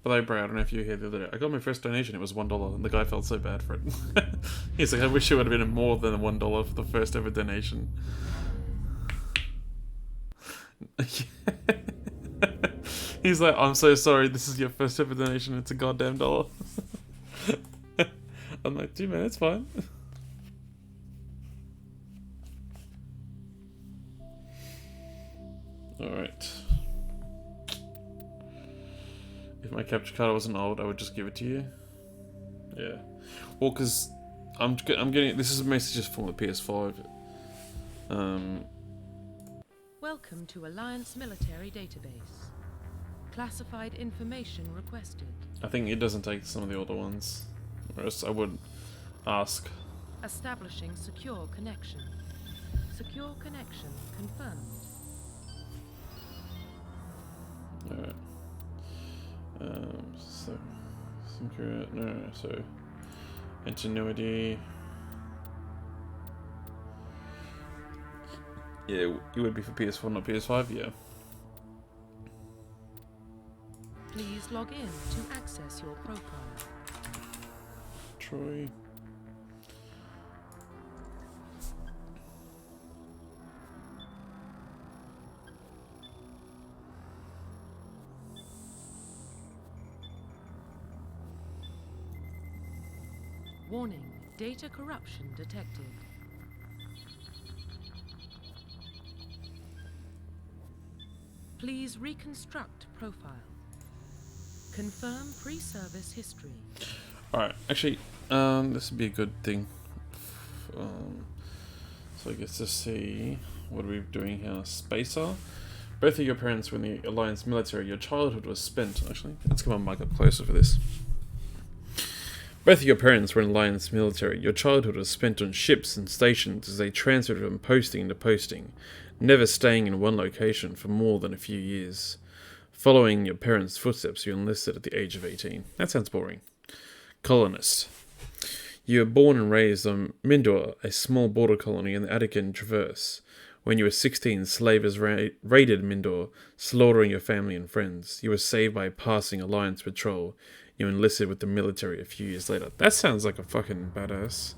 But I don't know if you were here the other day. I got my first donation, it was $1, and the guy felt so bad for it. He's like, I wish it would have been more than $1 for the first ever donation. He's like, I'm so sorry, this is your first ever donation, it's a goddamn dollar. I'm like, dude, man, it's fine. Alright. If my capture card wasn't old, I would just give it to you. Yeah. Well, because I'm getting... This is a message just from the PS5. Welcome to Alliance Military Database. Classified information requested. I think it doesn't take some of the older ones. Or else I would ask. Establishing secure connection. Secure connection confirmed. Alright. So... Secure... No, so... Ingenuity... Yeah, it would be for PS4, not PS5, yeah. Please log in to access your profile. Troy... Warning, data corruption detected. Please reconstruct profile. Confirm pre-service history. Alright, actually, this would be a good thing. So I guess to see what are we doing here. Spacer. Both of your parents were in the Alliance military. Your childhood was spent. Actually, let's come on, mic up closer for this. Both of your parents were in Alliance military. Your childhood was spent on ships and stations as they transferred from posting to posting, never staying in one location for more than a few years. Following your parents' footsteps, you enlisted at the age of 18. That sounds boring. Colonist. You were born and raised on Mindor, a small border colony in the Attican Traverse. When you were 16, slavers raided Mindor, slaughtering your family and friends. You were saved by a passing Alliance patrol. You enlisted with the military a few years later. That sounds like a fucking badass.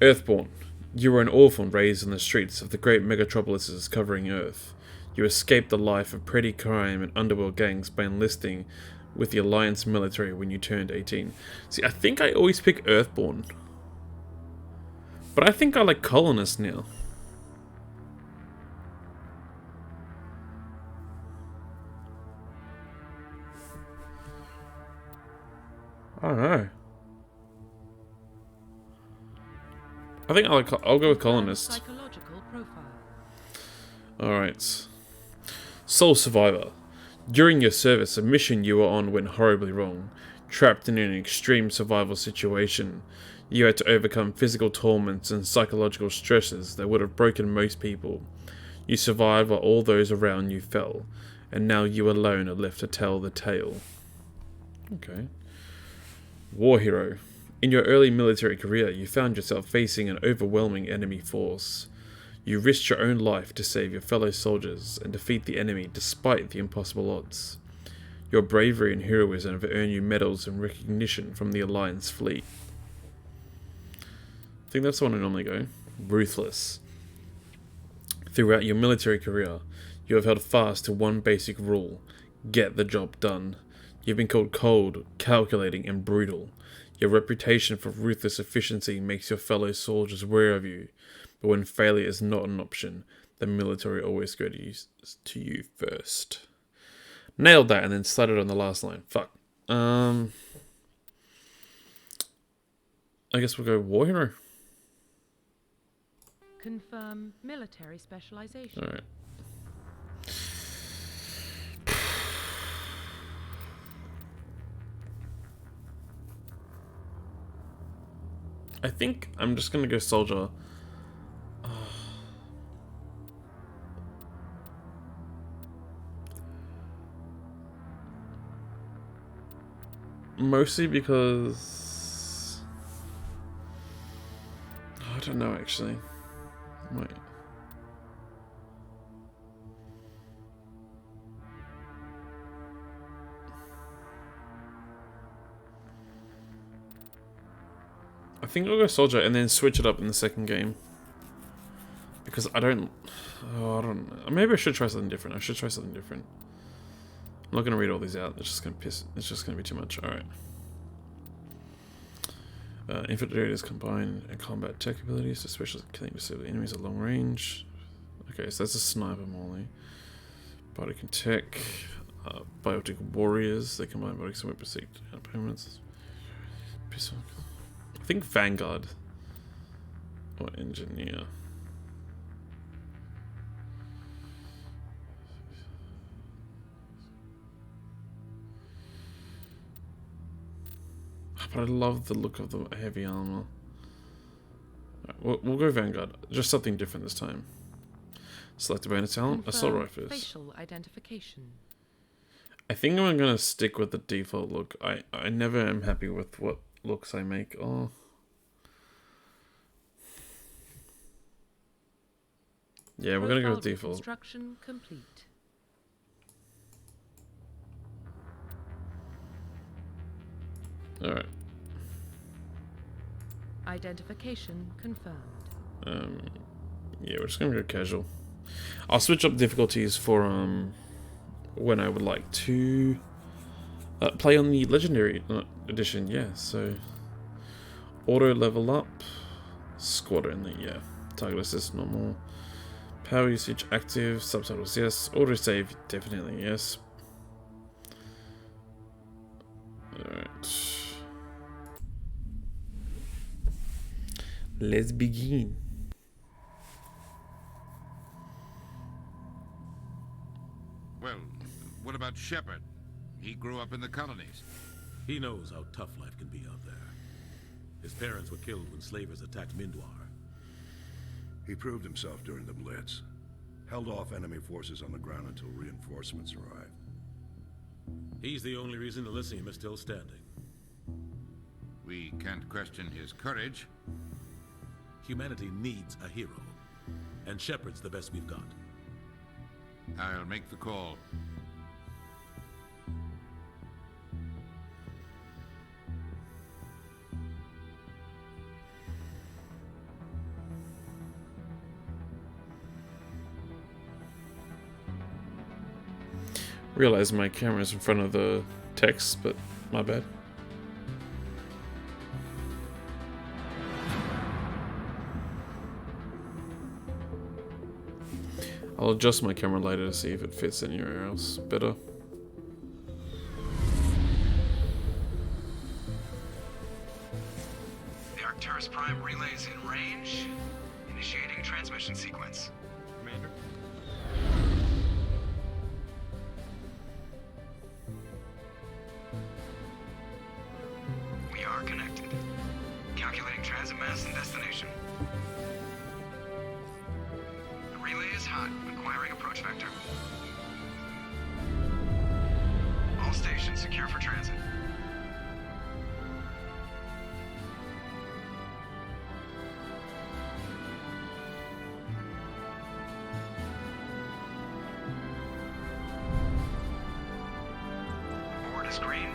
Earthborn. You were an orphan raised in the streets of the great megatropolises covering Earth. You escaped the life of petty crime and underworld gangs by enlisting with the Alliance military when you turned 18. See, I think I always pick Earthborn. But I think I like Colonist now. I don't know. I think I'll go with Colonist. Psychological profile. Alright. Sole Survivor. During your service, a mission you were on went horribly wrong. Trapped in an extreme survival situation, you had to overcome physical torments and psychological stresses that would have broken most people. You survived while all those around you fell, and now you alone are left to tell the tale. Okay. War Hero. In your early military career, you found yourself facing an overwhelming enemy force. You risked your own life to save your fellow soldiers and defeat the enemy despite the impossible odds. Your bravery and heroism have earned you medals and recognition from the Alliance fleet. I think that's the one I normally go. Ruthless. Throughout your military career, you have held fast to one basic rule: get the job done. You've been called cold, calculating, and brutal. Your reputation for ruthless efficiency makes your fellow soldiers wary of you, but when failure is not an option, the military always go to you first. Nailed that and then slid it on the last line. Fuck. I guess we'll go War Hero. Confirm military specialization. Alright. I think I'm just gonna go soldier. Mostly because I don't know actually. Wait. I think I'll go soldier and then switch it up in the second game. Because I don't... Oh, I don't know. Maybe I should try something different. I'm not going to read all these out. It's just going to piss. It's just going to be too much. Alright. Infiltrators combine combat tech abilities, especially killing disabled enemies at long range. Okay, so that's a sniper molly. Body can tech. Biotic warriors. They combine bodies and weapons opponents. I think Vanguard. Or engineer. But I love the look of the heavy armor. Right, we'll go Vanguard. Just something different this time. Select a bonus talent. Assault rifles. Facial identification. I think I'm gonna stick with the default look. I never am happy with what looks I make. Oh. Yeah, we're gonna go with default. Construction complete. Alright. Identification confirmed. Yeah, we're just gonna go casual. I'll switch up difficulties for when I would like to play on the legendary edition. Yeah, so auto level up, squadron. Yeah, target assist normal, power usage active, subtitles yes, auto save definitely yes. All right. Let's begin. Well, what about Shepard? He grew up in the colonies. He knows how tough life can be out there. His parents were killed when slavers attacked Mindwar. He proved himself during the Blitz. Held off enemy forces on the ground until reinforcements arrived. He's the only reason Elysium is still standing. We can't question his courage. Humanity needs a hero, and Shepard's the best we've got. I'll make the call. Realize my camera's in front of the text, but my bad. I'll adjust my camera later to see if it fits anywhere else better. The Arcturus Prime relay's in range. Initiating transmission sequence. Commander? We are connected. Calculating transit mass and destination. The relay is hot. Acquiring approach vector. All stations secure for transit. Board is green.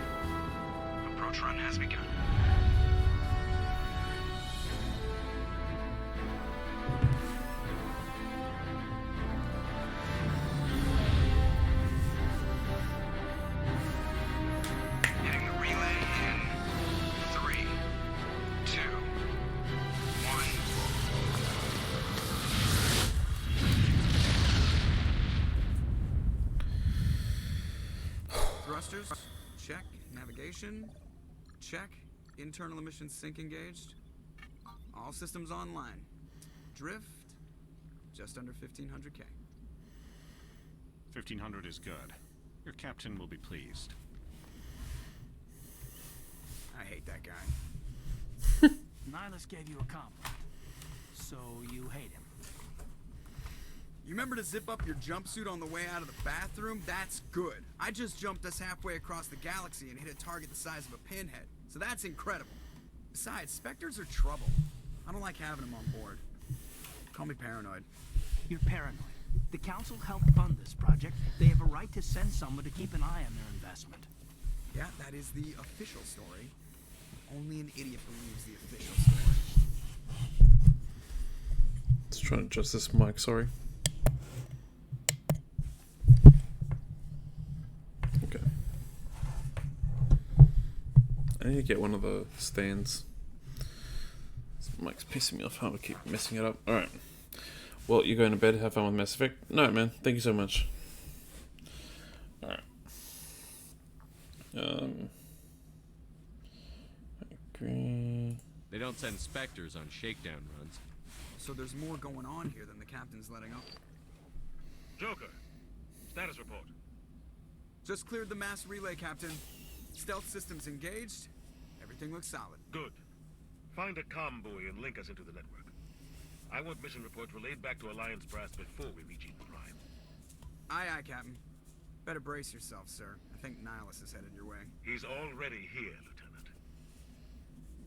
Approach run has begun. Hitting the relay in 3, 2, 1. Thrusters, check. Navigation, check. Internal emissions sync engaged. All systems online. Drift, just under 1500K. 1500 is good. Your captain will be pleased. I hate that guy. Nihilus gave you a compliment, so you hate him. You remember to zip up your jumpsuit on the way out of the bathroom? That's good. I just jumped us halfway across the galaxy and hit a target the size of a pinhead, so that's incredible. Besides, Spectres are trouble. I don't like having them on board. Call me paranoid. You're paranoid. The Council helped fund this project. They have a right to send someone to keep an eye on their investment. Yeah, that is the official story. Only an idiot believes the official story. Let's try and adjust this mic, sorry. Okay. I need to get one of the stands. This mic's pissing me off how I keep messing it up. Alright. Well, you're going to bed, have fun with Mass Effect? No, man, thank you so much. Alright. Agree. They don't send Spectres on shakedown runs. So there's more going on here than the captain's letting up. Joker, status report. Just cleared the mass relay, Captain. Stealth systems engaged. Everything looks solid. Good. Find a comm buoy and link us into the network. I want mission reports relayed back to Alliance brass before we reach Eden Prime. Aye, aye, Captain. Better brace yourself, sir. I think Nihilus is headed your way. He's already here, Lieutenant.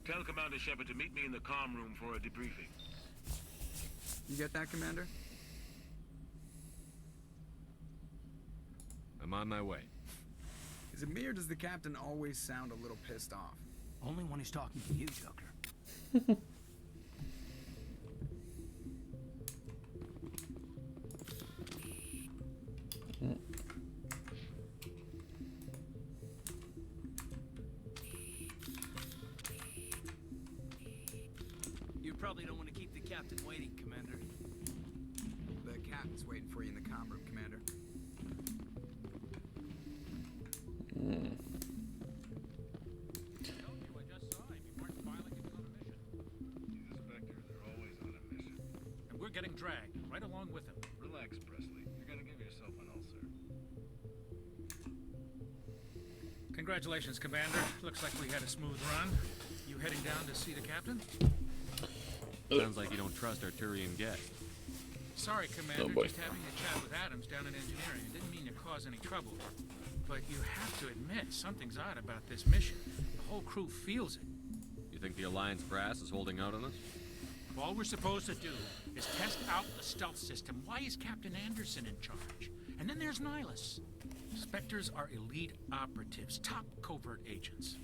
Tell Commander Shepard to meet me in the comm room for a debriefing. You get that, Commander? I'm on my way. Is it me or does the captain always sound a little pissed off? Only when he's talking to you, Joker. You probably don't want to keep the captain waiting, Commander. The captain's waiting for you in the comm room, Commander. And we're getting dragged right along with him. Relax, Presley. You're gonna give yourself an ulcer. Congratulations, Commander. Looks like we had a smooth run. You heading down to see the captain? Sounds like you don't trust our Turian guest. Sorry, Commander. Oh, boy. Just having a chat with Adams down in engineering. Didn't mean to cause any trouble. But you have to admit, something's odd about this mission. The whole crew feels it. You think the Alliance brass is holding out on us? If all we're supposed to do is test out the stealth system, why is Captain Anderson in charge? And then there's Nihilus. Spectres are elite operatives, top covert agents.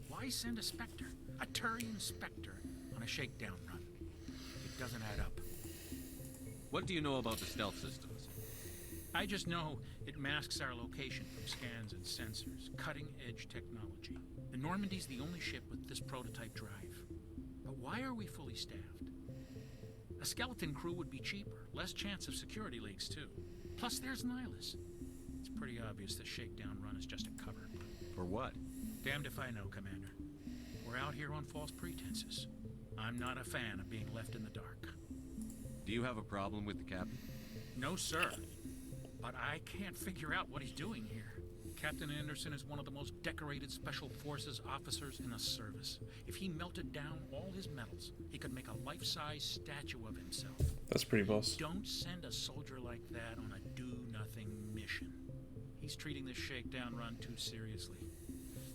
Why send a Spectre, a Turian Spectre, on a shakedown run? It doesn't add up. What do you know about the stealth systems? I just know it masks our location from scans and sensors. Cutting-edge technology. The Normandy's the only ship with this prototype drive. But why are we fully staffed? A skeleton crew would be cheaper. Less chance of security leaks, too. Plus, there's Nihilus. It's pretty obvious the shakedown run is just a cover. For what? Damned if I know, Commander. We're out here on false pretenses. I'm not a fan of being left in the dark. Do you have a problem with the captain? No, sir. But I can't figure out what he's doing here. Captain Anderson is one of the most decorated Special Forces officers in the service. If he melted down all his medals, he could make a life-size statue of himself. That's pretty boss. Don't send a soldier like that on a do-nothing mission. He's treating this shakedown run too seriously.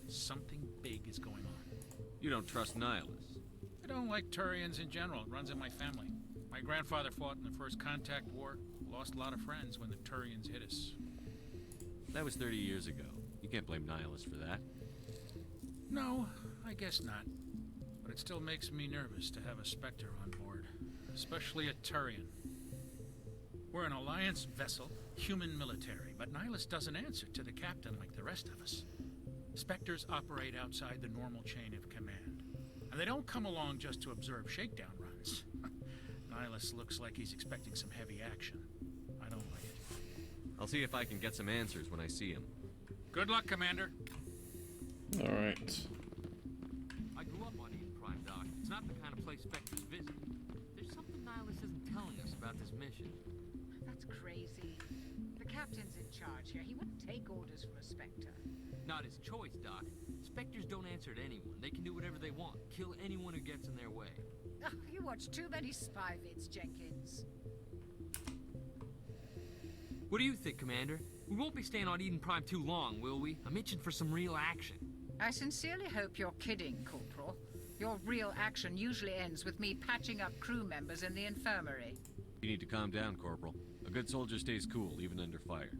Something big is going on. You don't trust Nihilus? I don't like Turians in general. It runs in my family. My grandfather fought in the First Contact War. Lost a lot of friends when the Turians hit us. That was 30 years ago. You can't blame Nihilus for that. No, I guess not. But it still makes me nervous to have a Spectre on board. Especially a Turian. We're an Alliance vessel, human military, but Nihilus doesn't answer to the captain like the rest of us. Spectres operate outside the normal chain of command. And they don't come along just to observe shakedown runs. Nihilus looks like he's expecting some heavy action. I don't like it. I'll see if I can get some answers when I see him. Good luck, Commander. Alright. I grew up on Eden Prime, Doc. It's not the kind of place Spectres visit. There's something Nihilus isn't telling us about this mission. That's crazy. The captain's in charge here. He wouldn't take orders from a Spectre. Not his choice, Doc. Spectres don't answer to anyone. They can do whatever they want. Kill anyone who gets in their way. Oh, you watch too many spy vids, Jenkins. What do you think, Commander? We won't be staying on Eden Prime too long, will we? I'm itching for some real action. I sincerely hope you're kidding, Corporal. Your real action usually ends with me patching up crew members in the infirmary. You need to calm down, Corporal. A good soldier stays cool, even under fire.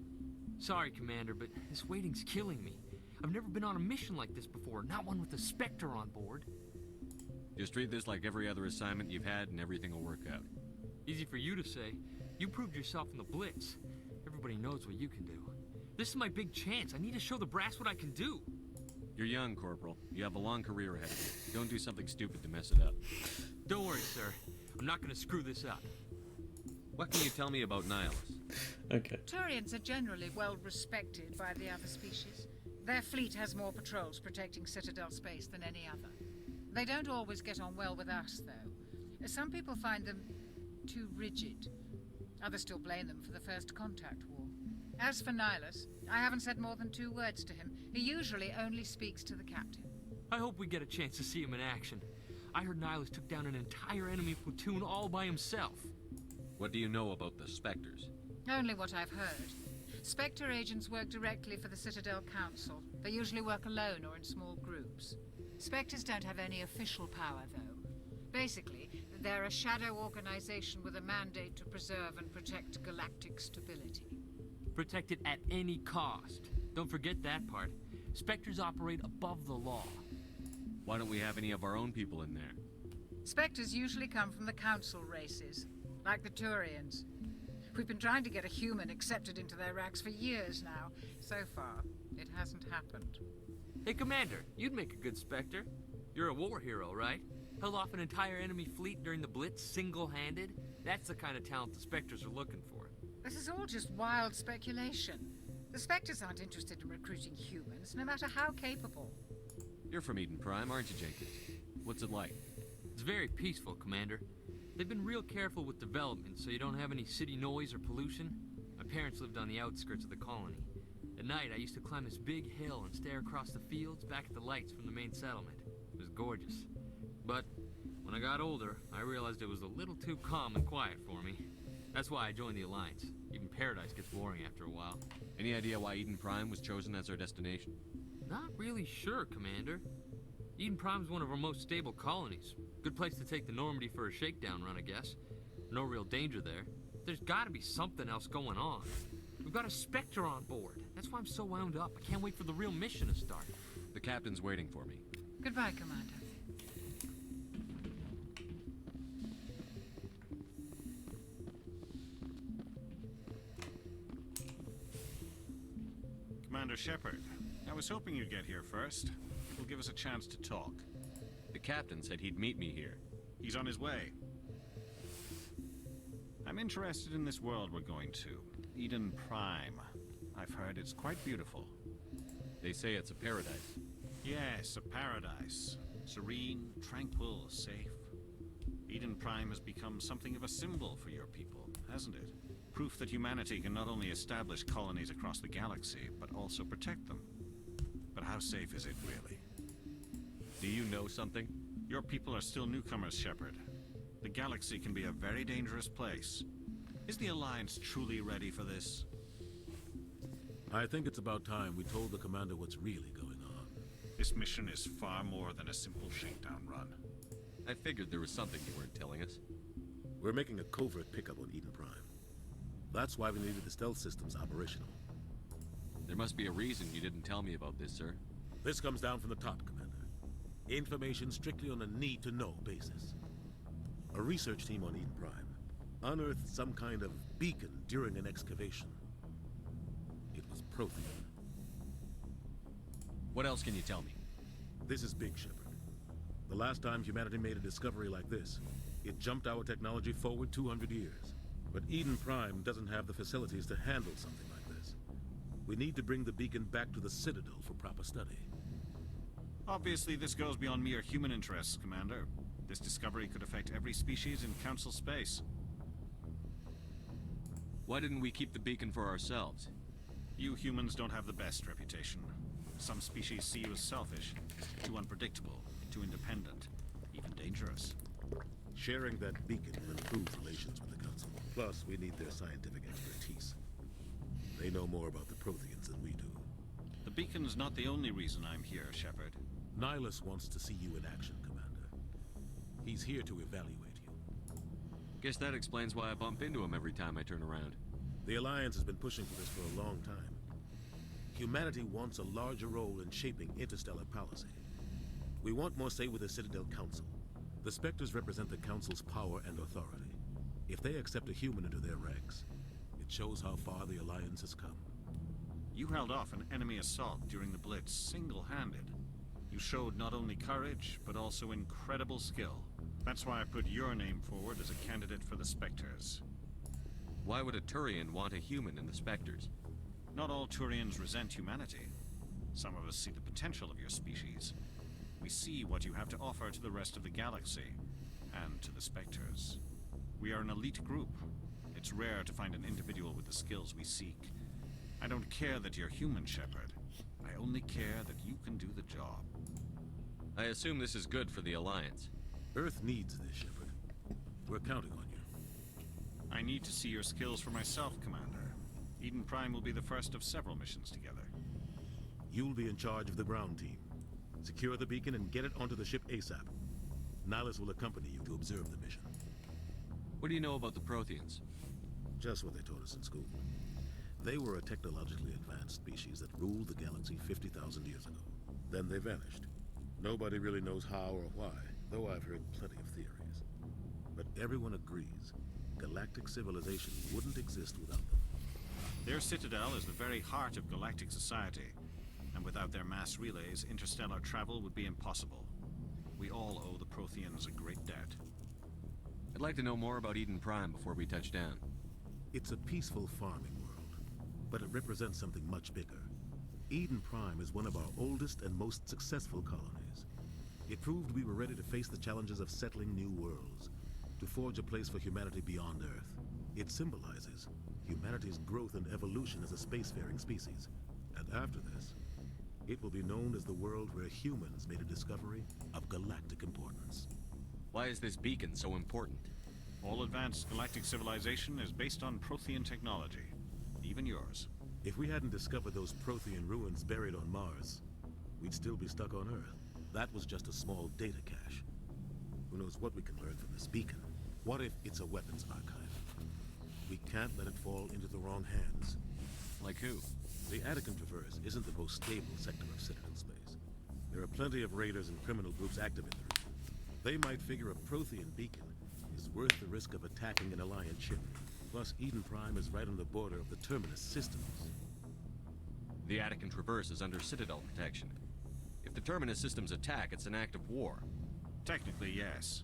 Sorry, Commander, but this waiting's killing me. I've never been on a mission like this before, not one with a Spectre on board. Just treat this like every other assignment you've had and everything will work out. Easy for you to say. You proved yourself in the Blitz. Everybody knows what you can do. This is my big chance. I need to show the brass what I can do. You're young, Corporal. You have a long career ahead of you. Don't do something stupid to mess it up. Don't worry, sir. I'm not gonna screw this up. What can you tell me about Nihilus? Okay. Turians are generally well respected by the other species. Their fleet has more patrols protecting Citadel space than any other. They don't always get on well with us, though. Some people find them too rigid. Others still blame them for the First Contact War. As for Nihilus, I haven't said more than 2 words to him. He usually only speaks to the captain. I hope we get a chance to see him in action. I heard Nihilus took down an entire enemy platoon all by himself. What do you know about the Spectres? Only what I've heard. Spectre agents work directly for the Citadel Council. They usually work alone or in small groups. Spectres don't have any official power, though. Basically, they're a shadow organization with a mandate to preserve and protect galactic stability. Protect it at any cost. Don't forget that part. Spectres operate above the law. Why don't we have any of our own people in there? Spectres usually come from the Council races, like the Turians. We've been trying to get a human accepted into their ranks for years now. So far, it hasn't happened. Hey, Commander, you'd make a good Spectre. You're a war hero, right? Held off an entire enemy fleet during the Blitz single-handed? That's the kind of talent the Spectres are looking for. This is all just wild speculation. The Spectres aren't interested in recruiting humans, no matter how capable. You're from Eden Prime, aren't you, Jenkins? What's it like? It's very peaceful, Commander. They've been real careful with development, so you don't have any city noise or pollution. My parents lived on the outskirts of the colony. At night, I used to climb this big hill and stare across the fields back at the lights from the main settlement. It was gorgeous. But when I got older, I realized it was a little too calm and quiet for me. That's why I joined the Alliance. Even Paradise gets boring after a while. Any idea why Eden Prime was chosen as our destination? Not really sure, Commander. Eden Prime's one of our most stable colonies. Good place to take the Normandy for a shakedown run, I guess. No real danger there. There's gotta be something else going on. We've got a Spectre on board. That's why I'm so wound up. I can't wait for the real mission to start. The captain's waiting for me. Goodbye, Commander. Commander Shepard, I was hoping you'd get here first. It'll give us a chance to talk. The captain said he'd meet me here. He's on his way. I'm interested in this world we're going to. Eden Prime. I've heard it's quite beautiful. They say it's a paradise. Yes, a paradise. Serene, tranquil, safe. Eden Prime has become something of a symbol for your people, hasn't it? Proof that humanity can not only establish colonies across the galaxy, but also protect them. But how safe is it, really? Do you know something? Your people are still newcomers, Shepard. The galaxy can be a very dangerous place. Is the Alliance truly ready for this? I think it's about time we told the commander what's really going on. This mission is far more than a simple shakedown run. I figured there was something you weren't telling us. We're making a covert pickup on Eden Prime. That's why we needed the stealth systems operational. There must be a reason you didn't tell me about this, sir. This comes down from the top, Commander. Information strictly on a need-to-know basis. A research team on Eden Prime unearthed some kind of beacon during an excavation. It was Prothean. What else can you tell me? This is big, Shepard. The last time humanity made a discovery like this, it jumped our technology forward 200 years. But Eden Prime doesn't have the facilities to handle something like this. We need to bring the beacon back to the Citadel for proper study. Obviously, this goes beyond mere human interests, Commander. This discovery could affect every species in Council space. Why didn't we keep the beacon for ourselves? You humans don't have the best reputation. Some species see you as selfish, too unpredictable, too independent, even dangerous. Sharing that beacon will improve relations with the Council. Plus, we need their scientific expertise. They know more about the Protheans than we do. The beacon's not the only reason I'm here, Shepard. Nihilus wants to see you in action, Commander. He's here to evaluate you. Guess that explains why I bump into him every time I turn around. The Alliance has been pushing for this for a long time. Humanity wants a larger role in shaping interstellar policy. We want more say with the Citadel Council. The Spectres represent the Council's power and authority. If they accept a human into their ranks, it shows how far the Alliance has come. You held off an enemy assault during the Blitz single-handed. You showed not only courage, but also incredible skill. That's why I put your name forward as a candidate for the Spectres. Why would a Turian want a human in the Spectres? Not all Turians resent humanity. Some of us see the potential of your species. We see what you have to offer to the rest of the galaxy, and to the Spectres. We are an elite group. It's rare to find an individual with the skills we seek. I don't care that you're human, Shepard. I only care that you can do the job. I assume this is good for the Alliance. Earth needs this, Shepard. We're counting on you. I need to see your skills for myself, Commander. Eden Prime will be the first of several missions together. You'll be in charge of the ground team. Secure the beacon and get it onto the ship ASAP. Nihilus will accompany you to observe the mission. What do you know about the Protheans? Just what they taught us in school. They were a technologically advanced species that ruled the galaxy 50,000 years ago. Then they vanished. Nobody really knows how or why, though I've heard plenty of theories. But everyone agrees galactic civilization wouldn't exist without them. Their citadel is the very heart of galactic society, and without their mass relays, interstellar travel would be impossible. We all owe the Protheans a great debt. I'd like to know more about Eden Prime before we touch down. It's a peaceful farming world, but it represents something much bigger. Eden Prime is one of our oldest and most successful colonies. It proved we were ready to face the challenges of settling new worlds, to forge a place for humanity beyond Earth. It symbolizes humanity's growth and evolution as a spacefaring species. And after this, it will be known as the world where humans made a discovery of galactic importance. Why is this beacon so important? All advanced galactic civilization is based on Prothean technology, even yours. If we hadn't discovered those Prothean ruins buried on Mars, we'd still be stuck on Earth. That was just a small data cache. Who knows what we can learn from this beacon? What if it's a weapons archive? We can't let it fall into the wrong hands. Like who? The Attican Traverse isn't the most stable sector of Citadel space. There are plenty of raiders and criminal groups active in the region. They might figure a Prothean beacon is worth the risk of attacking an Alliance ship. Plus, Eden Prime is right on the border of the Terminus systems. The Attican Traverse is under Citadel protection. If the Terminus systems attack, it's an act of war. Technically, yes.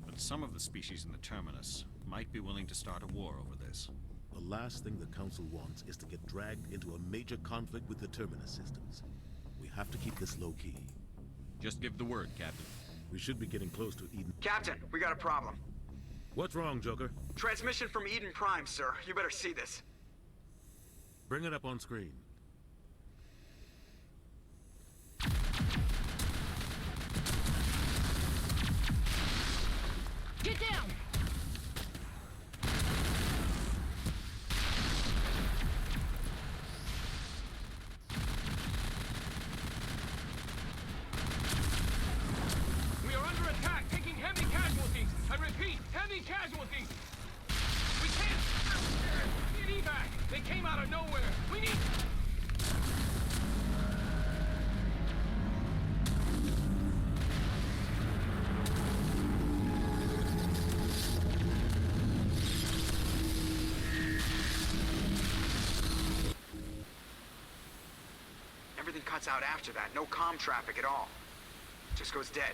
But some of the species in the Terminus might be willing to start a war over this. The last thing the Council wants is to get dragged into a major conflict with the Terminus systems. We have to keep this low-key. Just give the word, Captain. We should be getting close to Eden. Captain, we got a problem. What's wrong, Joker? Transmission from Eden Prime, sir. You better see this. Bring it up on screen. Get down! We are under attack, taking heavy casualties. I repeat, heavy casualties. We can't. Need evac. They came out of nowhere. We need. Everything cuts out after that. No comm traffic at all. Just goes dead.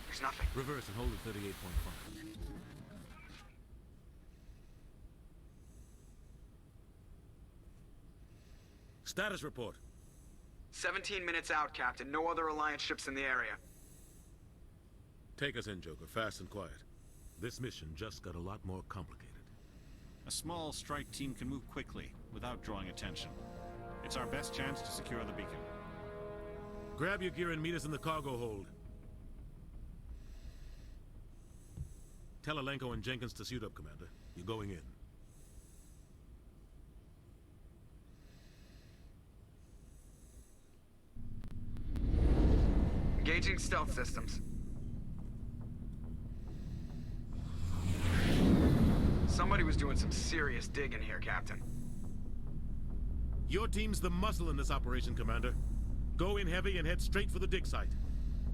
There's nothing. Reverse and hold at 38.5. Status report. 17 minutes out, Captain. No other Alliance ships in the area. Take us in, Joker, fast and quiet. This mission just got a lot more complicated. A small strike team can move quickly, without drawing attention. It's our best chance to secure the beacon. Grab your gear and meet us in the cargo hold. Tell Alenko and Jenkins to suit up, Commander. You're going in. Engaging stealth systems. Somebody was doing some serious digging here, Captain. Your team's the muscle in this operation, Commander. Go in heavy and head straight for the dig site.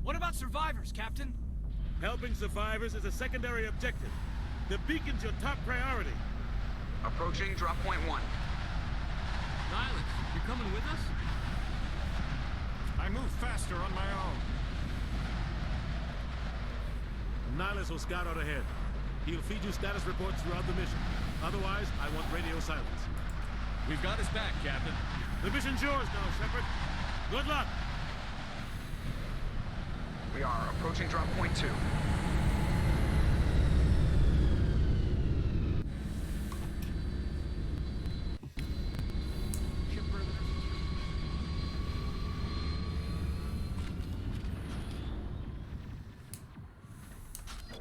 What about survivors, Captain? Helping survivors is a secondary objective. The beacon's your top priority. Approaching drop point 1. Nihilus, you're coming with us? I move faster on my own. Nihilus will scout out ahead. He'll feed you status reports throughout the mission. Otherwise, I want radio silence. We've got his back, Captain. The mission's yours now, Shepard. Good luck! We are approaching drop point 2.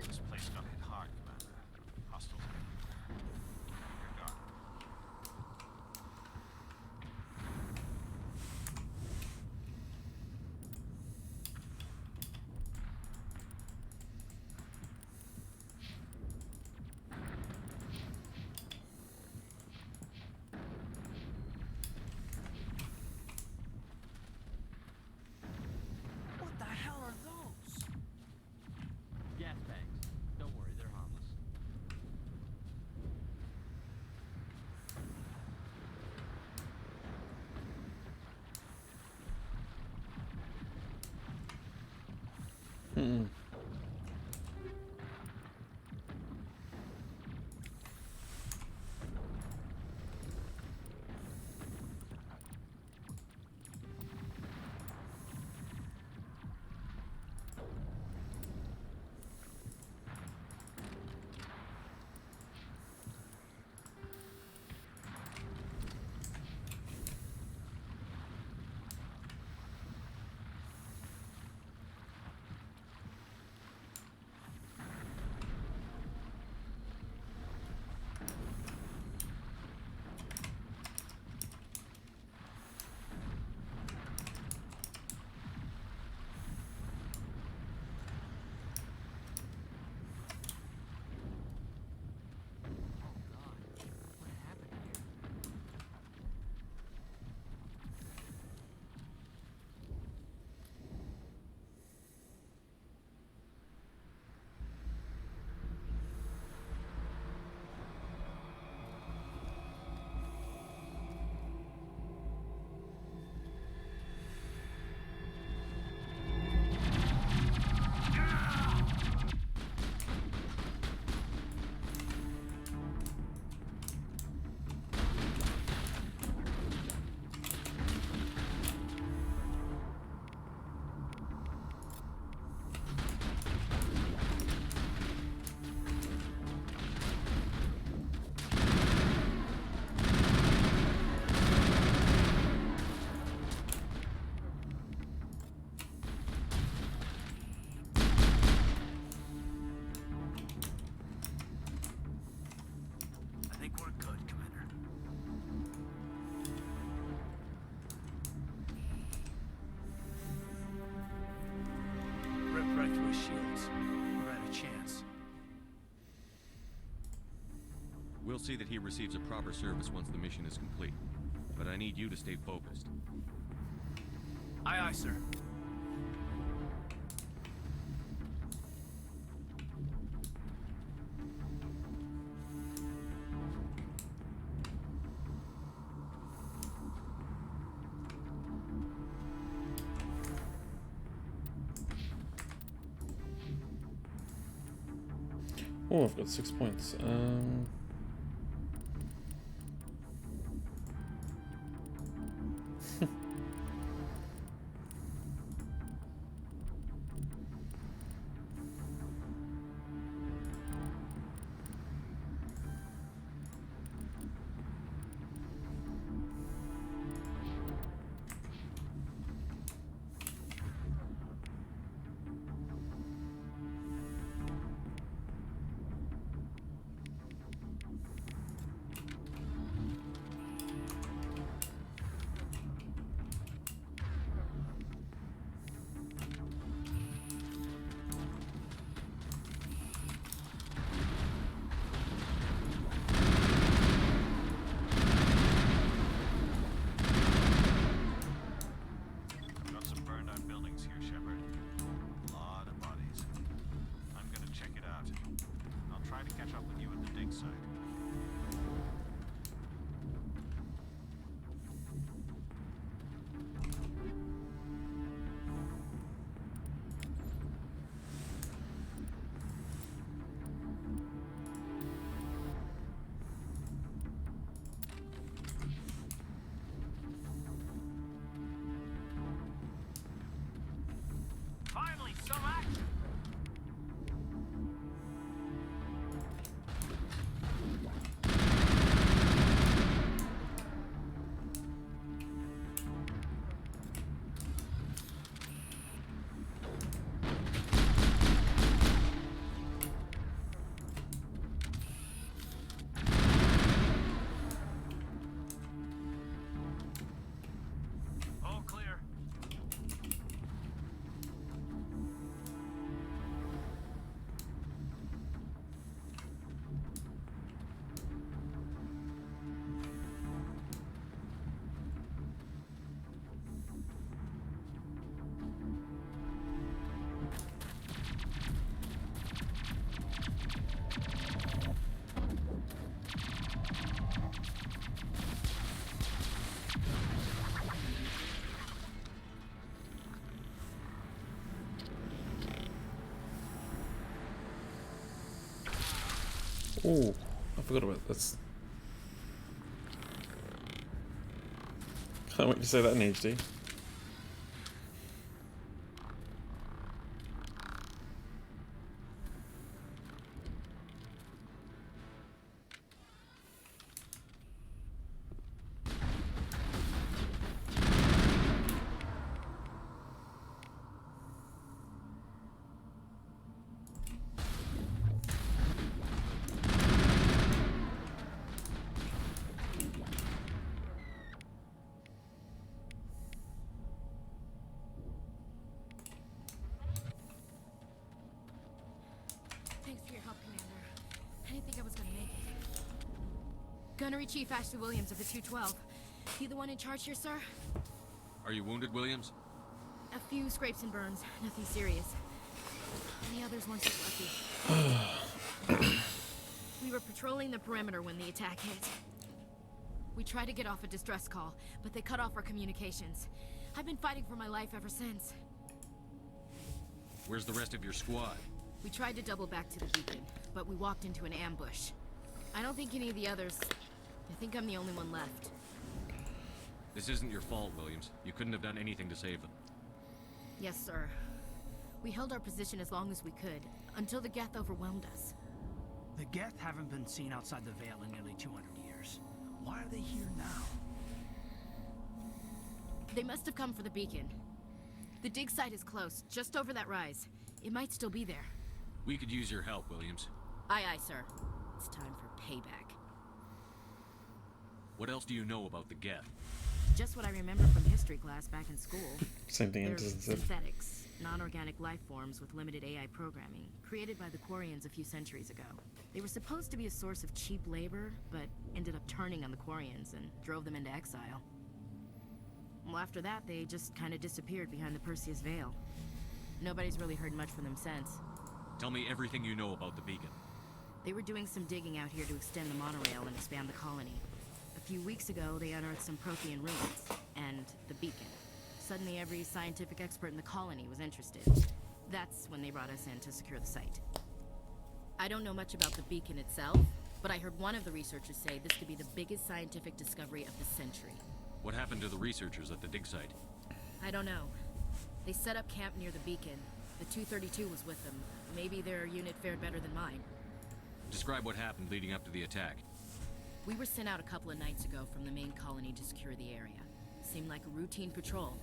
This place got hit hard, Commander. Hostiles. You're gone. What the hell are those? Gas bags. Don't worry, they're harmless. Hmm. I think we're good, Commander. Rip right through his shields. We're at a chance. We'll see that he receives a proper service once the mission is complete. But I need you to stay focused. Aye, aye, sir. Oh, I've got 6 points. Oh, I forgot about this. Can't wait to say that in HD. Thanks for your help, Commander. I didn't think I was gonna make it. Gunnery Chief Ashley Williams of the 212. You the one in charge here, sir? Are you wounded, Williams? A few scrapes and burns, nothing serious. The others weren't so lucky. We were patrolling the perimeter when the attack hit. We tried to get off a distress call, but they cut off our communications. I've been fighting for my life ever since. Where's the rest of your squad? We tried to double back to the beacon, but we walked into an ambush. I don't think any of the others... I think I'm the only one left. This isn't your fault, Williams. You couldn't have done anything to save them. Yes, sir. We held our position as long as we could, until the Geth overwhelmed us. The Geth haven't been seen outside the Veil in nearly 200 years. Why are they here now? They must have come for the beacon. The dig site is close, just over that rise. It might still be there. We could use your help, Williams. Aye, aye, sir. It's time for payback. What else do you know about the Geth? Just what I remember from history class back in school. Same thing. They're Anderson said. synthetics, non-organic life forms with limited AI programming, created by the Quarians a few centuries ago. They were supposed to be a source of cheap labor, but ended up turning on the Quarians and drove them into exile. Well, after that, they just kind of disappeared behind the Perseus Veil. Nobody's really heard much from them since. Tell me everything you know about the beacon. They were doing some digging out here to extend the monorail and expand the colony. A few weeks ago, they unearthed some Prothean ruins, and the beacon. Suddenly, every scientific expert in the colony was interested. That's when they brought us in to secure the site. I don't know much about the beacon itself, but I heard one of the researchers say this could be the biggest scientific discovery of the century. What happened to the researchers at the dig site? I don't know. They set up camp near the beacon. The 232 was with them. Maybe their unit fared better than mine. Describe what happened leading up to the attack. We were sent out a couple of nights ago from the main colony to secure the area. Seemed like a routine patrol,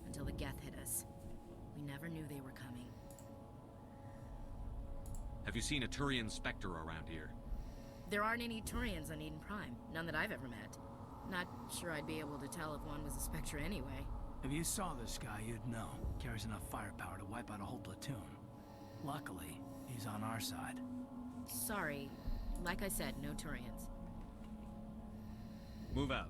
until the Geth hit us. We never knew they were coming. Have you seen a Turian Spectre around here? There aren't any Turians on Eden Prime, none that I've ever met. Not sure I'd be able to tell if one was a Spectre anyway. If you saw this guy, you'd know. Carries enough firepower to wipe out a whole platoon. Luckily, he's on our side. Sorry. Like I said, no Turians. Move out.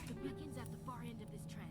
The beacon's at the far end of this trench.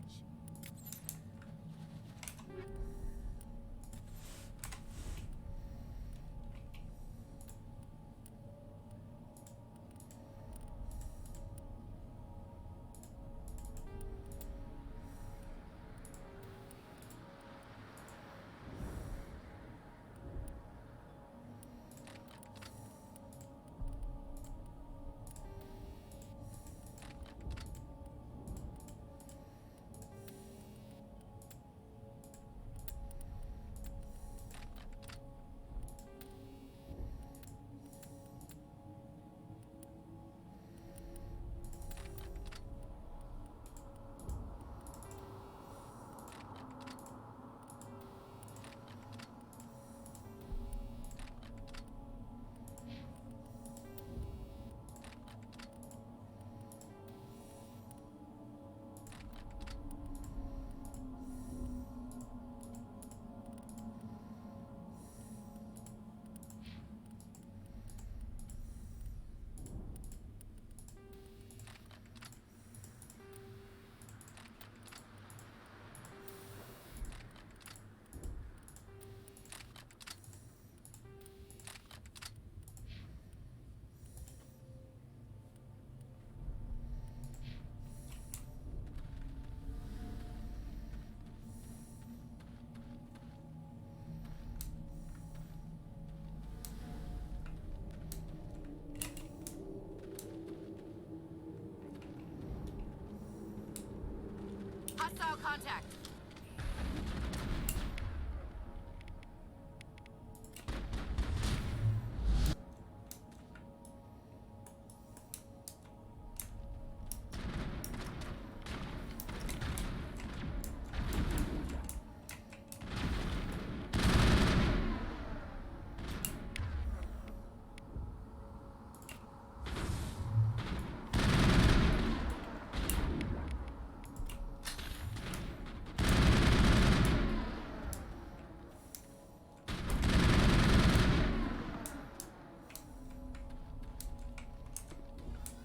contact.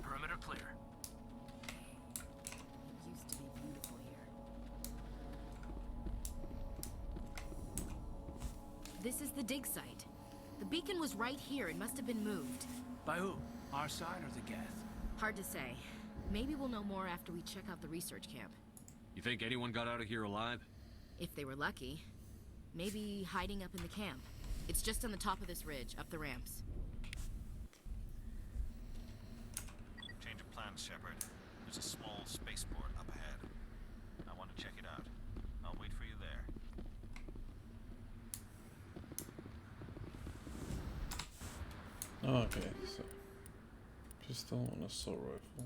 Perimeter clear. It used to be beautiful here. This is the dig site. The beacon was right here. It must have been moved. By who? Our side or the Geth? Hard to say. Maybe we'll know more after we check out the research camp. You think anyone got out of here alive? If they were lucky. Maybe hiding up in the camp. It's just on the top of this ridge, up the ramps. Change of plans, Shepard. There's a small spaceport up ahead. I want to check it out. I'll wait for you there. Oh, okay, so pistol and assault rifle.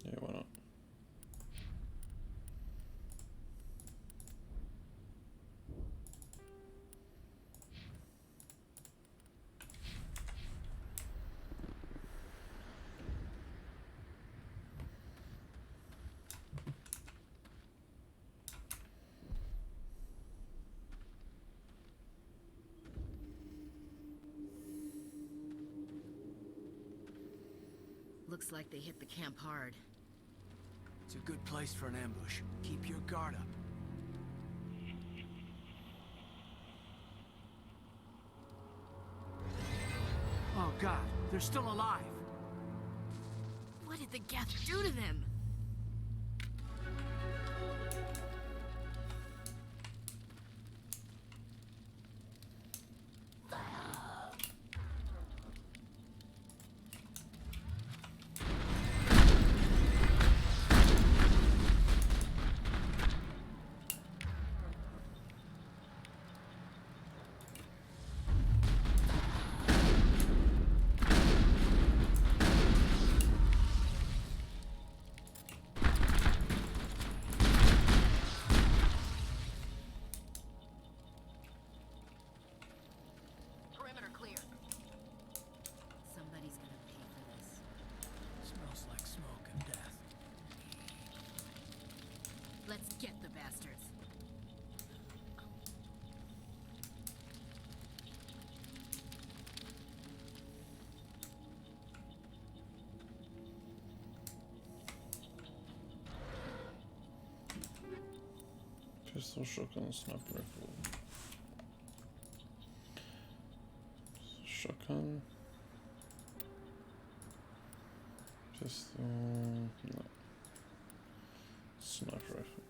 Yeah, why not? Looks like they hit the camp hard. It's a good place for an ambush. Keep your guard up. Oh God, they're still alive. What did the Geth do to them? Let's get the bastards. Pistol, shotgun, sniper rifle. Shotgun. Pistol. No. Sniper rifle.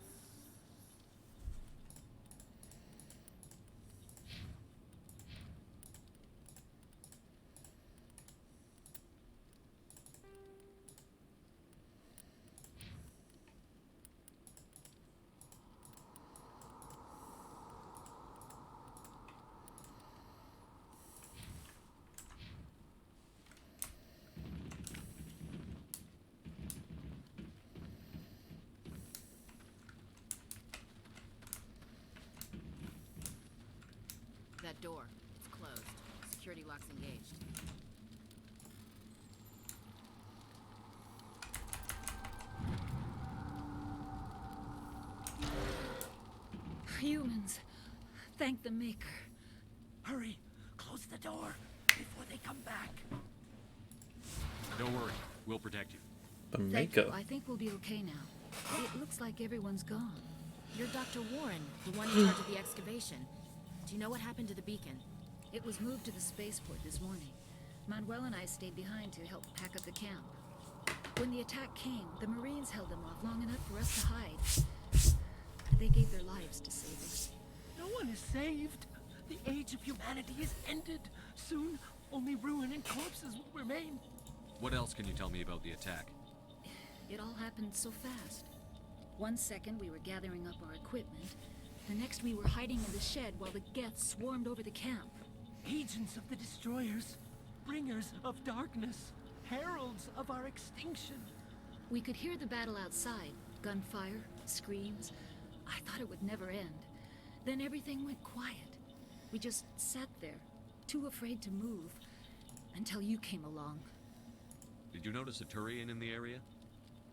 That door. It's closed. Security lock's engaged. Humans. Thank the Maker. Hurry! Close the door before they come back. Don't worry. We'll protect you. The Thank Maker. you. I think we'll be okay now. It looks like everyone's gone. You're Dr. Warren, the one in charge of the excavation. Do you know what happened to the beacon? It was moved to the spaceport this morning. Manuel and I stayed behind to help pack up the camp. When the attack came, the Marines held them off long enough for us to hide. They gave their lives to save us. No one is saved. The age of humanity is ended. Soon, Only ruin and corpses will remain. What else can you tell me about the attack? It all happened so fast. One second we were gathering up our equipment. The next we were hiding in the shed while the Geth swarmed over the camp. Agents of the Destroyers. Bringers of darkness. Heralds of our extinction. We could hear the battle outside. Gunfire, screams. I thought it would never end. Then everything went quiet. We just sat there, too afraid to move, until you came along. Did you notice a Turian in the area?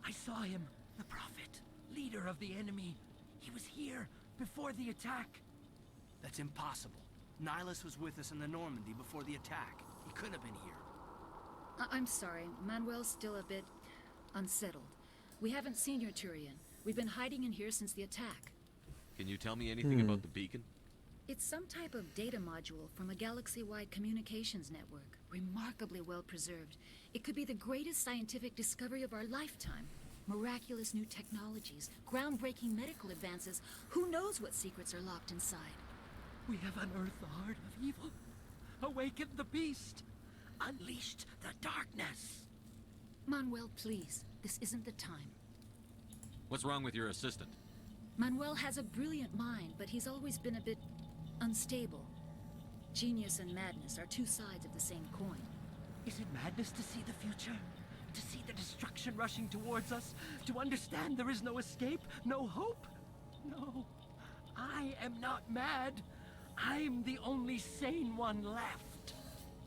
I saw him, the Prophet, leader of the enemy. He was here before the attack. That's impossible. Nihilus was with us in the Normandy before the attack. He couldn't have been here. I'm sorry, Manuel's still a bit unsettled. We haven't seen your Turian. We've been hiding in here since the attack. Can you tell me anything about the beacon? It's some type of data module from a galaxy-wide communications network. Remarkably well preserved. It could be the greatest scientific discovery of our lifetime. Miraculous new technologies, groundbreaking medical advances. Who knows what secrets are locked inside? We have unearthed the heart of evil, awakened the beast, unleashed the darkness. Manuel, please. This isn't the time. What's wrong with your assistant? Manuel has a brilliant mind, but he's always been a bit unstable. Genius and madness are two sides of the same coin. Is it madness to see the future? To see the destruction rushing towards us? To understand there is no escape? No hope? No. I am not mad. I'm the only sane one left.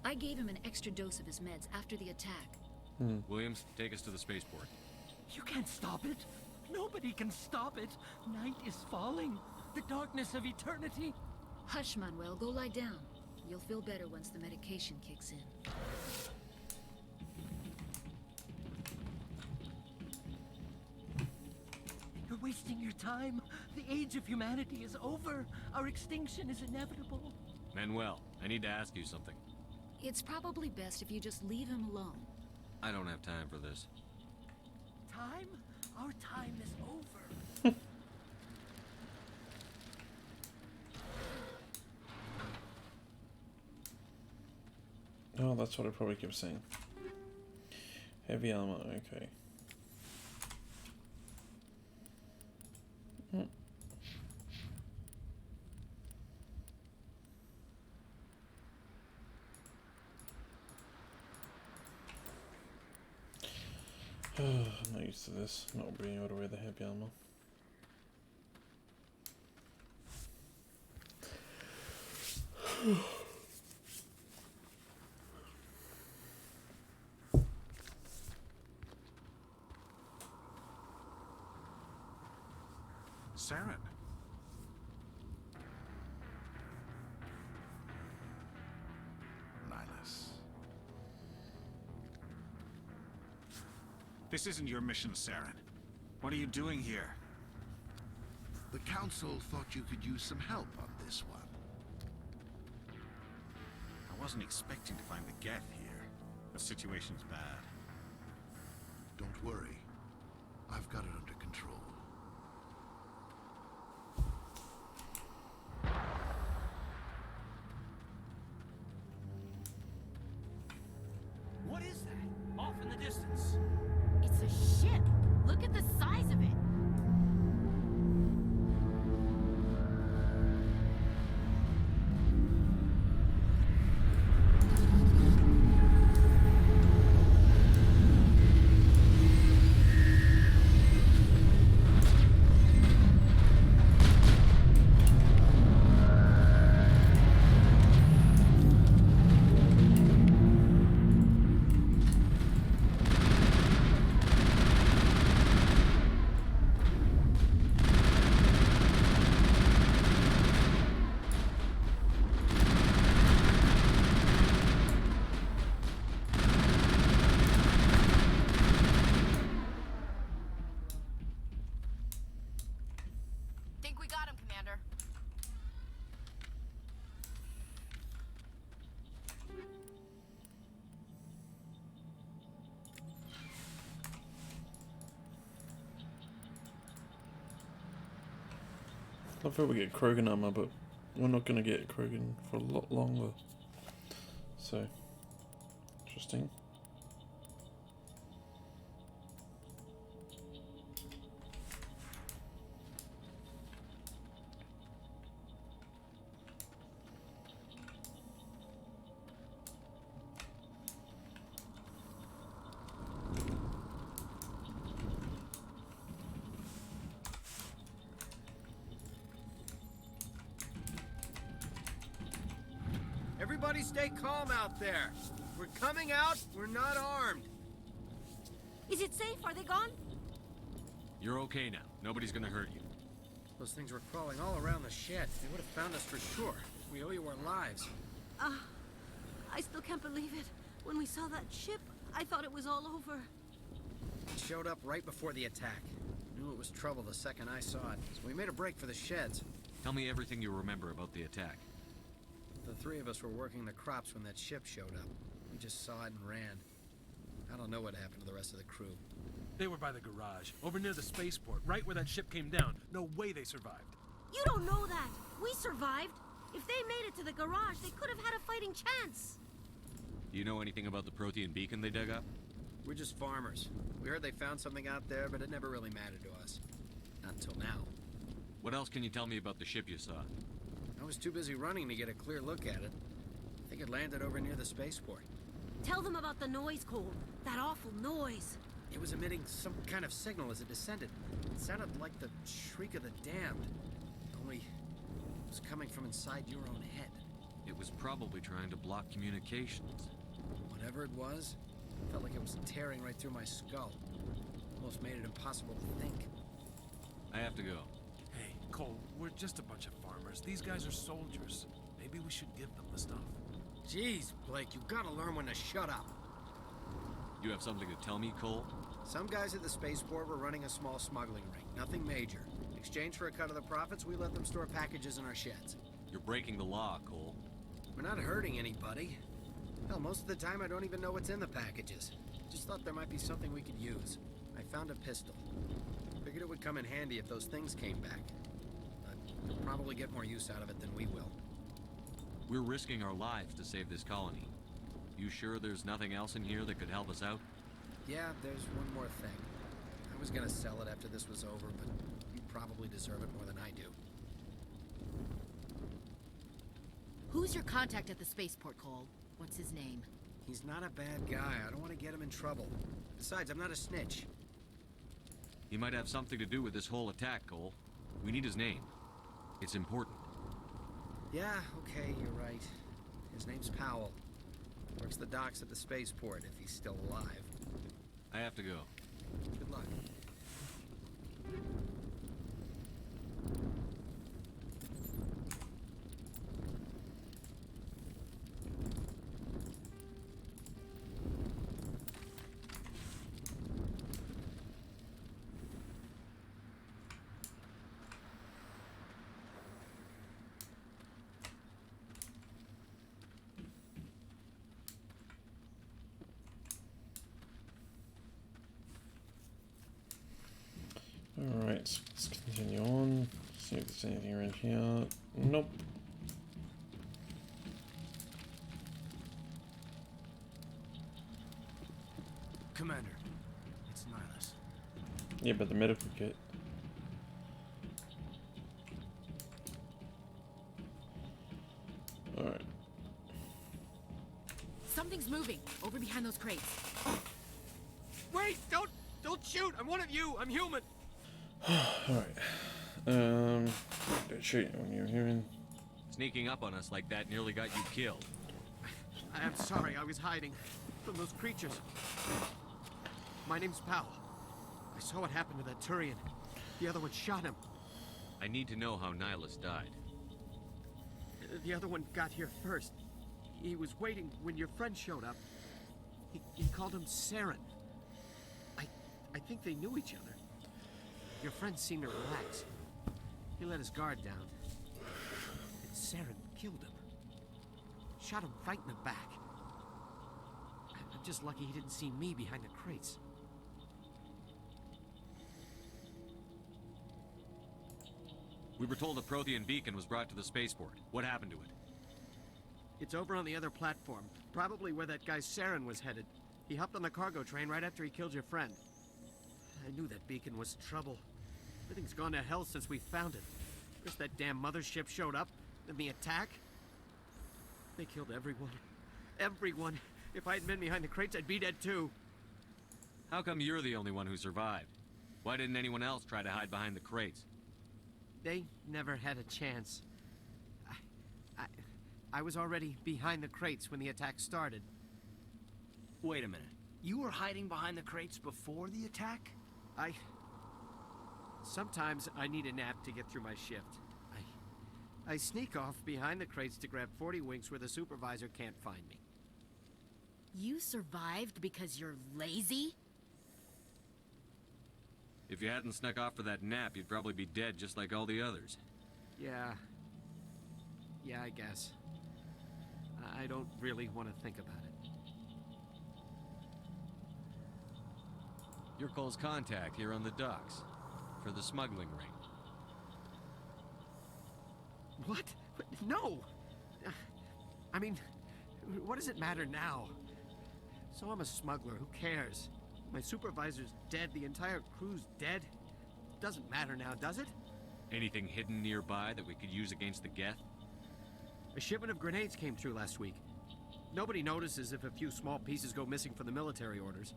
I gave him an extra dose of his meds after the attack. Williams, take us to the spaceport. You can't stop it. Nobody can stop it. Night is falling. The darkness of eternity. Hush, Manuel. Go lie down. You'll feel better once the medication kicks in. You're wasting your time. The age of humanity is over. Our extinction is inevitable. Manuel, I need to ask you something. It's probably best if you just leave him alone. I don't have time for this. Time? Our time is over. Oh, that's what I probably kept saying. Heavy armor, okay. I'm not used to this, not being able to wear the heavy armor. Saren. Nihilus. This isn't your mission, Saren. What are you doing here? The Council thought you could use some help on this one. I wasn't expecting to find the Geth here. The situation's bad. Don't worry. I've got it under control. What is that? Off in the distance. It's a ship. Look at the size of it. Think we got him, Commander. I thought we get Krogan armor, but we're not going to get Krogan for a lot longer. So, Interesting. Everybody stay calm out there. We're coming out, we're not armed. Is it safe? Are they gone? You're okay now. Nobody's gonna hurt you. Those things were crawling all around the shed. They would have found us for sure. We owe you our lives. I still can't believe it. When we saw that ship, I thought it was all over. It showed up right before the attack. Knew it was trouble the second I saw it, so we made a break for the sheds. Tell me everything you remember about the attack. The three of us were working the crops when that ship showed up. We just saw it and ran. I don't know what happened to the rest of the crew. They were by the garage, over near the spaceport, right where that ship came down. No way they survived. You don't know that. We survived. If they made it to the garage, they could have had a fighting chance. Do you know anything about the Prothean beacon they dug up? We're just farmers. We heard they found something out there, but it never really mattered to us. Not until now. What else can you tell me about the ship you saw? I was too busy running to get a clear look at it. I think it landed over near the spaceport. Tell them about the noise, Cole. That awful noise. It was emitting some kind of signal as it descended. It sounded like the shriek of the damned. Only it was coming from inside your own head. It was probably trying to block communications. Whatever it was, it felt like it was tearing right through my skull. Almost made it impossible to think. I have to go. Hey, Cole, we're just a bunch of farmers. These guys are soldiers. Maybe we should give them the stuff. Jeez, Blake, you gotta learn when to shut up. You have something to tell me, Cole? Some guys at the spaceport were running a small smuggling ring. Nothing major. In exchange for a cut of the profits, we let them store packages in our sheds. You're breaking the law, Cole. We're not hurting anybody. Hell, most of the time I don't even know what's in the packages. Just thought there might be something we could use. I found a pistol. Figured it would come in handy if those things came back. But you'll probably get more use out of it than we will. We're risking our lives to save this colony. You sure there's nothing else in here that could help us out? Yeah, there's one more thing. I was gonna sell it after this was over, but you probably deserve it more than I do. Who's your contact at the spaceport, Cole? What's his name? He's not a bad guy. I don't want to get him in trouble. Besides, I'm not a snitch. He might have something to do with this whole attack, Cole. We need his name. It's important. Yeah, okay, you're right. His name's Powell. Works the docks at the spaceport, if he's still alive. I have to go. Good luck. Alright, let's continue on. See if there's anything around here. Nope. Commander, it's Nihilus. Yeah, but the medical kit. Alright. Something's moving over behind those crates. Wait! Don't shoot! I'm one of you! I'm human! Alright. Don't shoot when you're hearing. Sneaking up on us like that nearly got you killed. I'm sorry, I was hiding from those creatures. My name's Powell. I saw what happened to that Turian. The other one shot him. I need to know how Nihilus died. The other one got here first. He was waiting when your friend showed up. He called him Saren. I think they knew each other. Your friend seemed to relax. He let his guard down. And Saren killed him. Shot him right in the back. I'm just lucky he didn't see me behind the crates. We were told a Prothean beacon was brought to the spaceport. What happened to it? It's over on the other platform, probably where that guy Saren was headed. He hopped on the cargo train right after he killed your friend. I knew that beacon was trouble. Everything's gone to hell since we found it. First that damn mothership showed up, then the attack. They killed everyone. Everyone. If I hadn't been behind the crates, I'd be dead too. How come you're the only one who survived? Why didn't anyone else try to hide behind the crates? They never had a chance. I was already behind the crates when the attack started. Wait a minute. You were hiding behind the crates before the attack? Sometimes I need a nap to get through my shift. I sneak off behind the crates to grab 40 winks where the supervisor can't find me. You survived because you're lazy? If you hadn't snuck off for that nap, you'd probably be dead just like all the others. Yeah, I guess. I don't really want to think about it. You're Cole's contact here on the docks for the smuggling ring. What? No! I mean, what does it matter now? So I'm a smuggler, who cares? My supervisor's dead, the entire crew's dead. Doesn't matter now, does it? Anything hidden nearby that we could use against the Geth? A shipment of grenades came through last week. Nobody notices if a few small pieces go missing from the military orders.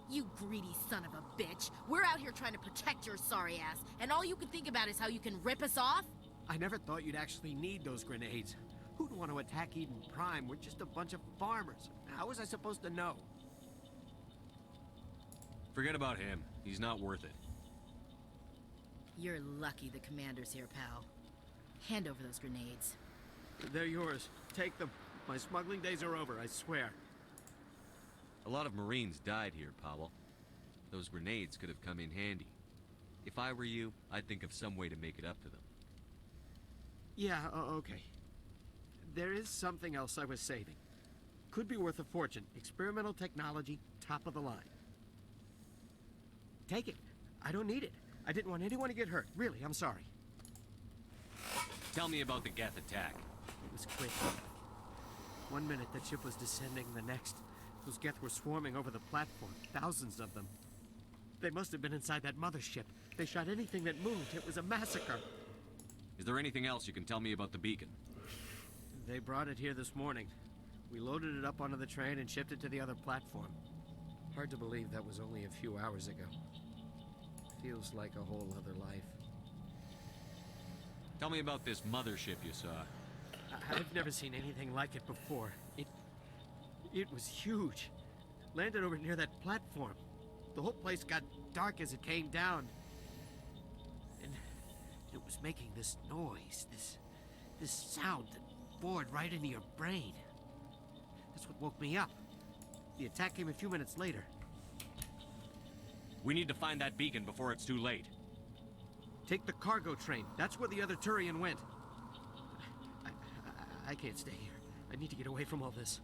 You greedy son of a bitch. We're out here trying to protect your sorry ass, and all you can think about is how you can rip us off? I never thought you'd actually need those grenades. Who'd want to attack Eden Prime? We're just a bunch of farmers. How was I supposed to know? Forget about him. He's not worth it. You're lucky the commander's here, pal. Hand over those grenades. They're yours. Take them. My smuggling days are over, I swear. A lot of Marines died here, Powell. Those grenades could have come in handy. If I were you, I'd think of some way to make it up to them. Yeah, okay. There is something else I was saving. Could be worth a fortune. Experimental technology, top of the line. Take it. I don't need it. I didn't want anyone to get hurt. Really, I'm sorry. Tell me about the Geth attack. It was quick. 1 minute that ship was descending, the next, those Geth were swarming over the platform. Thousands of them. They must have been inside that mothership. They shot anything that moved. It was a massacre. Is there anything else you can tell me about the beacon? They brought it here this morning. We loaded it up onto the train and shipped it to the other platform. Hard to believe that was only a few hours ago. Feels like a whole other life. Tell me about this mothership you saw. I've never seen anything like it before. It was huge. Landed over near that platform. The whole place got dark as it came down. And it was making this noise, this sound that bored right into your brain. That's what woke me up. The attack came a few minutes later. We need to find that beacon before it's too late. Take the cargo train. That's where the other Turian went. I can't stay here. I need to get away from all this.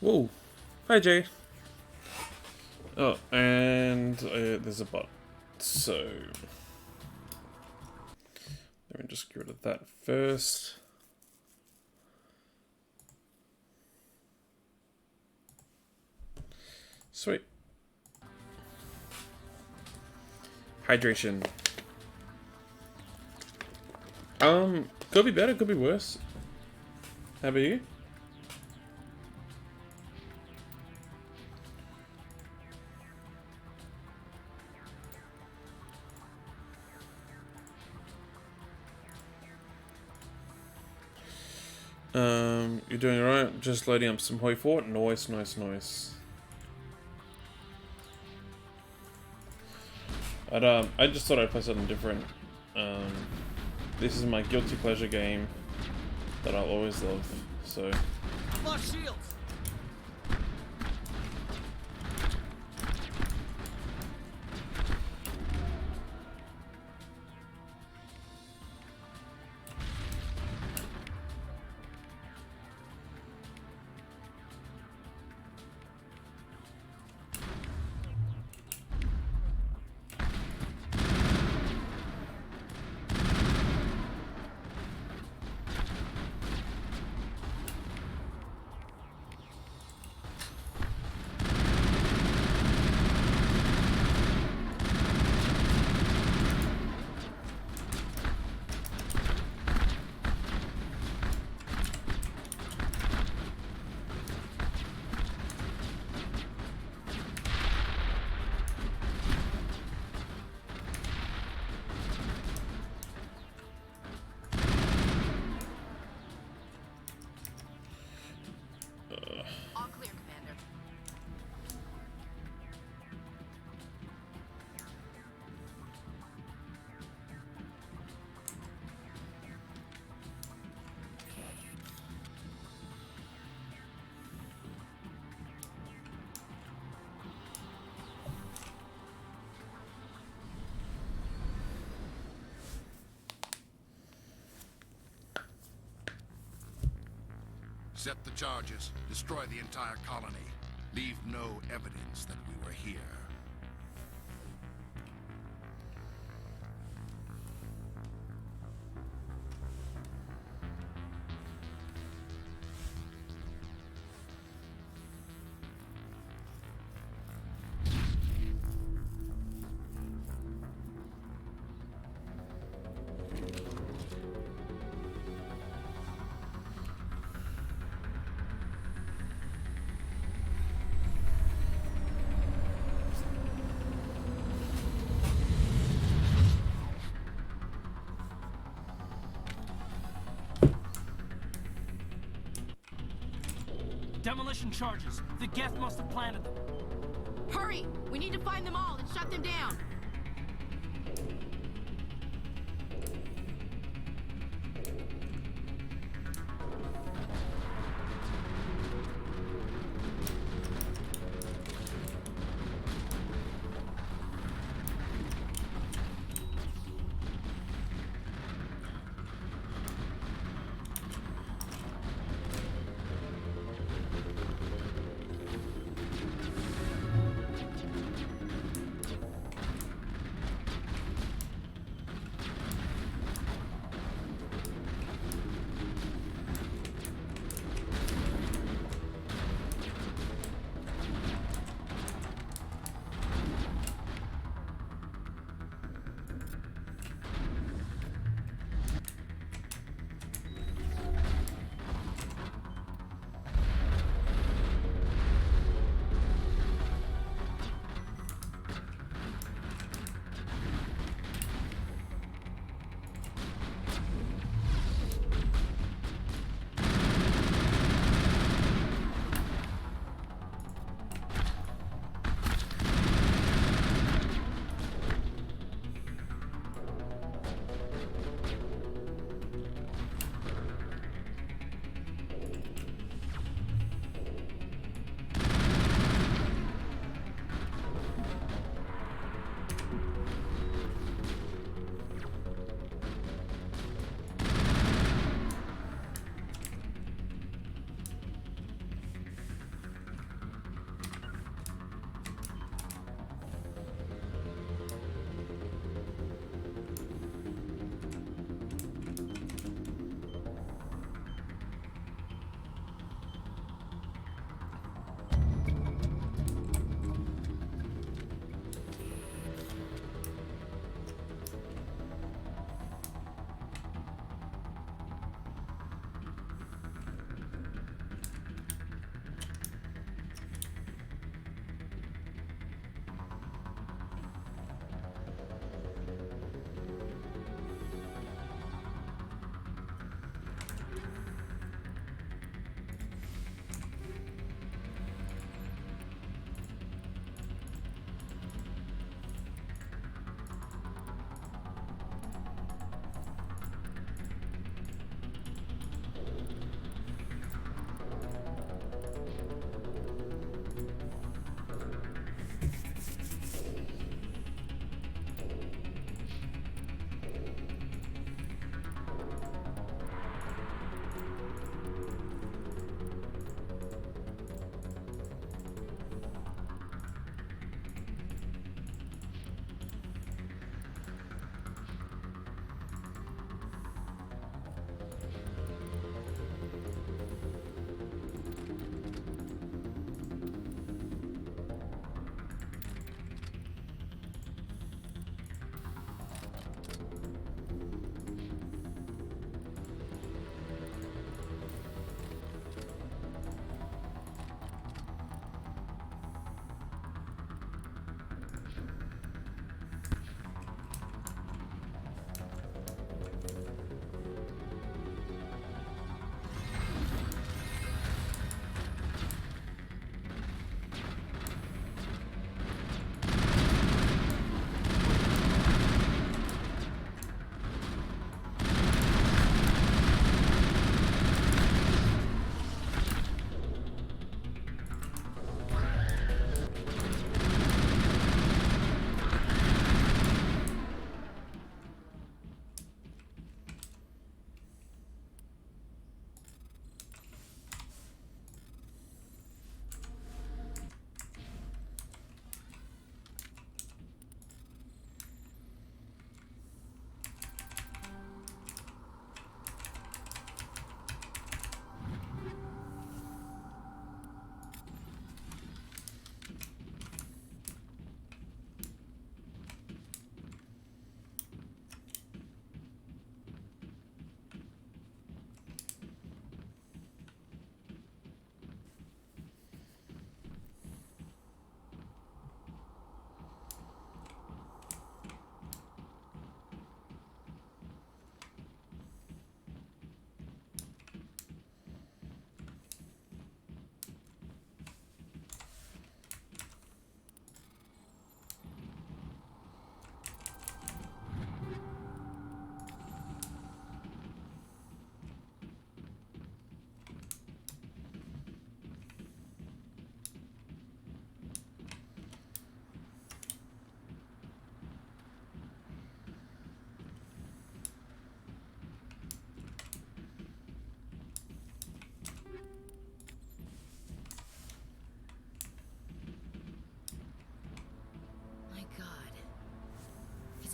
Whoa. Hi, Jay. Oh, and there's a bot. So let me just get rid of that first. Sweet. Hydration. Could be better, could be worse. How about you? You're doing alright. Just loading up some Hoi Fort. Nice, nice, nice. I just thought I'd play something different. This is my guilty pleasure game that I'll always love. So. Lost shields. All clear, Commander. Set the charges. Destroy the entire colony. Leave no evidence that we were here. Demolition charges. The Geth must have planted them. Hurry! We need to find them all and shut them down.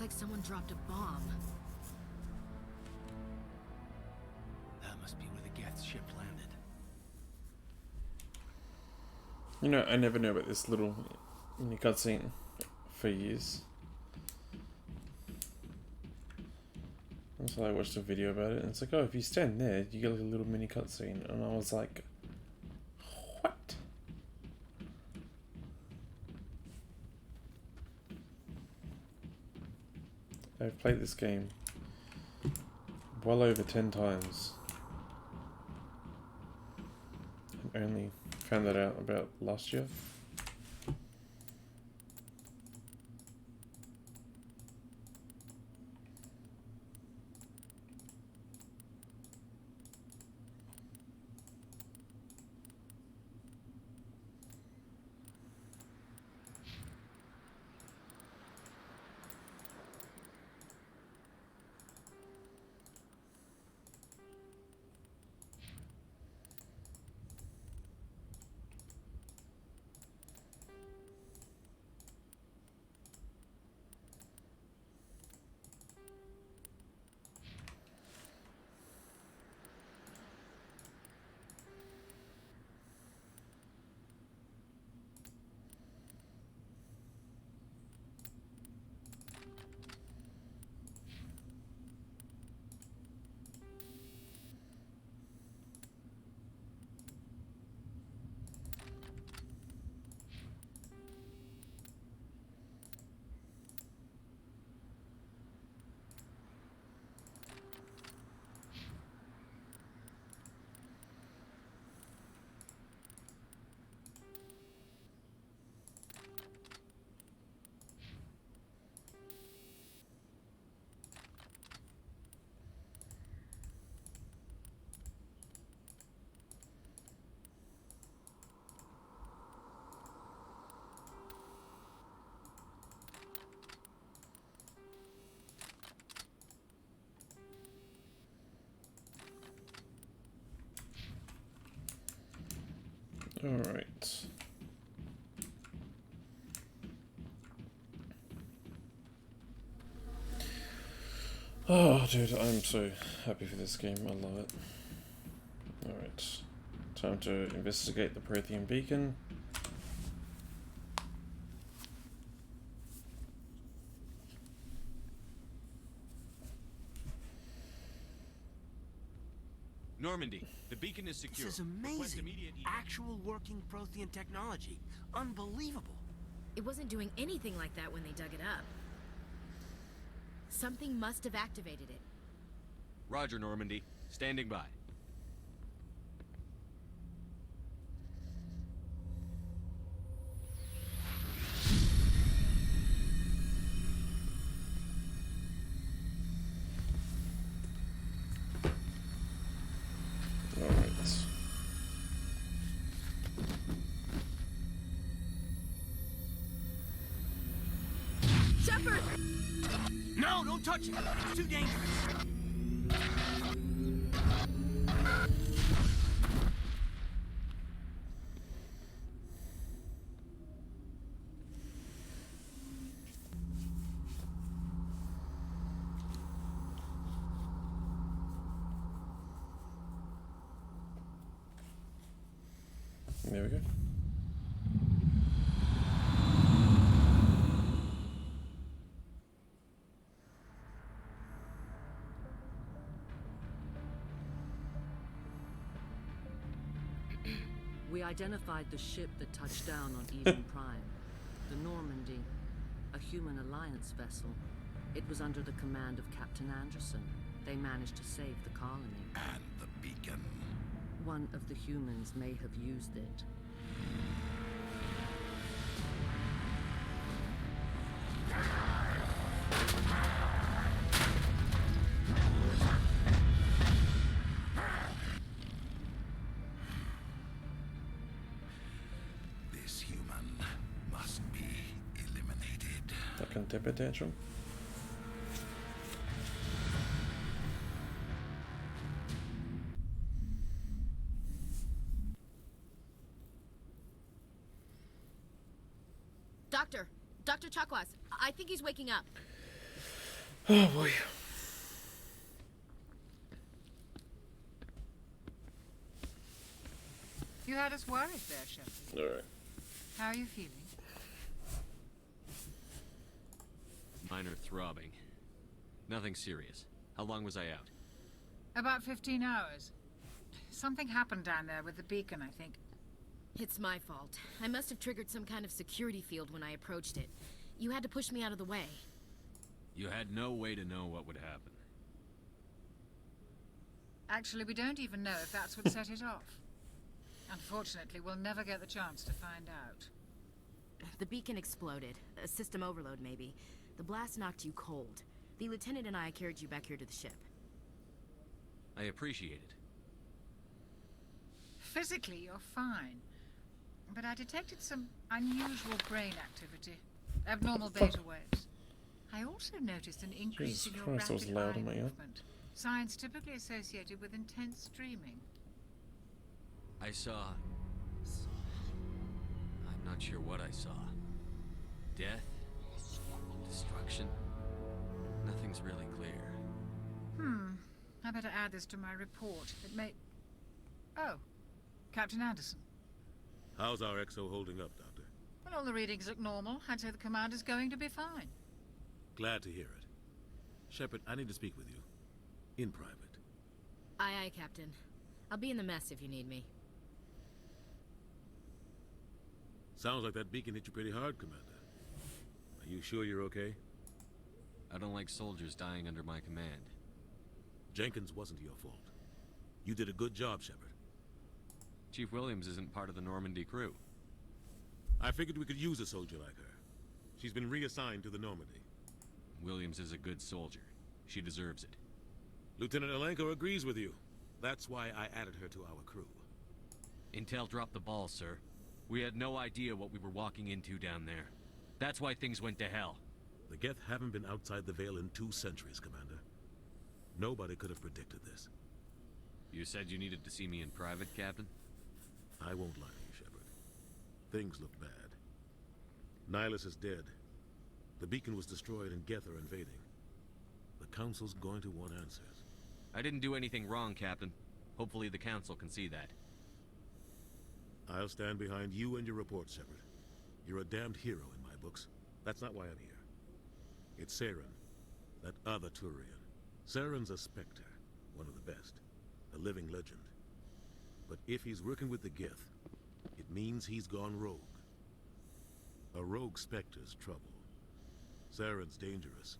Looks like someone dropped a bomb. That must be where the Geth ship landed. You know, I never knew about this little mini cutscene for years. Until I watched a video about it, and it's like, oh, if you stand there, you get like a little mini cutscene, and I was like, what? I've played this game well over 10 times, and only found that out about last year. Alright. Oh, dude, I'm so happy for this game. I love it. Alright. Time to investigate the Prothean beacon. Normandy, the beacon is secure. This is amazing. Actual working Prothean technology. Unbelievable. It wasn't doing anything like that when they dug it up. Something must have activated it. Roger, Normandy. Standing by. Shepard! No, don't touch it. It's too dangerous. There we go. We identified the ship that touched down on Eden Prime, the Normandy, a human alliance vessel. It was under the command of Captain Anderson. They managed to save the colony. And the beacon. One of the humans may have used it. This human must be eliminated. Like a temper tantrum. Dr. Chakwas, I think he's waking up. Oh boy. You had us worried there, Shepard. Alright. How are you feeling? Minor throbbing. Nothing serious. How long was I out? About 15 hours. Something happened down there with the beacon, I think. It's my fault. I must have triggered some kind of security field when I approached it. You had to push me out of the way. You had no way to know what would happen. Actually, we don't even know if that's what set it off. Unfortunately, we'll never get the chance to find out. The beacon exploded. A system overload, maybe. The blast knocked you cold. The lieutenant and I carried you back here to the ship. I appreciate it. Physically, you're fine. But I detected some unusual brain activity. Abnormal beta waves. I also noticed an increase in your Christ, that was rapid loud eye in my ear. movement. Signs typically associated with intense dreaming. I saw... I'm not sure what I saw. Death? Destruction? Nothing's really clear. I better add this to my report. It may... Oh, Captain Anderson. How's our XO holding up, Doctor? Well, all the readings look normal. I'd say the commander's going to be fine. Glad to hear it. Shepard, I need to speak with you. In private. Aye, aye, Captain. I'll be in the mess if you need me. Sounds like that beacon hit you pretty hard, Commander. Are you sure you're okay? I don't like soldiers dying under my command. Jenkins wasn't your fault. You did a good job, Shepard. Chief Williams isn't part of the Normandy crew. I figured we could use a soldier like her. She's been reassigned to the Normandy. Williams is a good soldier. She deserves it. Lieutenant Alenko agrees with you. That's why I added her to our crew. Intel dropped the ball, sir. We had no idea what we were walking into down there. That's why things went to hell. The Geth haven't been outside the Veil in 2 centuries, Commander. Nobody could have predicted this. You said you needed to see me in private, Captain? I won't lie to you, Shepard. Things look bad. Nihilus is dead. The beacon was destroyed and Geth are invading. The Council's going to want answers. I didn't do anything wrong, Captain. Hopefully the Council can see that. I'll stand behind you and your report, Shepard. You're a damned hero in my books. That's not why I'm here. It's Saren, that other Turian. Saren's a Spectre, one of the best. A living legend. But if he's working with the Geth, it means he's gone rogue. A rogue Spectre's trouble. Saren's dangerous,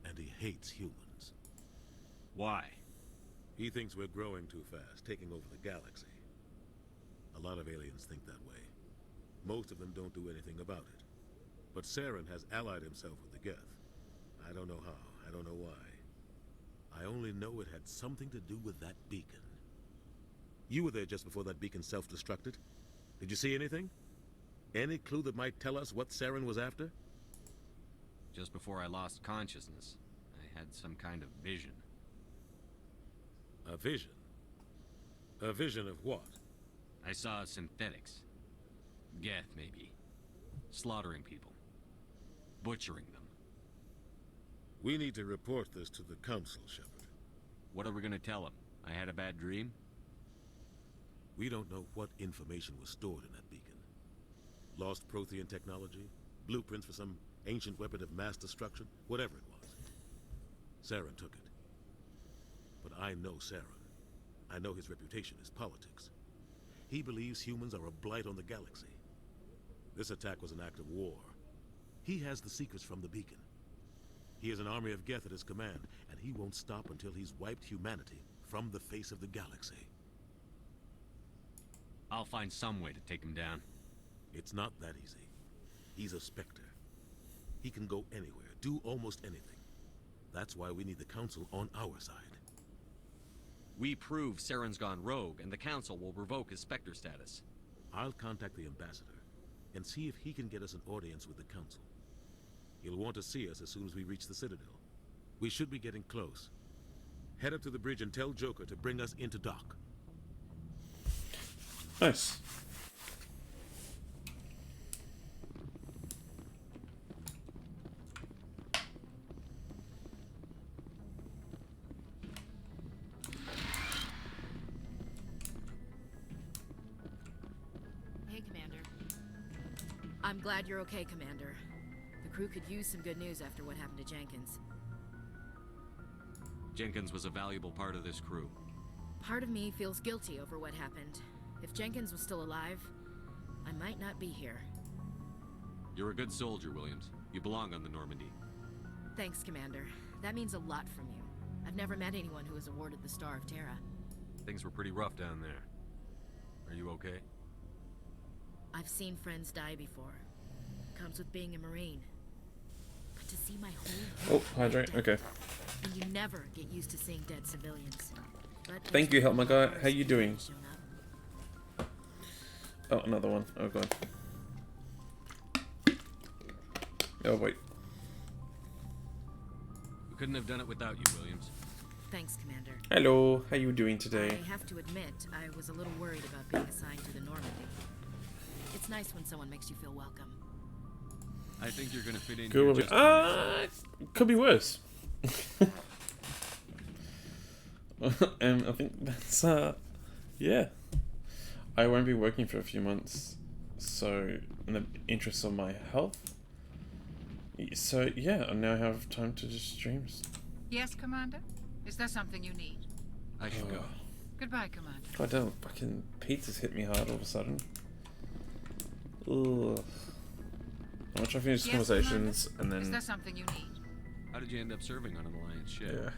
and he hates humans. Why? He thinks we're growing too fast, taking over the galaxy. A lot of aliens think that way. Most of them don't do anything about it. But Saren has allied himself with the Geth. I don't know how, I don't know why. I only know it had something to do with that beacon. You were there just before that beacon self-destructed. Did you see anything? Any clue that might tell us what Saren was after? Just before I lost consciousness, I had some kind of vision. A vision? A vision of what? I saw synthetics. Geth, maybe. Slaughtering people. Butchering them. We need to report this to the Council, Shepard. What are we gonna tell them? I had a bad dream? We don't know what information was stored in that beacon. Lost Prothean technology? Blueprints for some ancient weapon of mass destruction? Whatever it was. Saren took it. But I know Saren. I know his reputation is politics. He believes humans are a blight on the galaxy. This attack was an act of war. He has the secrets from the beacon. He has an army of Geth at his command, and he won't stop until he's wiped humanity from the face of the galaxy. I'll find some way to take him down. It's not that easy. He's a Spectre. He can go anywhere, do almost anything. That's why we need the Council on our side. We prove Saren's gone rogue, and the Council will revoke his Spectre status. I'll contact the Ambassador and see if he can get us an audience with the Council. He'll want to see us as soon as we reach the Citadel. We should be getting close. Head up to the bridge and tell Joker to bring us into dock. Nice. I'm glad you're okay, Commander. The crew could use some good news after what happened to Jenkins. Jenkins was a valuable part of this crew. Part of me feels guilty over what happened. If Jenkins was still alive, I might not be here. You're a good soldier, Williams. You belong on the Normandy. Thanks, Commander. That means a lot from you. I've never met anyone who was awarded the Star of Terra. Things were pretty rough down there. Are you okay? I've seen friends die before. Comes with being a Marine. But to see my whole hydrate. Okay. And you never get used to seeing dead civilians. But Thank you, help my guy. How you doing? Oh, another one. Oh god. Oh wait. We couldn't have done it without you, Williams. Thanks, Commander. Hello. How you doing today? I have to admit, I was a little worried about being assigned to the Normandy. It's nice when someone makes you feel welcome. I think you're gonna fit in Cool. here just Could be worse. And I think that's yeah. I won't be working for a few months, so in the interest of my health. So yeah, I now have time to just stream. Yes, Commander? Is there something you need? I should go. Goodbye, Commander. God damn, fucking pizzas hit me hard all of a sudden. Ugh. I'm gonna try to finish Yes, conversations Commander? and Is then. there something you need? How did you end up serving on an Alliance ship? Yeah.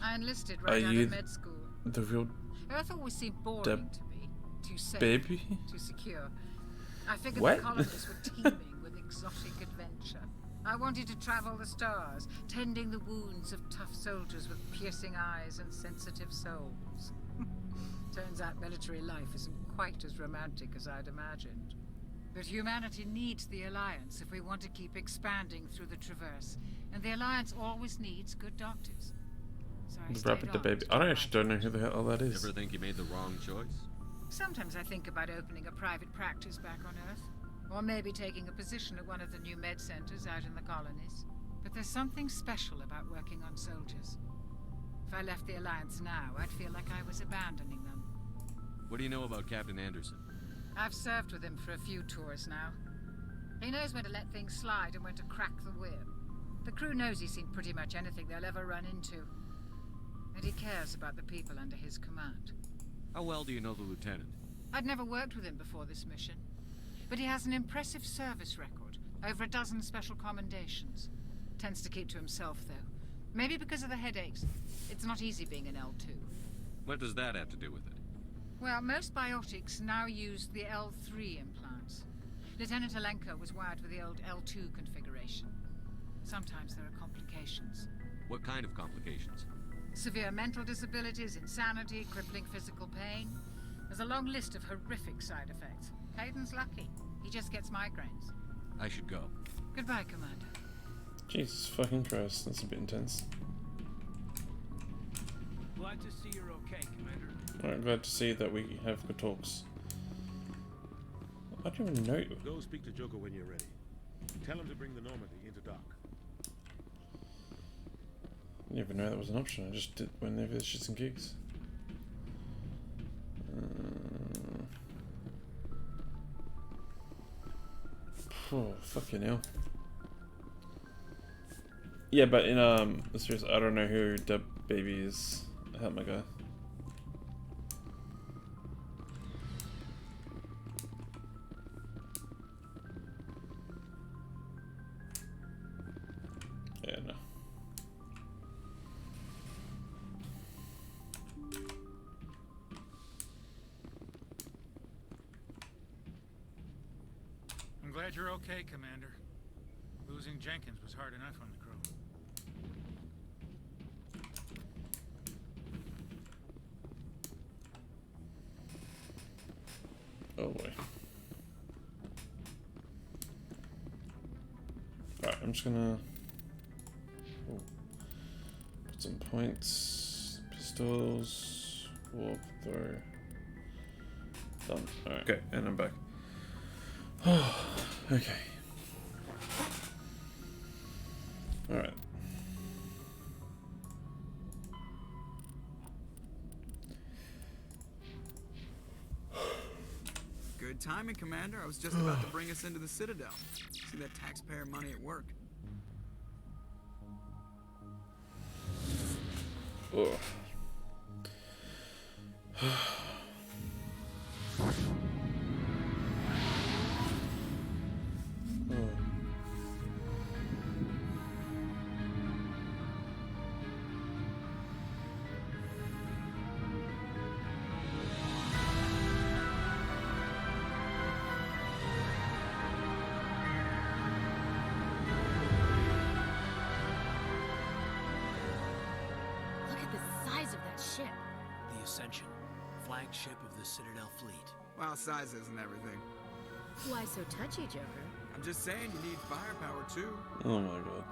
I enlisted right Are out you of med school. the real Earth always seemed boring the to me. Too safe. baby? Too secure. I figured What? the colonists were teeming with exotic adventure. I wanted to travel the stars, tending the wounds of tough soldiers with piercing eyes and sensitive souls. Turns out military life isn't quite as romantic as I'd imagined. But humanity needs the Alliance if we want to keep expanding through the Traverse. And the Alliance always needs good doctors. So I The stayed rabbit, the on baby. to I try actually don't know who the hell that is. Ever think you made the wrong choice? Sometimes I think about opening a private practice back on Earth. Or maybe taking a position at one of the new med centers out in the colonies. But there's something special about working on soldiers. If I left the Alliance now, I'd feel like I was abandoning them. What do you know about Captain Anderson? I've served with him for a few tours now. He knows when to let things slide and when to crack the whip. The crew knows he's seen pretty much anything they'll ever run into. And he cares about the people under his command. How well do you know the lieutenant? I'd never worked with him before this mission. But he has an impressive service record. Over a dozen special commendations. Tends to keep to himself, though. Maybe because of the headaches. It's not easy being an L2. What does that have to do with it? Well, most biotics now use the L3 implants. Lieutenant Alenko was wired with the old L2 configuration. Sometimes there are complications. What kind of complications? Severe mental disabilities, insanity, crippling physical pain. There's a long list of horrific side effects. Hayden's lucky. He just gets migraines. I should go. Goodbye, Commander. Jesus fucking Christ, that's a bit intense. Glad to see you're okay, Commander. Alright, glad to see that we have good talks. I don't even know. Go speak to Joker when you're ready. Tell him to bring the Normandy into dock. I didn't even know that was an option. I just did whenever there's shits and gigs. Oh, fucking hell. Yeah, but in seriously, I don't know who the baby is. Help my guy. Yeah, no. I'm glad you're okay, Commander. Losing Jenkins was hard enough on the crew. Oh boy. Alright, I'm just gonna put some points, pistols, warp throw. Done. Alright, okay, and I'm back. Okay. Alright. Good time. timing, Commander. I was just about to bring us into the Citadel. See that taxpayer money at work. Ugh. Look at the size of that ship. The Ascension, flagship of the Citadel fleet. Well, size isn't everything. Why so touchy, Joker? I'm just saying you need firepower too. Oh my god.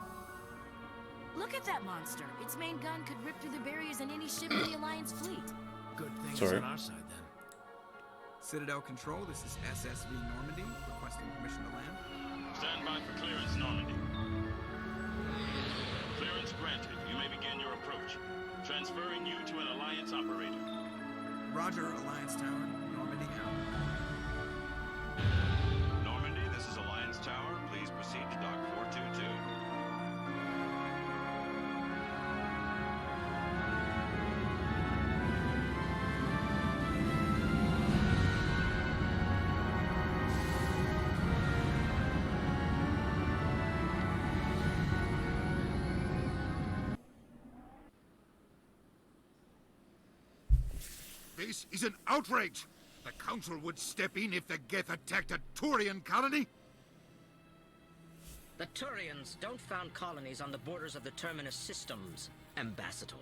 Look at that monster. Its main gun could rip through the barriers in any ship in the Alliance fleet. Good thing it's Sorry. on our side then. Citadel Control, this is SSV Normandy, requesting permission to land. Stand by for clearance, Normandy. Clearance granted. You may begin your approach. Transferring you to an Alliance operator. Roger, Alliance Tower, Normandy out. Normandy, this is Alliance Tower. Please proceed to Dock 422. This is an outrage! The Council would step in if the Geth attacked a Turian colony? The Turians don't found colonies on the borders of the Terminus systems, Ambassador.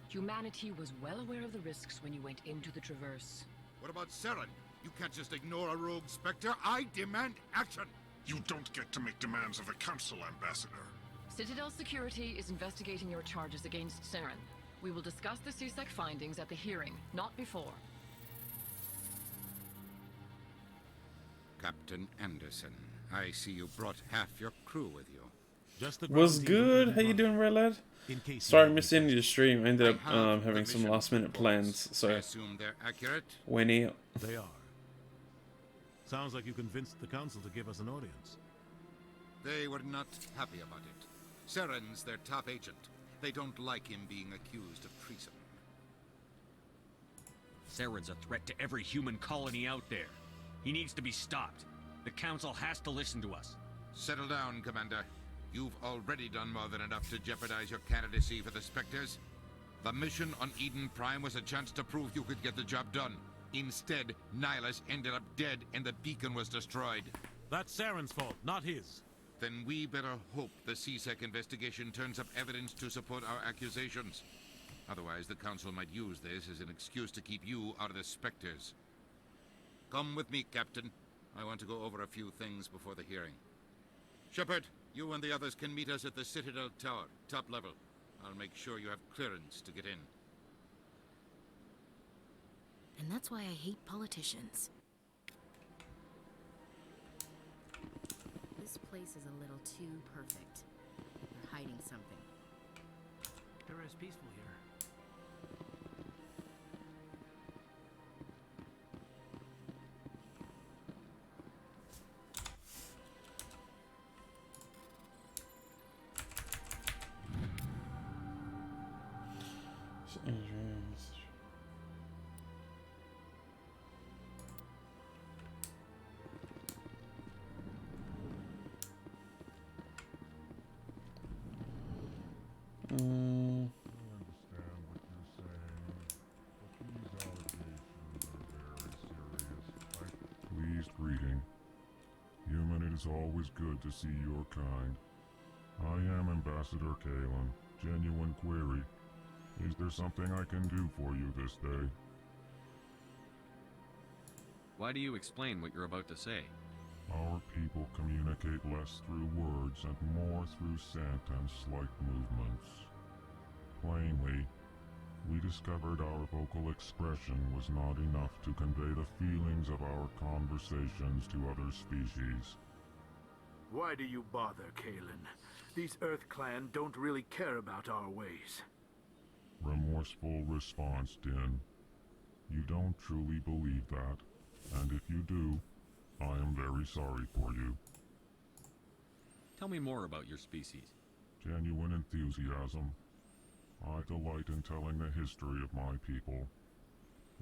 Humanity was well aware of the risks when you went into the Traverse. What about Saren? You can't just ignore a rogue Spectre. I demand action! You don't get to make demands of the Council, Ambassador. Citadel Security is investigating your charges against Saren. We will discuss the CSEC findings at the hearing, not before. Captain Anderson, I see you brought half your crew with you. Was good. How you doing, Red Lad? Sorry, I missed the end of your stream. I ended up having some last-minute plans, so I assume they're accurate. went out. They are. Sounds like you convinced the Council to give us an audience. They were not happy about it. Saren's their top agent. They don't like him being accused of treason. Saren's a threat to every human colony out there. He needs to be stopped. The Council has to listen to us. Settle down, Commander. You've already done more than enough to jeopardize your candidacy for the Spectres. The mission on Eden Prime was a chance to prove you could get the job done. Instead, Nihilus ended up dead and the beacon was destroyed. That's Saren's fault, not his. Then we better hope the CSEC investigation turns up evidence to support our accusations. Otherwise, the Council might use this as an excuse to keep you out of the Spectres. Come with me, Captain. I want to go over a few things before the hearing. Shepard, you and the others can meet us at the Citadel Tower, top level. I'll make sure you have clearance to get in. And that's why I hate politicians. This place is a little too perfect. They're hiding something. Sure is peaceful here. Pleased greeting. Human, it is always good to see your kind. I am Ambassador Kalen. Genuine query. Is there something I can do for you this day? Why do you explain what you're about to say? Our people communicate less through words and more through scent and slight movements. Plainly, we discovered our vocal expression was not enough to convey the feelings of our conversations to other species. Why do you bother, Kalen? These Earth Clan don't really care about our ways. Remorseful response, Din. You don't truly believe that, and if you do, I am very sorry for you. Tell me more about your species. Genuine enthusiasm. I delight in telling the history of my people.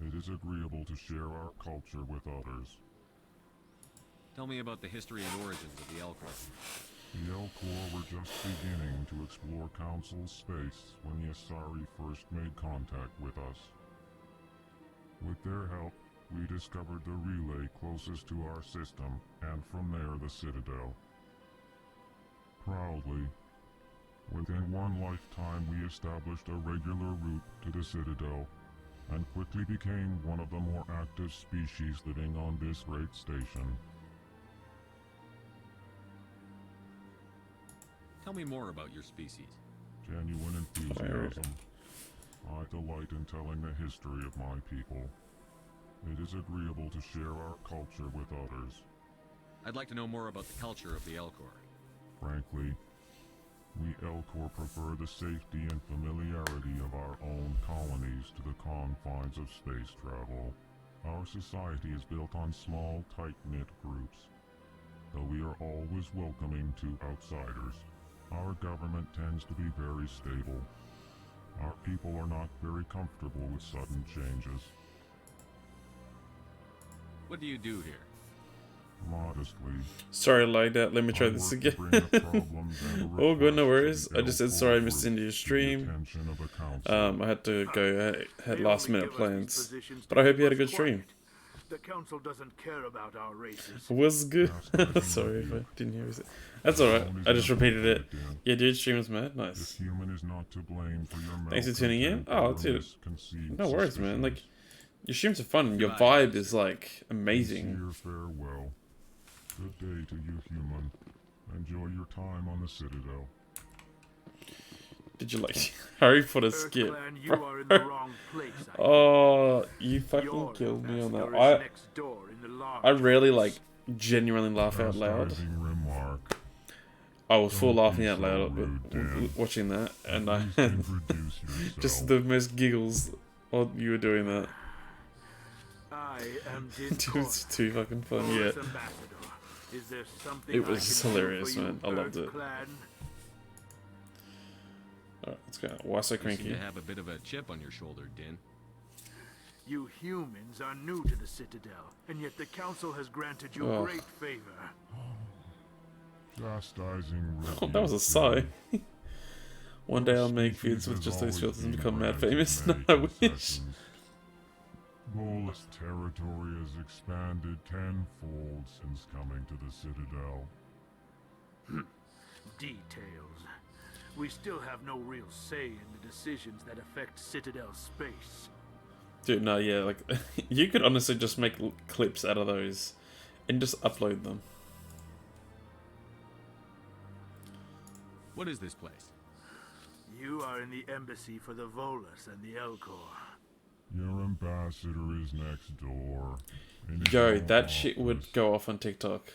It is agreeable to share our culture with others. Tell me about the history and origins of the Elcor. The Elcor were just beginning to explore Council space when the Asari first made contact with us. With their help, we discovered the relay closest to our system, and from there the Citadel. Proudly, within one lifetime we established a regular route to the Citadel, and quickly became one of the more active species living on this great station. Tell me more about your species. Genuine enthusiasm. I delight in telling the history of my people. It is agreeable to share our culture with others. I'd like to know more about the culture of the Elcor. Frankly, we Elcor prefer the safety and familiarity of our own colonies to the confines of space travel. Our society is built on small, tight-knit groups, though we are always welcoming to outsiders. Our government tends to be very stable. Our people are not very comfortable with sudden changes. What do you do here? Modestly. Sorry, like that. Let me try this again. Oh, good, no worries. I just said sorry I missed into your stream. I had to go. I had last minute plans, but I hope you had a good stream. The council doesn't care about our races. Was good. Sorry if I didn't hear it. That's alright. I just repeated it. Yeah, dude, stream was mad. Nice. Thanks for tuning in. Oh, dude. No worries, man. Like, your streams are fun. Your vibe is like amazing. Farewell. Good day to you, human. Enjoy your time on the Citadel. Did you like Harry Potter skip? You are in the wrong place, Oh, you fucking killed me on that. I rarely like genuinely laugh out loud. I was full laughing out loud watching that, and I had just the most giggles while you were doing that. It was too fucking funny. Yeah. It was hilarious, man. I loved it. Alright, let's go. Why so cranky? You seem to have a bit of a chip on your shoulder, Din. You humans are new to the Citadel, and yet the Council has granted you great favor. Chastising. Oh, that was a sigh. One day I'll make vids with just those filters and become mad famous. No, I wish. Volus territory has expanded tenfold since coming to the Citadel. Details. We still have no real say in the decisions that affect Citadel space. Dude, no, yeah, like, you could honestly just make clips out of those and just upload them. What is this place? You are in the embassy for the Volus and the Elcor. Your ambassador is next door. Yo, that shit would go off on TikTok.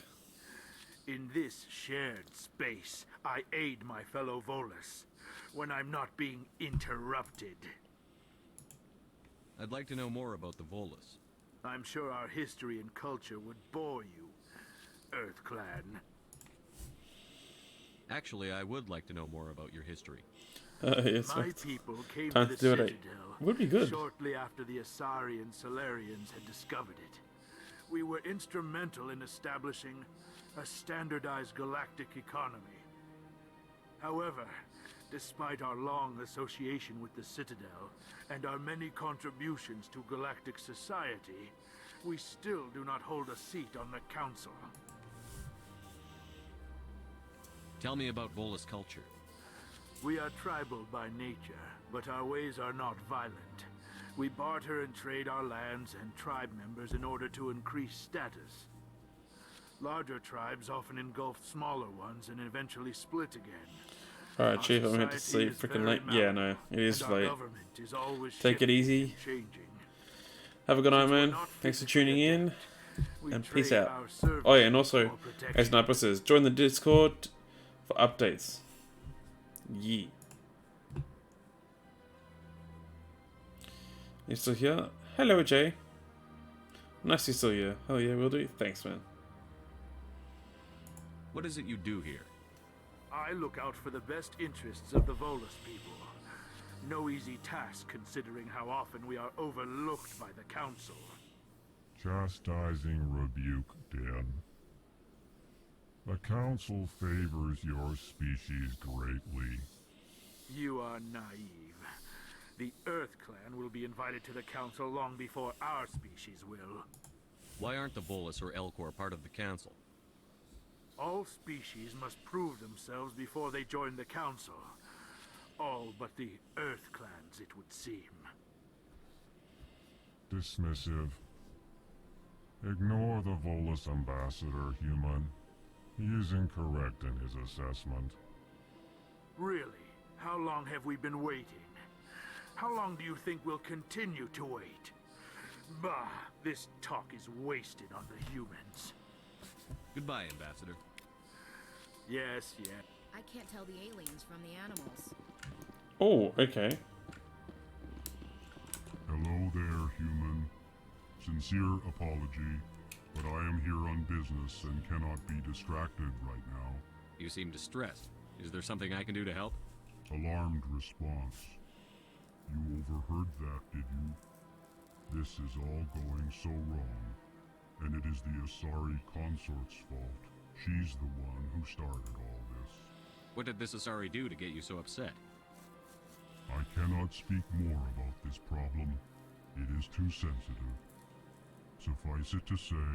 In this shared space, I aid my fellow Volus when I'm not being interrupted. I'd like to know more about the Volus. I'm sure our history and culture would bore you, Earth Clan. Actually, I would like to know more about your history. Yes, my people came time to the to do it. Citadel Would be good. shortly after the Asari and Solarians had discovered it. We were instrumental in establishing a standardized galactic economy. However, despite our long association with the Citadel and our many contributions to galactic society, we still do not hold a seat on the Council. Tell me about Volus culture. We are tribal by nature, but our ways are not violent. We barter and trade our lands and tribe members in order to increase status. Larger tribes often engulf smaller ones and eventually split again. Alright, Chief, I'm going to sleep freaking late. Yeah, no, it is late. Take it easy. Have a good night, man. Thanks for tuning in. And peace out. Oh, yeah, and also, as Sniper says, join the Discord for updates. Yeah. You still here? Hello, Jay. Nice you're still here. Hell yeah, will do. Thanks, man. What is it you do here? I look out for the best interests of the Volus people. No easy task considering how often we are overlooked by the Council. Chastising rebuke, Dan. The Council favors your species greatly. You are naive. The Earth Clan will be invited to the Council long before our species will. Why aren't the Volus or Elcor part of the Council? All species must prove themselves before they join the Council. All but the Earth Clans, it would seem. Dismissive. Ignore the Volus ambassador, human. He is incorrect in his assessment. Really? How long have we been waiting? How long do you think we'll continue to wait? Bah, this talk is wasted on the humans. Goodbye, Ambassador. Yes, yes. I can't tell the aliens from the animals. Oh, okay. Hello there, human. Sincere apology, but I am here on business and cannot be distracted right now. You seem distressed. Is there something I can do to help? Alarmed response. You overheard that, did you? This is all going so wrong, and it is the Asari consort's fault. She's the one who started all this. What did this Asari do to get you so upset? I cannot speak more about this problem. It is too sensitive. Suffice it to say,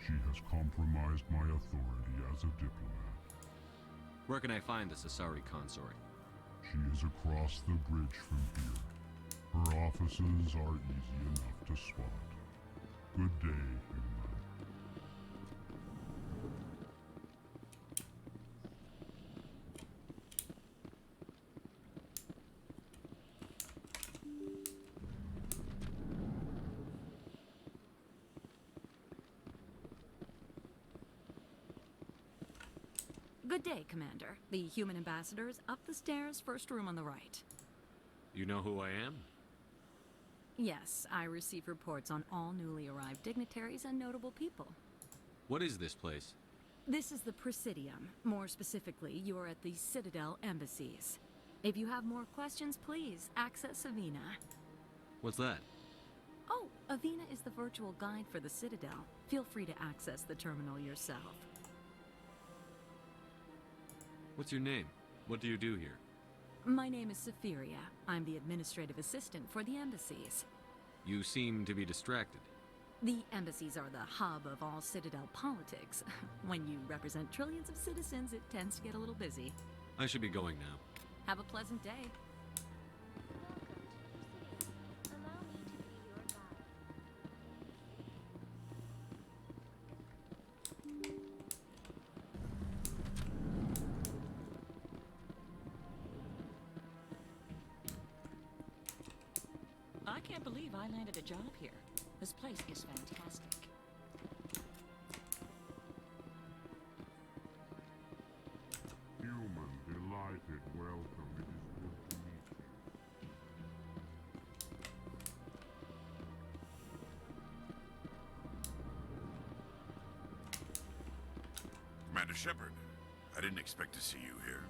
she has compromised my authority as a diplomat. Where can I find this Asari consort? She is across the bridge from here. Her offices are easy enough to spot. Good day, human. Good day, Commander. The human ambassador is up the stairs, first room on the right. You know who I am? Yes, I receive reports on all newly arrived dignitaries and notable people. What is this place? This is the Presidium. More specifically, you are at the Citadel Embassies. If you have more questions, please access Avina. What's that? Oh, Avina is the virtual guide for the Citadel. Feel free to access the terminal yourself. What's your name? What do you do here? My name is Safiria. I'm the administrative assistant for the embassies. You seem to be distracted. The embassies are the hub of all Citadel politics. When you represent trillions of citizens, it tends to get a little busy. I should be going now. Have a pleasant day. I can't believe I landed a job here. This place is fantastic. Human, delighted, welcome. It is good to meet you. Commander Shepard, I didn't expect to see you here.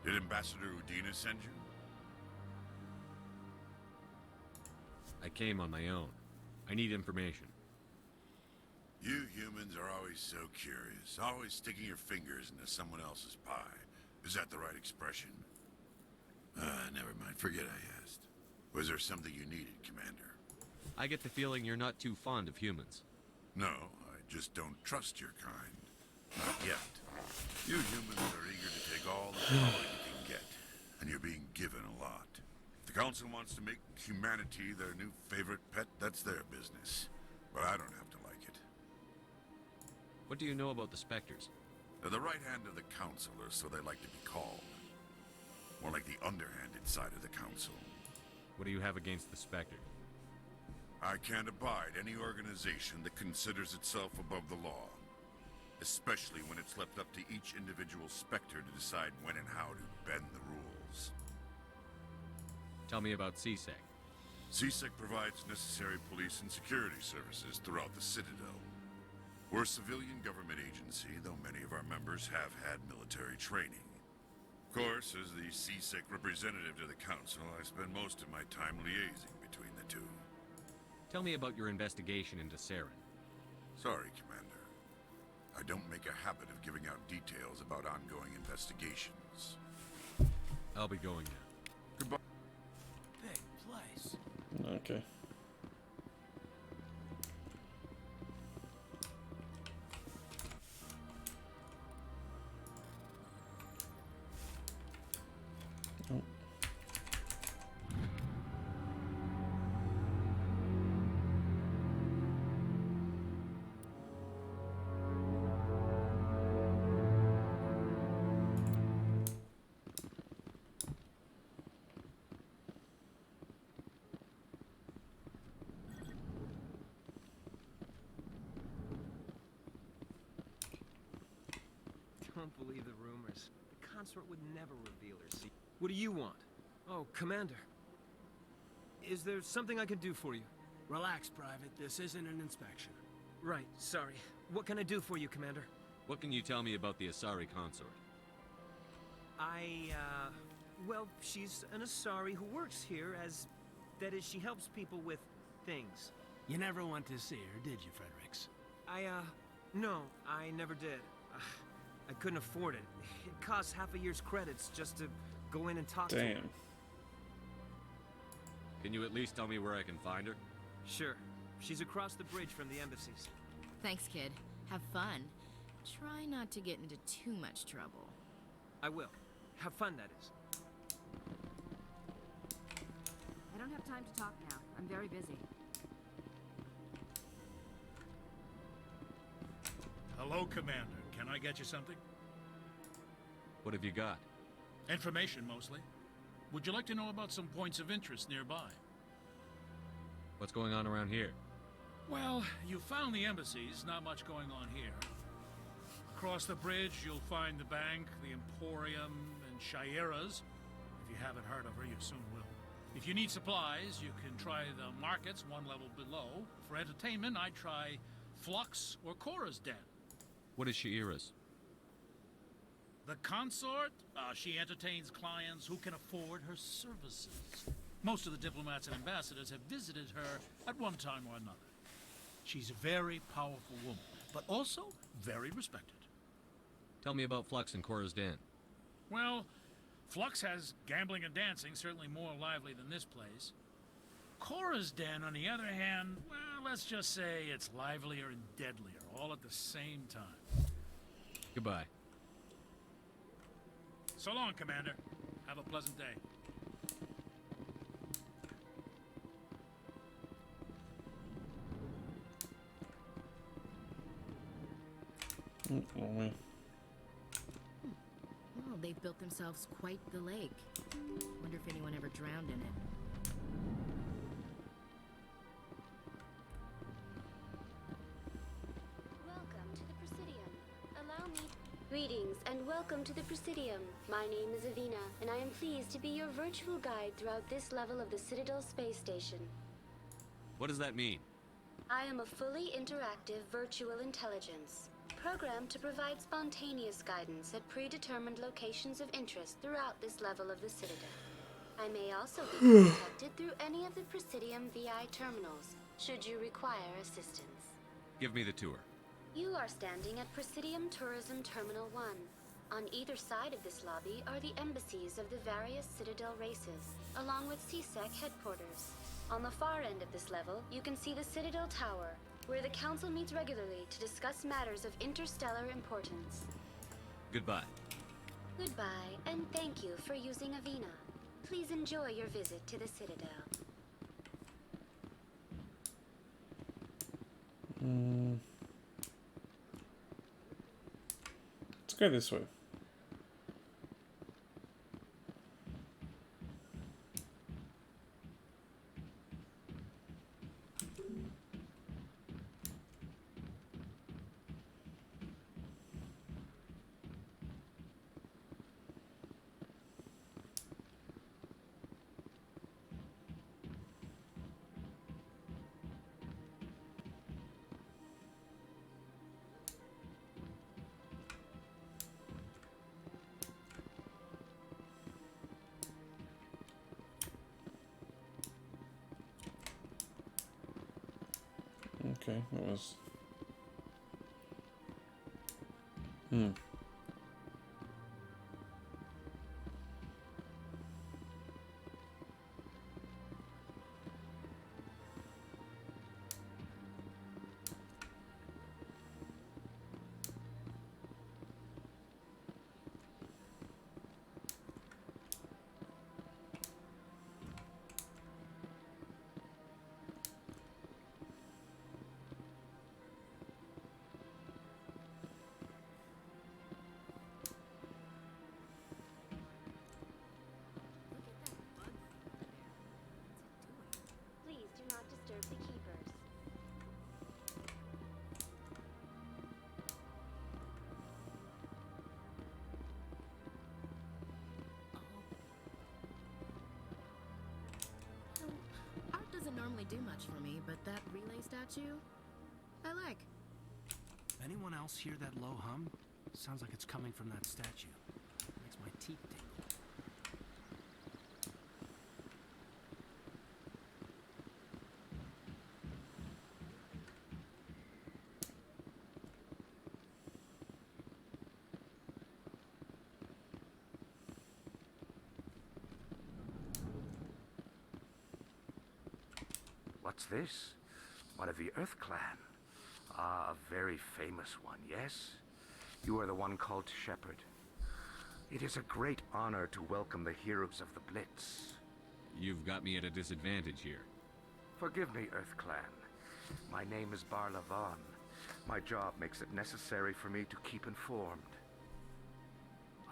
Did Ambassador Udina send you? I came on my own. I need information. You humans are always so curious, always sticking your fingers into someone else's pie. Is that the right expression? Never mind. Forget I asked. Was there something you needed, Commander? I get the feeling you're not too fond of humans. No, I just don't trust your kind. Not yet. You humans are eager to take all the power you can get, and you're being given a lot. If the Council wants to make humanity their new favorite pet, that's their business. But I don't have to like it. What do you know about the Spectres? They're the right hand of the Council, or so they like to be called. More like the underhanded side of the Council. What do you have against the Spectre? I can't abide any organization that considers itself above the law. Especially when it's left up to each individual Spectre to decide when and how to bend the rules. Tell me about CSEC. CSEC provides necessary police and security services throughout the Citadel. We're a civilian government agency, though many of our members have had military training. Of course, as the CSEC representative to the Council, I spend most of my time liaising between the two. Tell me about your investigation into Saren. Sorry, Commander. I don't make a habit of giving out details about ongoing investigations. I'll be going now. Goodbye. Big place. Okay. Oh. Don't believe the rumors. The consort would never reveal her secret. What do you want? Oh, Commander. Is there something I can do for you? Relax, Private. This isn't an inspection. Right, sorry. What can I do for you, Commander? What can you tell me about the Asari consort? Well, she's an Asari who works here as... That is, she helps people with things. You never went to see her, did you, Fredericks? No, I never did. I couldn't afford it. It costs half a year's credits just to go in and talk to her. Damn. Can you at least tell me where I can find her? Sure. She's across the bridge from the embassies. Thanks, kid. Have fun. Try not to get into too much trouble. I will. Have fun, that is. I don't have time to talk now. I'm very busy. Hello, Commander. Can I get you something? What have you got? Information, mostly. Would you like to know about some points of interest nearby? What's going on around here? Well, you found the embassies, not much going on here. Across the bridge, you'll find the bank, the Emporium, and Shaira's. If you haven't heard of her, you soon will. If you need supplies, you can try the markets one level below. For entertainment, I'd try Flux or Cora's Den. What is Shaira's? The consort? She entertains clients who can afford her services. Most of the diplomats and ambassadors have visited her at one time or another. She's a very powerful woman, but also very respected. Tell me about Flux and Cora's Den. Well, Flux has gambling and dancing, certainly more lively than this place. Cora's Den, on the other hand, well, let's just say it's livelier and deadlier, all at the same time. Goodbye. So long, Commander. Have a pleasant day. Oh, Well, they've built themselves quite the lake. Wonder if anyone ever drowned in it. Welcome to the Presidium. Allow me... Greetings and welcome to the Presidium. My name is Avina, and I am pleased to be your virtual guide throughout this level of the Citadel space station. What does that mean? I am a fully interactive virtual intelligence, programmed to provide spontaneous guidance at predetermined locations of interest throughout this level of the Citadel. I may also be contacted through any of the Presidium VI terminals, should you require assistance. Give me the tour. You are standing at Presidium Tourism Terminal 1. On either side of this lobby are the embassies of the various Citadel races, along with CSEC headquarters. On the far end of this level, you can see the Citadel Tower, where the Council meets regularly to discuss matters of interstellar importance. Goodbye. Goodbye, and thank you for using Avina. Please enjoy your visit to the Citadel. Let's go this way. Okay, that was... Please do not disturb the keepers. Art doesn't normally do much for me, but that relay statue, I like. Anyone else hear that low hum? Sounds like it's coming from that statue. Makes my teeth tingle. What's this? One of the Earth Clan. Ah, a very famous one, yes? You are the one called Shepard. It is a great honor to welcome the heroes of the Blitz. You've got me at a disadvantage here. Forgive me, Earth Clan. My name is Barla Vaughn. My job makes it necessary for me to keep informed.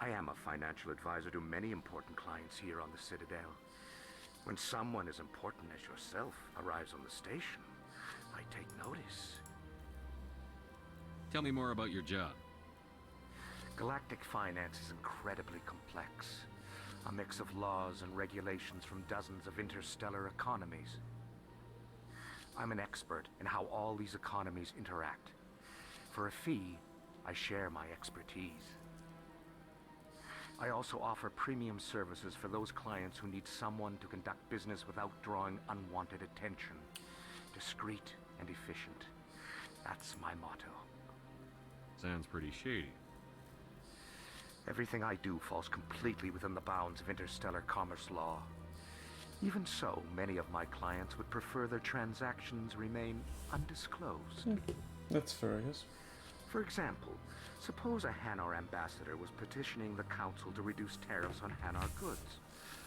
I am a financial advisor to many important clients here on the Citadel. When someone as important as yourself arrives on the station, I take notice. Tell me more about your job. Galactic finance is incredibly complex. A mix of laws and regulations from dozens of interstellar economies. I'm an expert in how all these economies interact. For a fee, I share my expertise. I also offer premium services for those clients who need someone to conduct business without drawing unwanted attention. Discreet and efficient. That's my motto. Sounds pretty shady. Everything I do falls completely within the bounds of interstellar commerce law. Even so, many of my clients would prefer their transactions remain undisclosed. That's fair, I guess. For example, suppose a Hanar ambassador was petitioning the council to reduce tariffs on Hanar goods.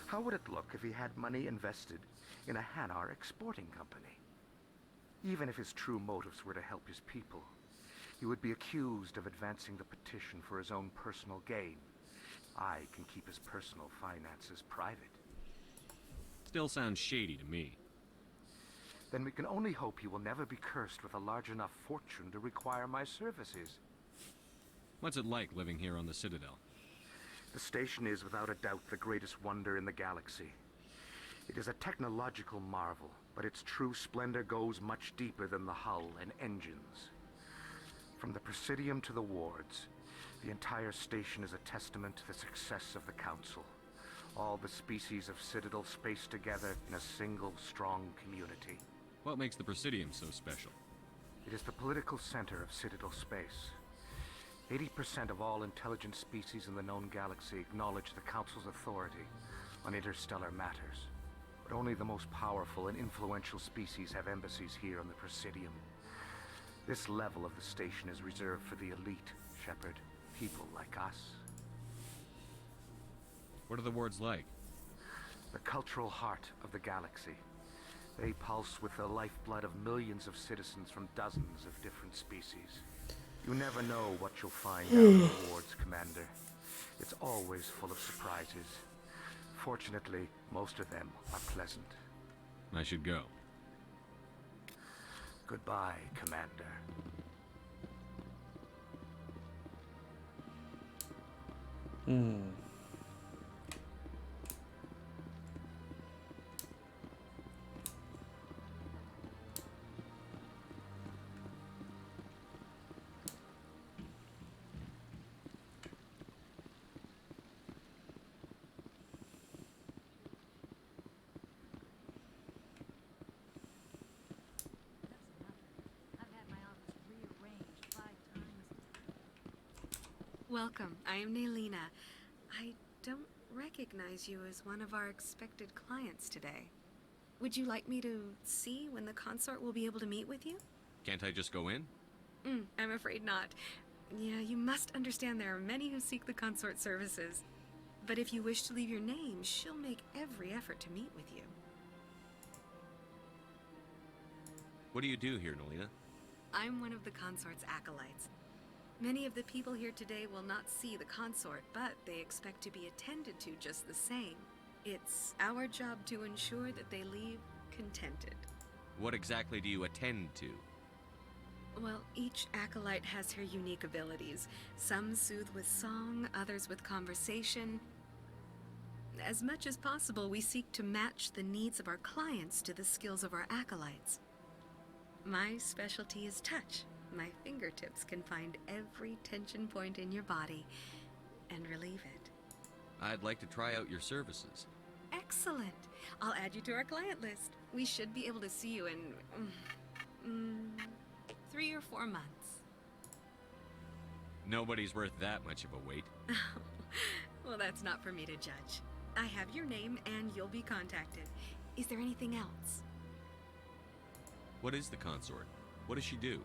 How would it look if he had money invested in a Hanar exporting company? Even if his true motives were to help his people, he would be accused of advancing the petition for his own personal gain. I can keep his personal finances private. Still sounds shady to me. Then we can only hope he will never be cursed with a large enough fortune to require my services. What's it like living here on the Citadel? The station is without a doubt the greatest wonder in the galaxy. It is a technological marvel, but its true splendor goes much deeper than the hull and engines. From the Presidium to the wards, the entire station is a testament to the success of the Council. All the species of Citadel spaced together in a single, strong community. What makes the Presidium so special? It is the political center of Citadel space. 80% of all intelligent species in the known galaxy acknowledge the Council's authority on interstellar matters. But only the most powerful and influential species have embassies here on the Presidium. This level of the station is reserved for the elite, Shepard. People like us. What are the wards like? The cultural heart of the galaxy. They pulse with the lifeblood of millions of citizens from dozens of different species. You never know what you'll find down in the wards, Commander. It's always full of surprises. Fortunately, most of them are pleasant. I should go. Goodbye, Commander. Welcome. I am Naylina. I don't recognize you as one of our expected clients today. Would you like me to see when the consort will be able to meet with you? Can't I just go in? I'm afraid not. Yeah, you must understand there are many who seek the consort services. But if you wish to leave your name, she'll make every effort to meet with you. What do you do here, Nolina? I'm one of the consort's acolytes. Many of the people here today will not see the consort, but they expect to be attended to just the same. It's our job to ensure that they leave contented. What exactly do you attend to? Well, each acolyte has her unique abilities. Some soothe with song, others with conversation. As much as possible, we seek to match the needs of our clients to the skills of our acolytes. My specialty is touch. My fingertips can find every tension point in your body and relieve it. I'd like to try out your services. Excellent. I'll add you to our client list. We should be able to see you in 3 or 4 months. Nobody's worth that much of a wait. Well, that's not for me to judge. I have your name and you'll be contacted. Is there anything else? What is the consort? What does she do?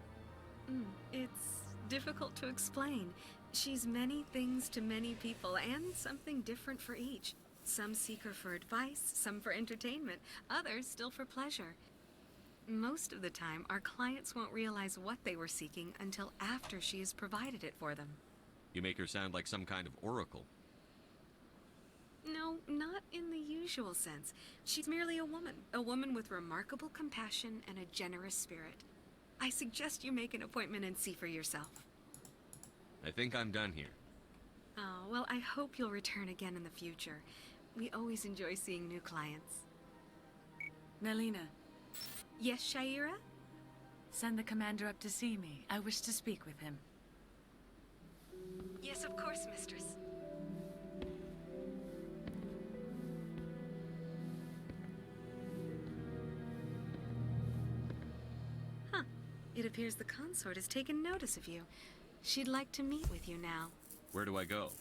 It's difficult to explain. She's many things to many people and something different for each. Some seek her for advice, some for entertainment, others still for pleasure. Most of the time, our clients won't realize what they were seeking until after she has provided it for them. You make her sound like some kind of oracle. No, not in the usual sense. She's merely a woman with remarkable compassion and a generous spirit. I suggest you make an appointment and see for yourself. I think I'm done here. Oh, well, I hope you'll return again in the future. We always enjoy seeing new clients. Naylina. Yes, Shaira? Send the commander up to see me. I wish to speak with him. Yes, of course, mistress. Huh. It appears the consort has taken notice of you. She'd like to meet with you now. Where do I go?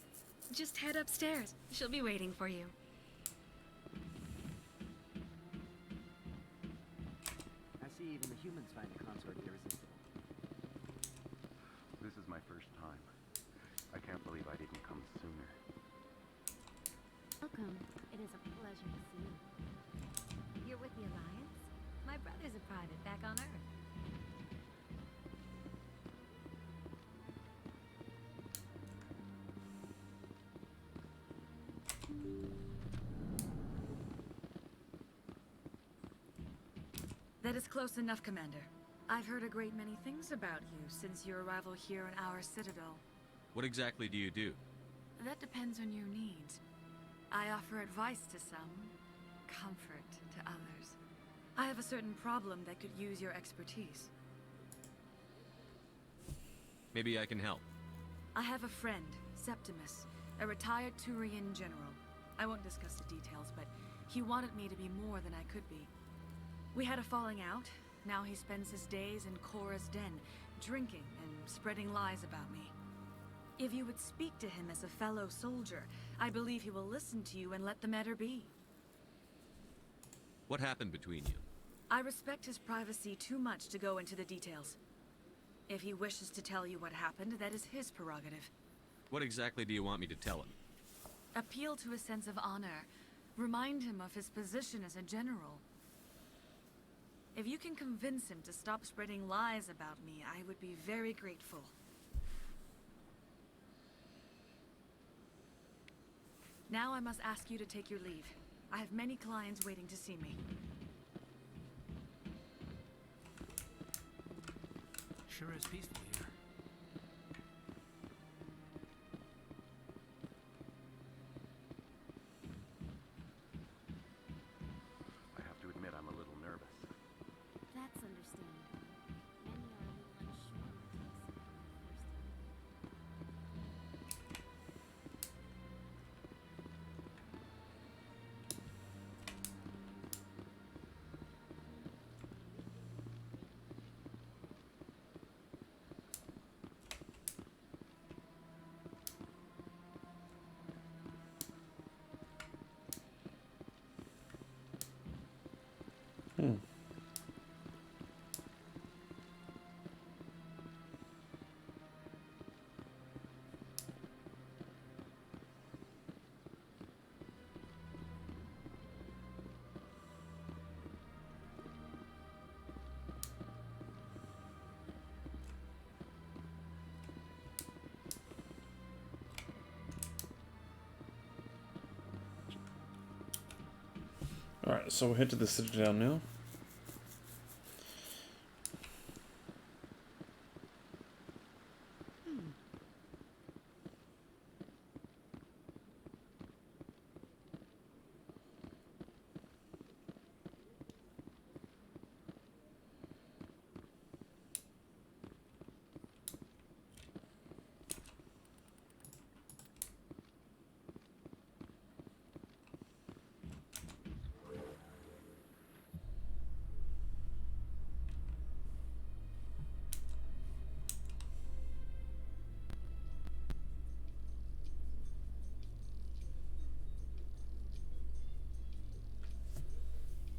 Just head upstairs. She'll be waiting for you. I see even the humans find the consort irresistible. This is my first time. I can't believe I didn't come sooner. Welcome. It is a pleasure to see you. You're with the Alliance? My brother's a private back on Earth. That is close enough, Commander. I've heard a great many things about you since your arrival here in our Citadel. What exactly do you do? That depends on your needs. I offer advice to some, comfort to others. I have a certain problem that could use your expertise. Maybe I can help. I have a friend, Septimus, a retired Turian general. I won't discuss the details, but he wanted me to be more than I could be. We had a falling out. Now he spends his days in Korra's den, drinking and spreading lies about me. If you would speak to him as a fellow soldier, I believe he will listen to you and let the matter be. What happened between you? I respect his privacy too much to go into the details. If he wishes to tell you what happened, that is his prerogative. What exactly do you want me to tell him? Appeal to his sense of honor. Remind him of his position as a general. If you can convince him to stop spreading lies about me, I would be very grateful. Now I must ask you to take your leave. I have many clients waiting to see me. Sure is peaceful here. I have to admit I'm a little nervous. That's understandable. Many are a little unsure what to expect the first time. Alright, so we'll head to the Citadel now.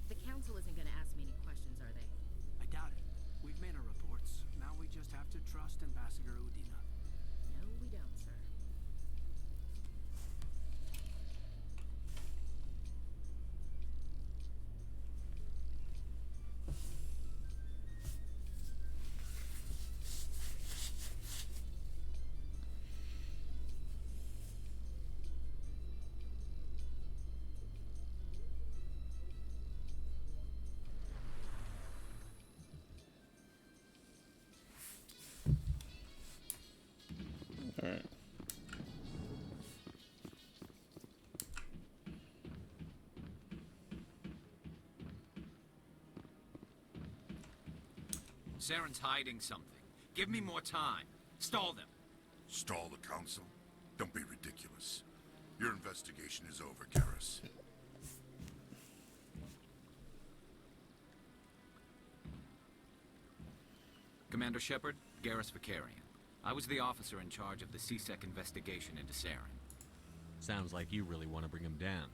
The council isn't going to ask me any questions, are they? I doubt it. We've made our reports. Now we just have to trust Ambassador Udina. No, we don't, sir. Alright. Saren's hiding something. Give me more time. Stall them. Stall the council? Don't be ridiculous. Your investigation is over, Garrus. Commander Shepard, Garrus Vicarian. I was the officer in charge of the CSEC investigation into Saren. Sounds like you really want to bring him down.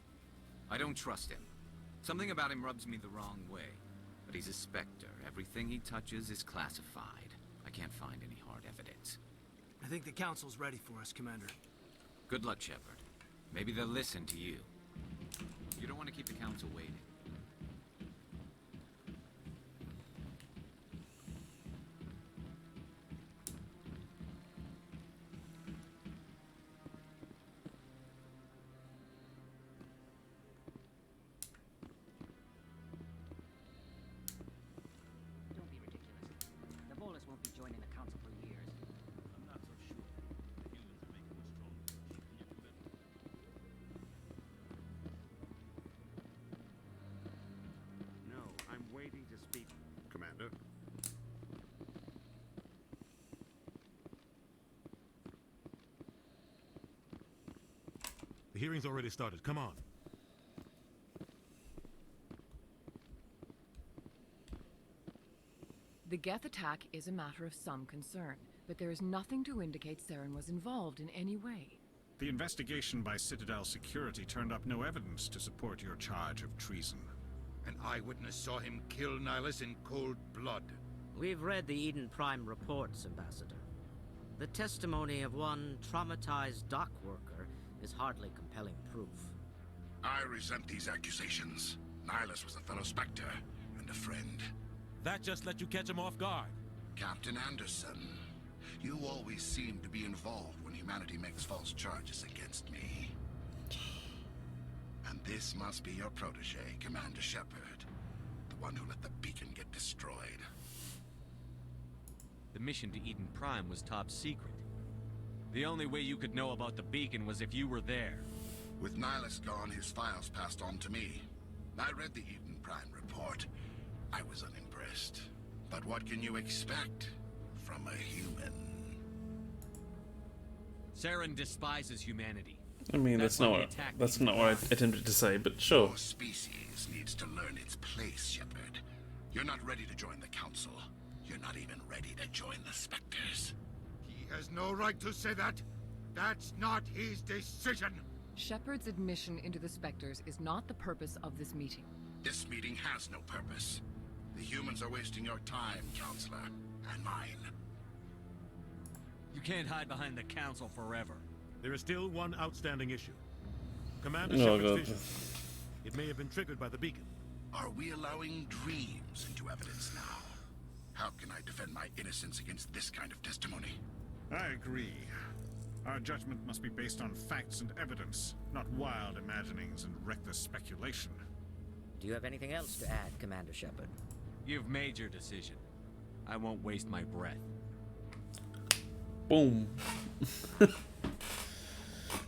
I don't trust him. Something about him rubs me the wrong way. But he's a Spectre. Everything he touches is classified. I can't find any hard evidence. I think the council's ready for us, Commander. Good luck, Shepard. Maybe they'll listen to you. You don't want to keep the council waiting. Don't be ridiculous. The Volus won't be joining the council for years. I'm not so sure. The humans are making us stronger. Can you convince me? No, I'm waiting to speak. Commander? The hearing's already started. Come on. The Geth attack is a matter of some concern, but there is nothing to indicate Saren was involved in any way. The investigation by Citadel Security turned up no evidence to support your charge of treason. An eyewitness saw him kill Nihilus in cold blood. We've read the Eden Prime reports, Ambassador. The testimony of one traumatized dock worker is hardly compelling proof. I resent these accusations. Nihilus was a fellow Spectre and a friend. That just let you catch him off guard. Captain Anderson, you always seem to be involved when humanity makes false charges against me. And this must be your protege, Commander Shepard. The one who let the beacon get destroyed. The mission to Eden Prime was top secret. The only way you could know about the beacon was if you were there. With Nihilus gone, his files passed on to me. I read the Eden Prime report. I was unimpressed. But what can you expect from a human? Saren despises humanity. I mean, that's not what I attempted to say, but sure. Your species needs to learn its place, Shepard. You're not ready to join the Council. You're not even ready to join the Spectres. He has no right to say that. That's not his decision. Shepard's admission into the Spectres is not the purpose of this meeting. This meeting has no purpose. The humans are wasting your time, Counselor, and mine. You can't hide behind the Council forever. There is still one outstanding issue. Commander Oh, Shepard's God. vision. It may have been triggered by the beacon. Are we allowing dreams into evidence now? How can I defend my innocence against this kind of testimony? I agree. Our judgment must be based on facts and evidence, not wild imaginings and reckless speculation. Do you have anything else to add, Commander Shepard? You've made your decision. I won't waste my breath. Boom.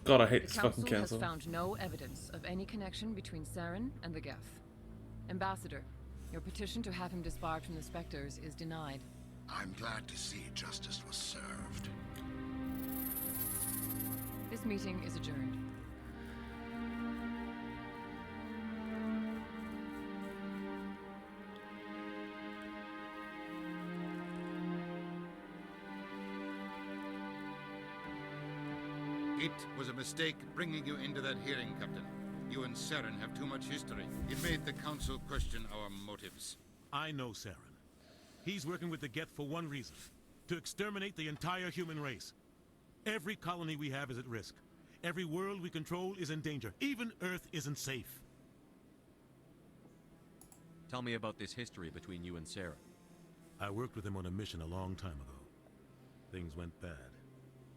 God, I hate this The fucking Council has council. found no evidence of any connection between Saren and the Geth. Ambassador, your petition to have him disbarred from the Spectres is denied. I'm glad to see justice was served. This meeting is adjourned. It was a mistake bringing you into that hearing, Captain. You and Saren have too much history. It made the Council question our motives. I know Saren. He's working with the Geth for one reason. To exterminate the entire human race. Every colony we have is at risk. Every world we control is in danger. Even Earth isn't safe. Tell me about this history between you and Saren. I worked with him on a mission a long time ago. Things went bad.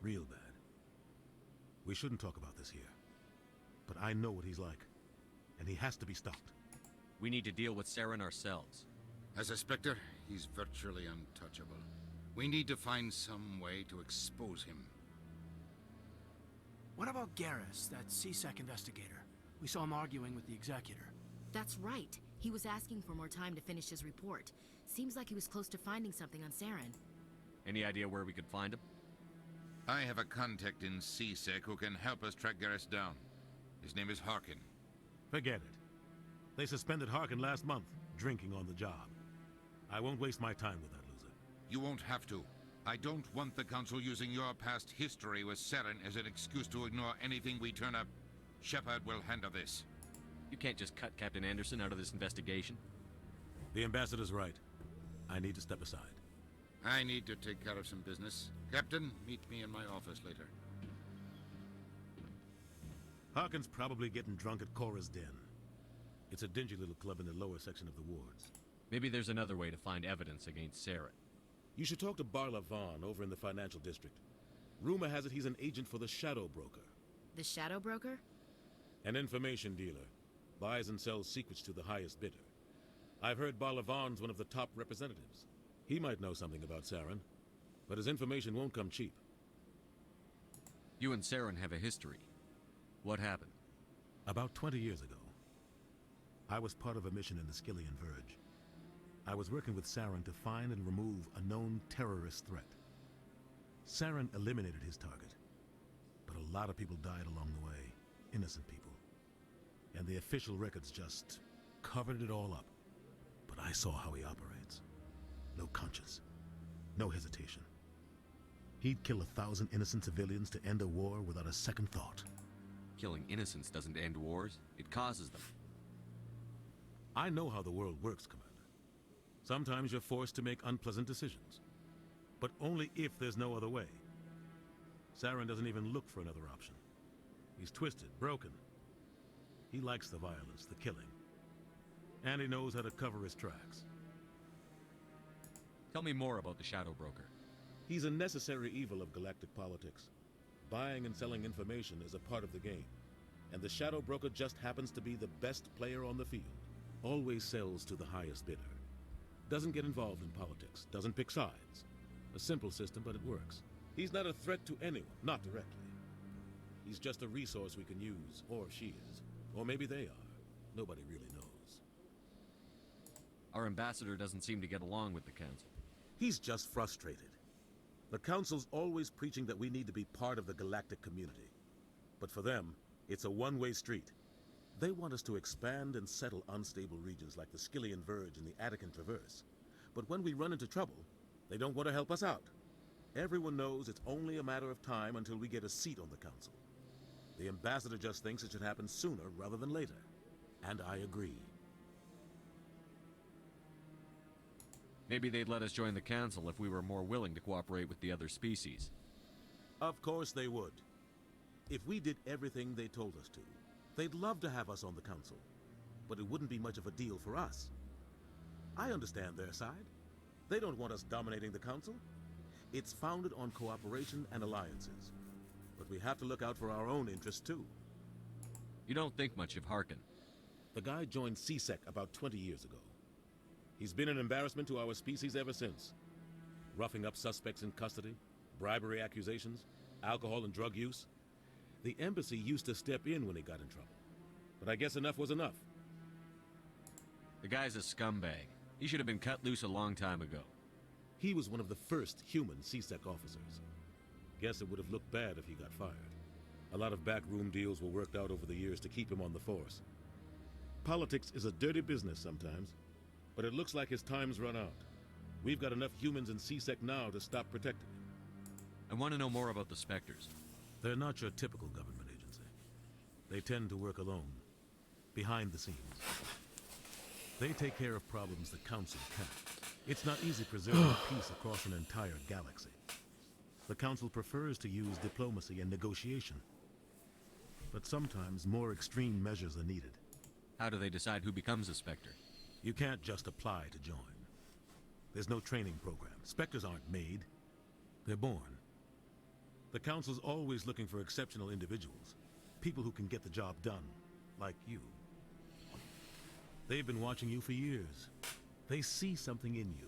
Real bad. We shouldn't talk about this here. But I know what he's like. And he has to be stopped. We need to deal with Saren ourselves. As a Spectre, he's virtually untouchable. We need to find some way to expose him. What about Garrus, that CSEC investigator? We saw him arguing with the Executor. That's right. He was asking for more time to finish his report. Seems like he was close to finding something on Saren. Any idea where we could find him? I have a contact in CSEC who can help us track Garrus down. His name is Harkin. Forget it. They suspended Harkin last month, drinking on the job. I won't waste my time with that loser. You won't have to. I don't want the Council using your past history with Saren as an excuse to ignore anything we turn up. Shepard will handle this. You can't just cut Captain Anderson out of this investigation. The Ambassador's right. I need to step aside. I need to take care of some business. Captain, meet me in my office later. Harkin's probably getting drunk at Cora's Den. It's a dingy little club in the lower section of the wards. Maybe there's another way to find evidence against Saren. You should talk to Barla Vaughn over in the financial district. Rumor has it he's an agent for the Shadow Broker. The Shadow Broker? An information dealer. Buys and sells secrets to the highest bidder. I've heard Barla Vaughn's one of the top representatives. He might know something about Saren, but his information won't come cheap. You and Saren have a history. What happened? About 20 years ago, I was part of a mission in the Skillian Verge. I was working with Saren to find and remove a known terrorist threat. Saren eliminated his target, but a lot of people died along the way, innocent people. And the official records just covered it all up. But I saw how he operates. No conscience, no hesitation. He'd kill 1,000 innocent civilians to end a war without a second thought. Killing innocents doesn't end wars, it causes them. I know how the world works, Commander. Sometimes you're forced to make unpleasant decisions. But only if there's no other way. Saren doesn't even look for another option. He's twisted, broken. He likes the violence, the killing. And he knows how to cover his tracks. Tell me more about the Shadow Broker. He's a necessary evil of galactic politics. Buying and selling information is a part of the game. And the Shadow Broker just happens to be the best player on the field. Always sells to the highest bidder. Doesn't get involved in politics. Doesn't pick sides. A simple system, but it works. He's not a threat to anyone, not directly. He's just a resource we can use, or she is. Or maybe they are. Nobody really knows. Our ambassador doesn't seem to get along with the Council. He's just frustrated. The Council's always preaching that we need to be part of the galactic community. But for them, it's a one-way street. They want us to expand and settle unstable regions like the Skillian Verge and the Attican Traverse. But when we run into trouble, they don't want to help us out. Everyone knows it's only a matter of time until we get a seat on the Council. The Ambassador just thinks it should happen sooner rather than later. And I agree. Maybe they'd let us join the Council if we were more willing to cooperate with the other species. Of course they would. If we did everything they told us to, they'd love to have us on the Council. But it wouldn't be much of a deal for us. I understand their side. They don't want us dominating the Council. It's founded on cooperation and alliances. But we have to look out for our own interests too. You don't think much of Harkin. The guy joined CSEC about 20 years ago. He's been an embarrassment to our species ever since. Roughing up suspects in custody, bribery accusations, alcohol and drug use. The embassy used to step in when he got in trouble. But I guess enough was enough. The guy's a scumbag. He should have been cut loose a long time ago. He was one of the first human CSEC officers. Guess it would have looked bad if he got fired. A lot of backroom deals were worked out over the years to keep him on the force. Politics is a dirty business sometimes, but it looks like his time's run out. We've got enough humans in CSEC now to stop protecting him. I want to know more about the Spectres. They're not your typical government agency. They tend to work alone, behind the scenes. They take care of problems the Council can't. It's not easy preserving peace across an entire galaxy. The Council prefers to use diplomacy and negotiation. But sometimes more extreme measures are needed. How do they decide who becomes a Spectre? You can't just apply to join. There's no training program. Spectres aren't made. They're born. The Council's always looking for exceptional individuals. People who can get the job done. Like you. They've been watching you for years. They see something in you.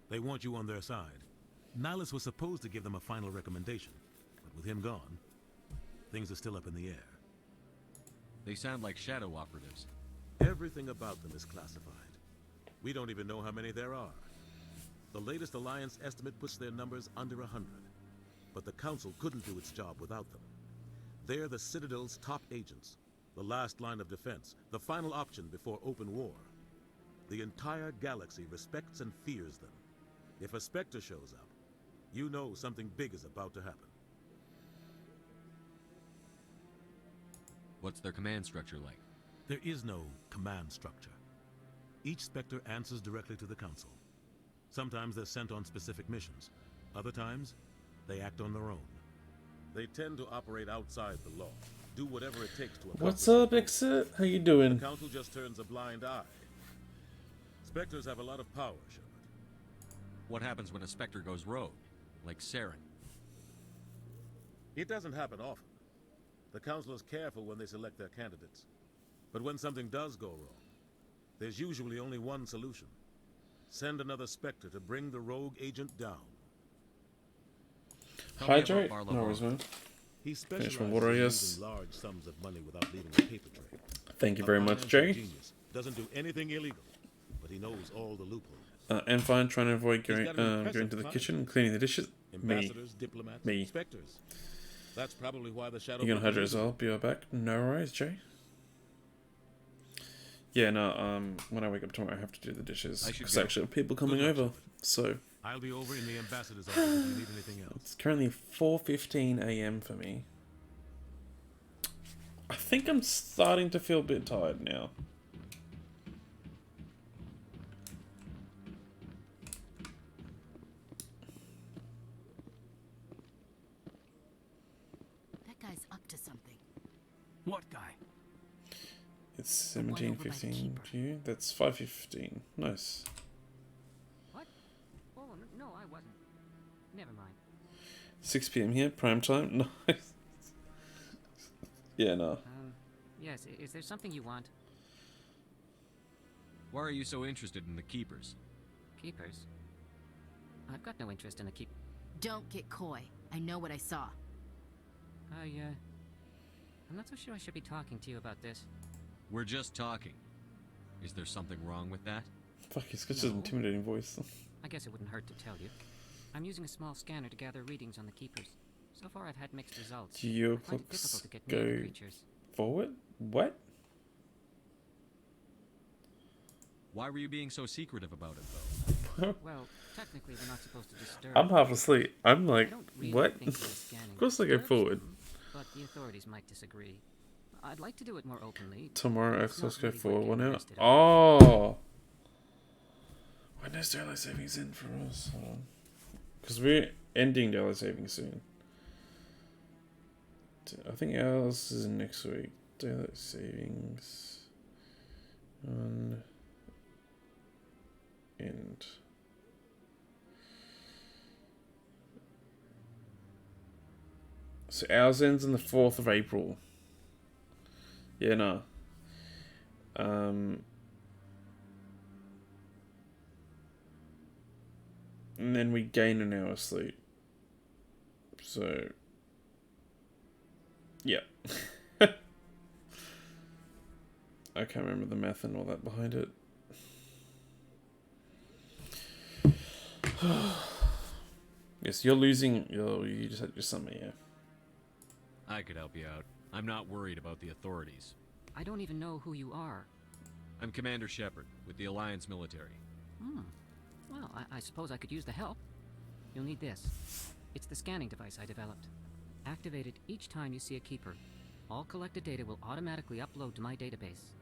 They want you on their side. Nihilus was supposed to give them a final recommendation. But with him gone, things are still up in the air. They sound like shadow operatives. Everything about them is classified. We don't even know how many there are. The latest Alliance estimate puts their numbers under 100. But the Council couldn't do its job without them. They're the Citadel's top agents, the last line of defense, the final option before open war. The entire galaxy respects and fears them. If a Spectre shows up, you know something big is about to happen. What's their command structure like? There is no command structure. Each Spectre answers directly to the Council. Sometimes they're sent on specific missions. Other times, they act on their own. They tend to operate outside the law. Do whatever it takes to accomplish. What's up, Exit? How you doing? The Council just turns a blind eye. Spectres have a lot of power, Shepard. What happens when a Spectre goes rogue? Like Saren? It doesn't happen often. The Council is careful when they select their candidates. But when something does go wrong, there's usually only one solution. Send another Spectre to bring the rogue agent down. Hydrate? No worries, man. He Finish my water, yes. Large sums of money without leaving a paper trail. Thank you very much, Jay. Doesn't do anything illegal, but he knows all the loopholes. I'm fine, trying to avoid going to the kitchen and cleaning the dishes. Ambassadors, diplomats, Me. Spectres. That's probably why the shadow. You're gonna hydrate as well. Be right back. No worries, Jay. Yeah, no. When I wake up tomorrow, I have to do the dishes because actually people coming over. So I'll be over in the ambassador's office if you need anything else. it's currently 4:15 a.m. for me. I think I'm starting to feel a bit tired now. That guy's up to something. What guy? It's 17:15 to you. That's 5:15. Nice. What? Oh, no, I wasn't. Never mind. 6 p.m. here, prime time. Nice. Yeah, no. Yes, is there something you want? Why are you so interested in the Keepers? Keepers? I've got no interest in the keep. Don't get coy. I know what I saw. I'm not so sure I should be talking to you about this. We're just talking. Is there something wrong with that? Fuck, he's got such an intimidating voice. I guess it wouldn't hurt to tell you. I'm using a small scanner to gather readings on the Keepers. So far I've had mixed results. Do your I find it clocks difficult to get near the go creatures. forward? What? Why were you being so secretive about it, though? Well, technically they're not supposed to disturb. I'm half asleep. I'm like, I don't really what? think they're scanning Of course they go disturbs forward. them, but the authorities might disagree. I'd like to do it more openly. Tomorrow, but it's not let's go really forward worth 1 getting hour. invested in. Oh! When does daylight savings end for us? Hold on. Because we're ending daylight savings soon. I think ours is next week. Daylight savings on end. So ours ends on the 4th of April. Yeah, no. And then we gain an hour's sleep. So, yeah. I can't remember the math and all that behind it. Yes, you're losing. You just had your summer, yeah. I could help you out. I'm not worried about the authorities. I don't even know who you are. I'm Commander Shepard with the Alliance military. Well, I suppose I could use the help. You'll need this. It's the scanning device I developed. Activate it each time you see a keeper. All collected data will automatically upload to my database.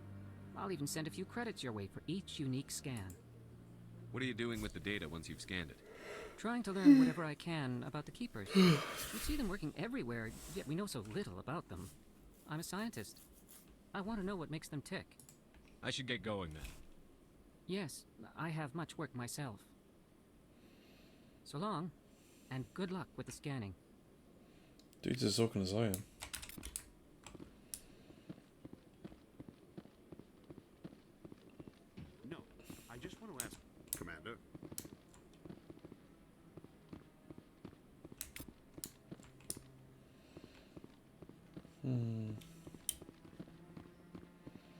I'll even send a few credits your way for each unique scan. What are you doing with the data once you've scanned it? Trying to learn whatever I can about the keepers. We see them working everywhere, yet we know so little about them. I'm a scientist. I want to know what makes them tick. I should get going then. Yes, I have much work myself. So long, and good luck with the scanning. Dude's as talking as I am. No, I just want to ask, Commander.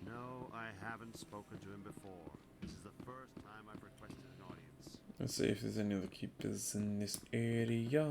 No, I haven't spoken to him before. This is the first time I've requested an audience. Let's see if there's any other keepers in this area.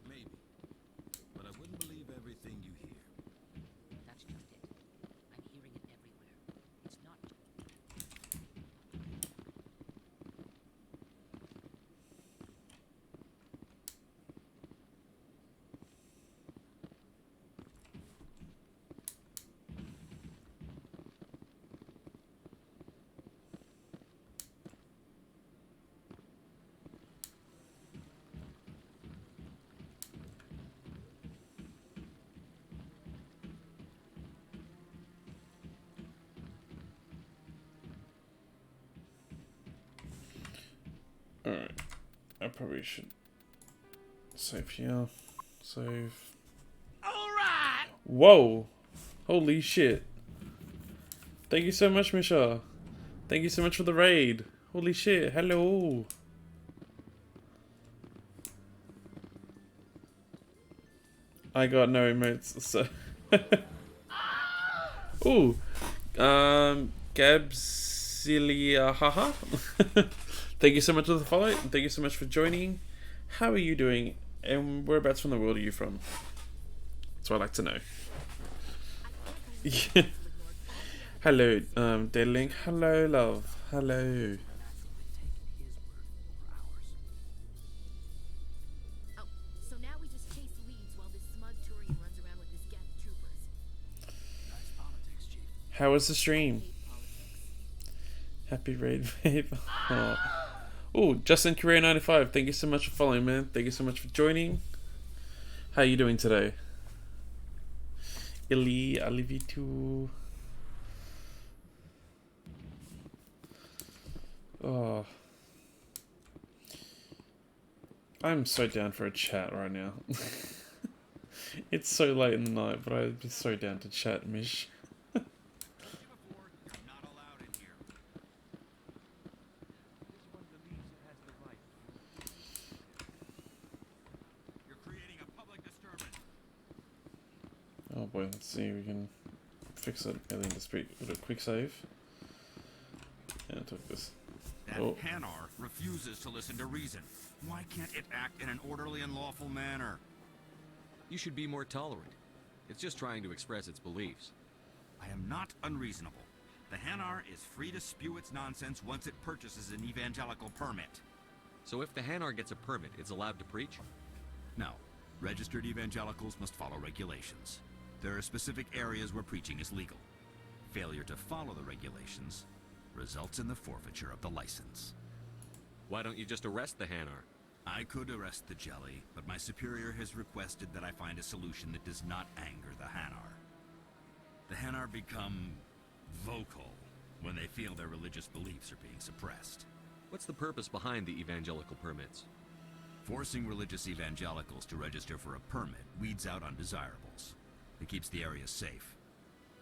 Maybe. But I wouldn't believe everything you hear. That's just it. I'm hearing it everywhere. It's not Alright. I probably should save here. Save. Alright! Whoa! Holy shit. Thank you so much, Misha. Thank you so much for the raid. Holy shit. Hello. I got no emotes, so. Ooh. Gabsilia, haha. Thank you so much for the follow, and thank you so much for joining. How are you doing, and whereabouts from the world are you from? That's what I'd like to know. Yeah. Hello, darling. Hello, love. Hello. So now we just chase leads while this smug Turian runs around with his gang of troopers. Nice politics, Chief. How was the stream? Happy raid, babe. Oh, Justin Career 95. Thank you so much for following, man. Thank you so much for joining. How are you doing today? Illy, I leave you to. Oh, I'm so down for a chat right now. It's so late in the night, but I'd be so down to chat, Mish. Oh boy, let's see if we can fix that alien dispute with a quick save. And I took this. That Hanar refuses to listen to reason. Why can't it act in an orderly and lawful manner? You should be more tolerant. It's just trying to express its beliefs. I am not unreasonable. The Hanar is free to spew its nonsense once it purchases an evangelical permit. So if the Hanar gets a permit, it's allowed to preach? No. Registered evangelicals must follow regulations. There are specific areas where preaching is legal. Failure to follow the regulations results in the forfeiture of the license. Why don't you just arrest the Hanar? I could arrest the jelly, but my superior has requested that I find a solution that does not anger the Hanar. The Hanar become vocal when they feel their religious beliefs are being suppressed. What's the purpose behind the evangelical permits? Forcing religious evangelicals to register for a permit weeds out undesirables. It keeps the area safe.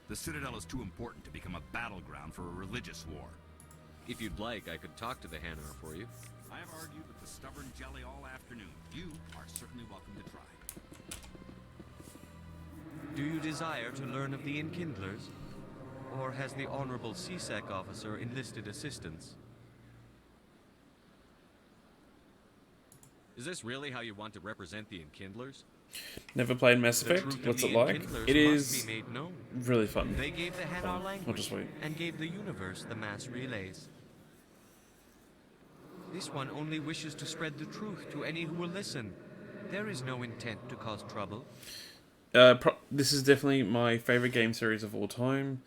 The Citadel is too important to become a battleground for a religious war. If you'd like, I could talk to the Hanar for you. I have argued with the stubborn jelly all afternoon. You are certainly welcome to try. Do you desire to learn of the Enkindlers? Or has the Honorable CSEC officer enlisted assistance? Is this really how you want to represent the Enkindlers? Never played Mass Effect. What's it like? It is really fun. They gave the Hanar I'll language just wait. and gave the universe the mass relays. This one only wishes to spread the truth to any who will listen. There is no intent to cause trouble. This is definitely my favorite game series of all time.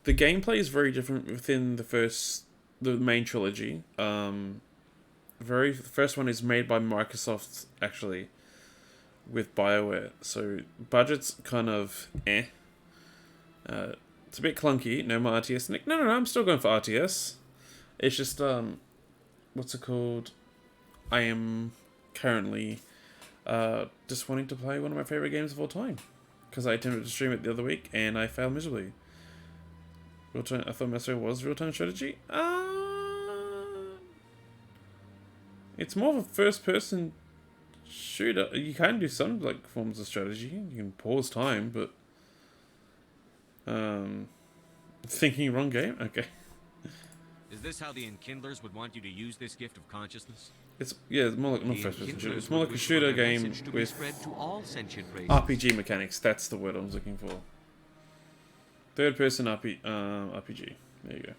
The gameplay is very different within the main trilogy. The first one is made by Microsoft, actually, with BioWare. So budget's kind of eh. It's a bit clunky. No more RTS. Nick, no, I'm still going for RTS. It's just what's it called? I am currently just wanting to play one of my favorite games of all time, because I attempted to stream it the other week and I failed miserably. I thought Mass Effect was real-time strategy. It's more of a first-person shooter. You can do some like forms of strategy. You can pause time, but thinking wrong game. Okay. Is this how the Enkindlers would want you to use this gift of consciousness? It's more like not first-person shooter. It's more like a shooter game with to all sentient races. RPG mechanics. That's the word I was looking for. Third-person RPG. There you go.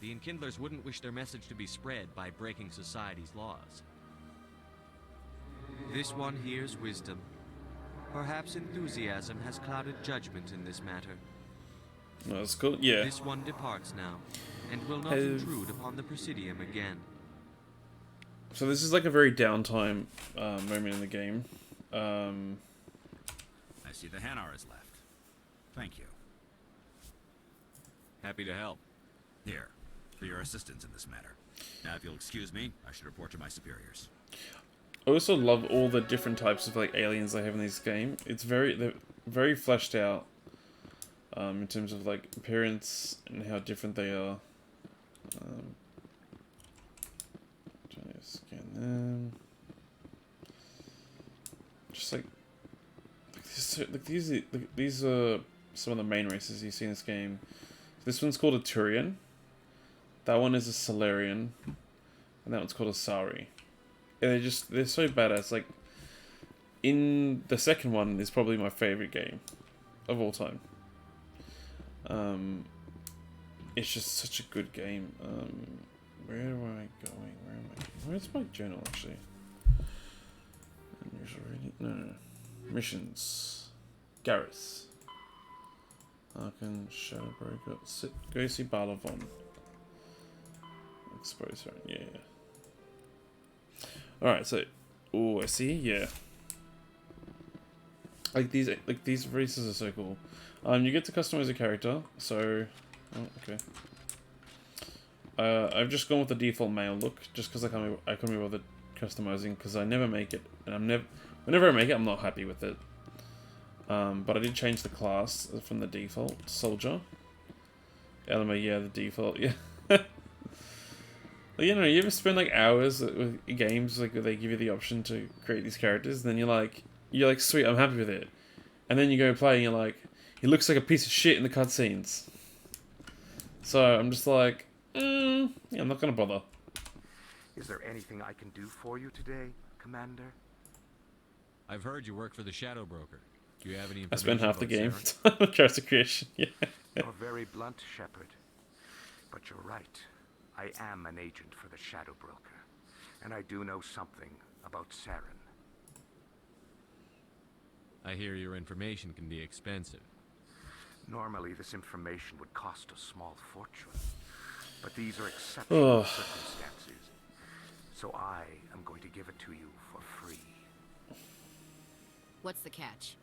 The Enkindlers wouldn't wish their message to be spread by breaking society's laws. This one hears wisdom. Perhaps enthusiasm has clouded judgment in this matter. Oh, that's cool. Yeah. This one departs now, and will not intrude upon the Presidium again. So this is like a very downtime moment in the game. I see the Hanar is left. Thank you. Happy to help. Here, for your assistance in this matter. Now, if you'll excuse me, I should report to my superiors. I also love all the different types of like aliens they have in this game. They're very fleshed out in terms of like appearance and how different they are. Trying to scan them. Just like these are some of the main races you see in this game. This one's called a Turian. That one is a Solarian, and that one's called a Sari. And they're so badass. Like, in the second one is probably my favorite game of all time. It's just such a good game. Where am I going? Where's my journal actually? No. Missions. Garrus. Arkan, Shadowbroker. Go see Balavon. Expose her. Yeah. Alright, so I see, yeah. These races are so cool. You get to customize a character, so okay. I've just gone with the default male look, just because I couldn't be bothered customizing, because I never make it, and whenever I make it, I'm not happy with it. But I did change the class from the default soldier. Element, yeah, the default, yeah. You know, you ever spend like hours with games like where they give you the option to create these characters, and then you're like, you're like, sweet, I'm happy with it. And then you go play and you're like, he looks like a piece of shit in the cutscenes. So I'm just like, yeah, I'm not gonna bother. Is there anything I can do for you today, Commander? I've heard you work for the Shadow Broker. Do you have any information? I spent half the game about on character creation. Yeah. You're very blunt, Shepard. But you're right. I am an agent for the Shadow Broker, and I do know something about Saren. I hear your information can be expensive. Normally, this information would cost a small fortune, but these are exceptional circumstances, so I am going to give it to you for free. What's the catch?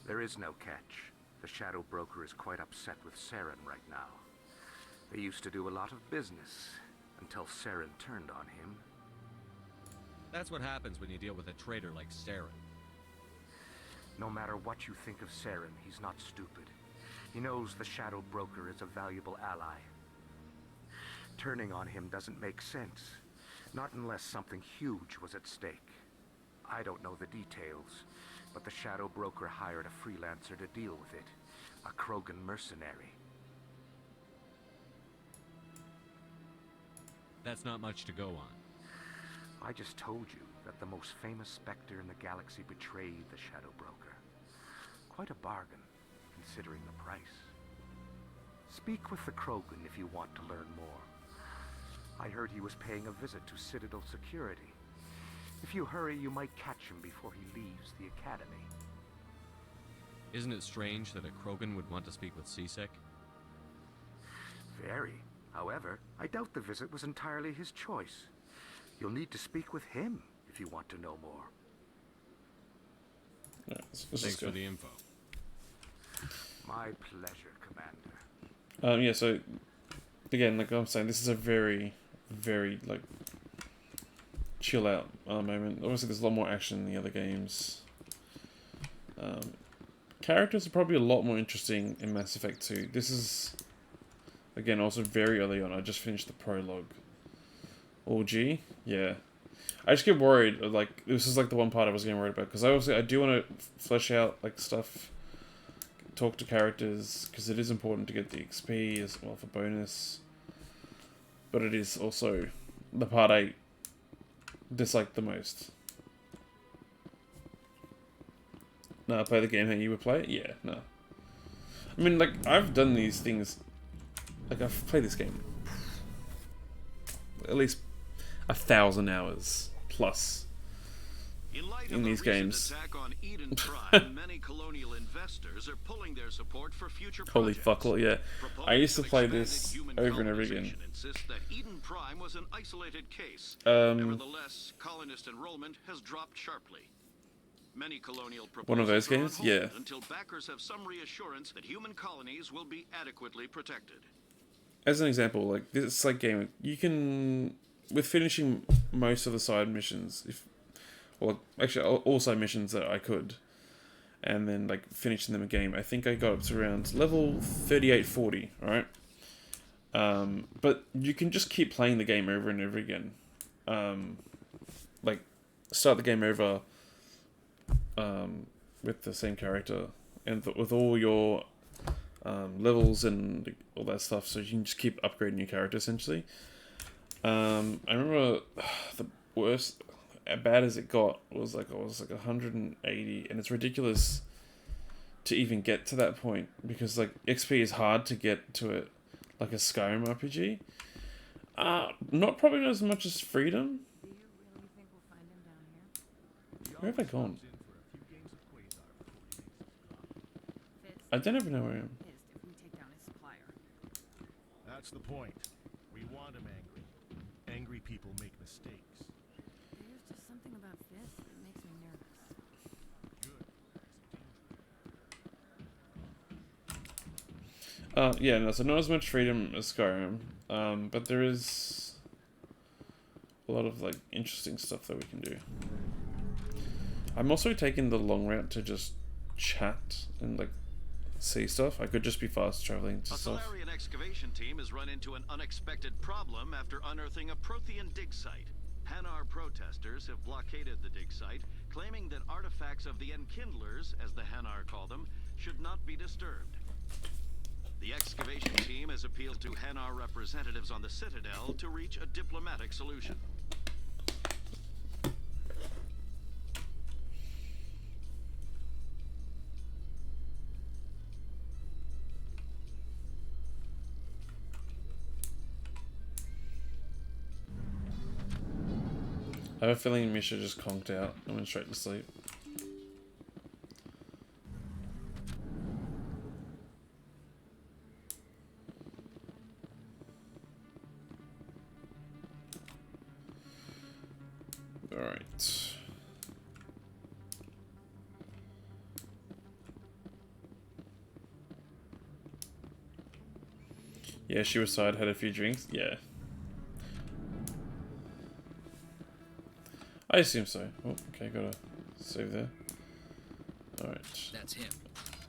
There is no catch. The Shadow Broker is quite upset with Saren right now. They used to do a lot of business until Saren turned on him. That's what happens when you deal with a traitor like Saren. No matter what you think of Saren, he's not stupid. He knows the Shadow Broker is a valuable ally. Turning on him doesn't make sense. Not unless something huge was at stake. I don't know the details, but the Shadow Broker hired a freelancer to deal with it. A Krogan mercenary. That's not much to go on. I just told you that the most famous Spectre in the galaxy betrayed the Shadow Broker. Quite a bargain, considering the price. Speak with the Krogan if you want to learn more. I heard he was paying a visit to Citadel security. If you hurry, you might catch him before he leaves the Academy. Isn't it strange that a Krogan would want to speak with C-Sec? Very. However, I doubt the visit was entirely his choice. You'll need to speak with him if you want to know more. Yeah, Thanks for the info. My pleasure, Commander. Yeah, so again, like I'm saying, this is a very, very like chill out moment. Obviously, there's a lot more action in the other games. Characters are probably a lot more interesting in Mass Effect 2. This is, again, also very early on. I just finished the prologue. Oh, gee, yeah. I just get worried. Like, this is like the one part I was getting worried about, because I do want to flesh out like stuff, talk to characters, because it is important to get the XP as well for bonus. But it is also the part I dislike the most. No, play the game how you would play it? Yeah, no. I mean, like, I've done these things. Like, I've played this game at least 1,000 hours plus in these games. Attack on Eden Prime, many colonial investors are pulling their support for future Holy projects. fuck, yeah. I used to play this over and over again. Insists that Eden Prime was an isolated case. Nevertheless, colonist enrollment has dropped sharply. Many colonial one of those games? Yeah. Until backers have some reassurance that human colonies will be adequately protected. As an example, like this like game, you can, with finishing most of the side missions, well, actually all side missions that I could, and then like finishing them a game, I think I got up to around level 38-40, right? But you can just keep playing the game over and over again. Like start the game over with the same character and with all your levels and all that stuff, so you can just keep upgrading your character essentially. I remember the worst, as bad as it got, was like I was like 180, and it's ridiculous to even get to that point because like XP is hard to get to it, like a Skyrim RPG. Probably not as much as Freedom. Where have I gone? I don't even know where I am. That's the point. We want him angry. Angry people make mistakes. There's just something about this that makes me nervous. Yeah, no, so not as much freedom as Skyrim, but there is a lot of like interesting stuff that we can do. I'm also taking the long route to just chat and like see stuff. I could just be fast traveling to stuff. A excavation team has run into an unexpected problem after unearthing a Prothean dig site. Hanar protesters have blockaded the dig site, claiming that artifacts of the Enkindlers, as the Hanar call them, should not be disturbed. The excavation team has appealed to Hanar representatives on the Citadel to reach a diplomatic solution. I have a feeling Misha just conked out and went straight to sleep. Alright. Yeah, she was tired, had a few drinks. Yeah. I assume so. Oh, okay, gotta save there. Alright. That's him.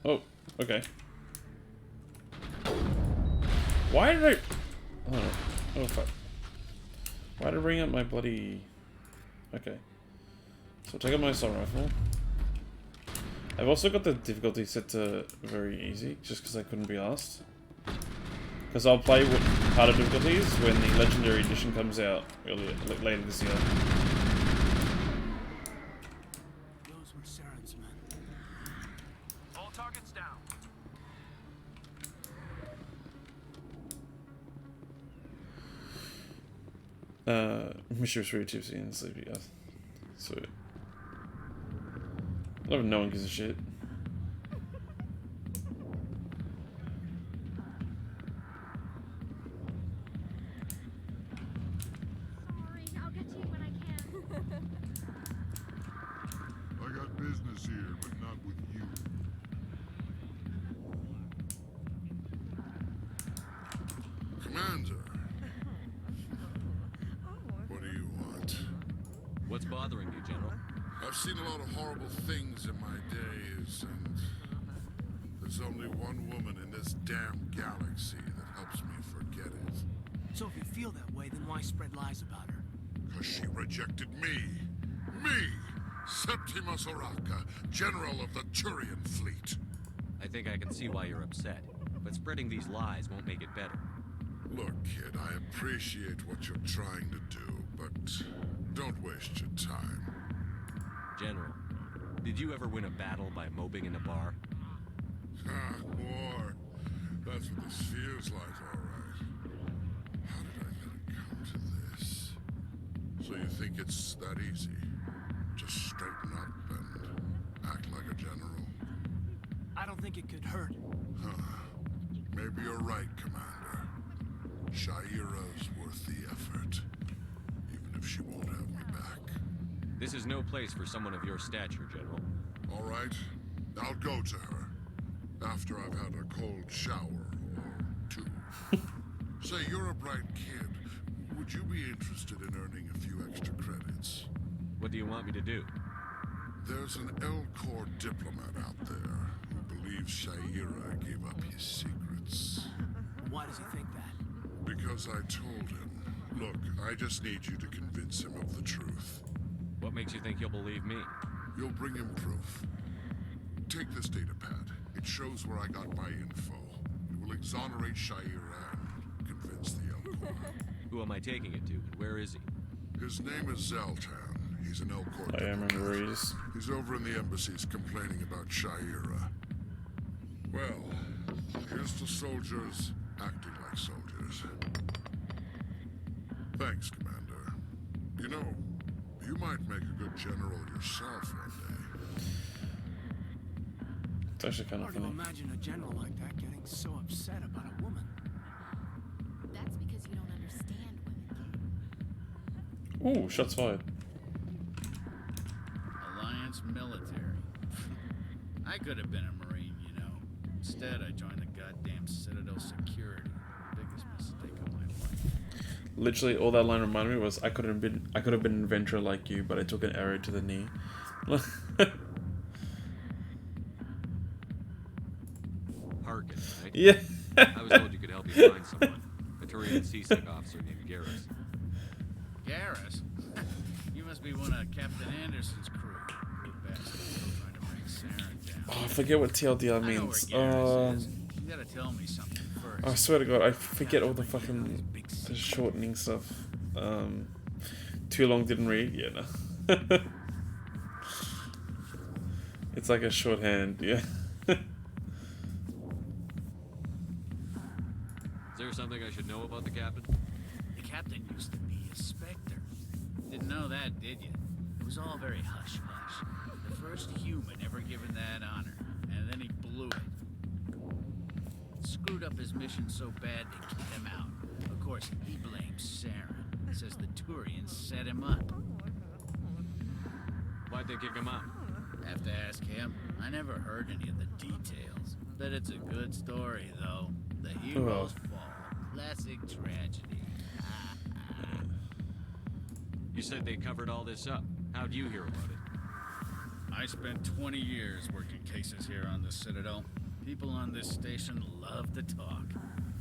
Oh, okay. Why did I... Oh, oh fuck. Why did I bring up my bloody... Okay. So I'll take out my assault rifle. I've also got the difficulty set to very easy, just because I couldn't be asked. Because I'll play with harder difficulties when the Legendary Edition comes out later this year. Those were Saren's men. All targets down. Misha was really tipsy and sleepy, guys. Sweet. I love no one gives a shit. Sorry, I'll get to you when I can. I got business here, but not with you. Commander. What do you want? What's bothering you, General? I've seen a lot of horrible things in my days, and there's only one woman in this damn galaxy that helps me forget it. So if you feel that way, then why spread lies about her? Because she rejected me. Me! Septimus Oraka, General of the Turian Fleet. I think I can see why you're upset, but spreading these lies won't make it better. Look, kid, I appreciate what you're trying to do, but don't waste your time. General, did you ever win a battle by moping in a bar? Ah, war. That's what this feels like, all right. How did I let it come to this? So you think it's that easy? Just straighten up and act like a general? I don't think it could hurt. Huh. Maybe you're right, Commander. Shaira's worth the effort, even if she won't have me back. This is no place for someone of your stature, General. All right, I'll go to her after I've had a cold shower or two. Say, you're a bright kid. Would you be interested in earning a few extra credits? What do you want me to do? There's an L-Corps diplomat out there who believes Shaira gave up his secrets. Why does he think that? Because I told him. Look, I just need you to convince him of the truth. What makes you think he'll believe me? You'll bring him proof. Take this data pad. It shows where I got my info. It will exonerate Shaira and convince the L-Corps. Who am I taking it to, and where is he? His name is Zaltan. He's an L-Corps I remember where he is. He's over in the embassies complaining about Shaira. Well, here's to soldiers acting like soldiers. Thanks, Commander. You know, you might make a good general yourself one day. It's actually kind of Hard to funny. imagine a general like that getting so upset about a woman. That's because you don't understand women. Ooh, shots fired. Alliance military. I could have been a Marine, you know. Instead, I joined the goddamn Citadel security. Biggest mistake of my life. Literally, all that line reminded me was, I could have been an adventurer like you, but I took an arrow to the knee. Harkin, right? Yeah. I was told you could help me find someone. A Turian CSEC officer named Garrus. Garrus? You must be one of Captain Anderson's crew. Poor bastard still trying to bring Saren down. Oh, I forget what TLDR means. You gotta tell me something first. I swear to God, I forget all the fucking the shortening stuff. Too long didn't read. Yeah, no. It's like a shorthand. Yeah. Is there something I should know about the captain? The captain used to be a Spectre. Didn't know that, did you? It was all very hush-hush. The first human ever given that honor, and then he blew it. Screwed up his mission so bad they kicked him out. Of course, he blames Saren. Says the Turians set him up. Why'd they kick him out? Have to ask him. I never heard any of the details. Bet it's a good story, though. The hero's fall. Classic tragedy. You said they covered all this up. How'd you hear about it? I spent 20 years working cases here on the Citadel. People on this station love to talk.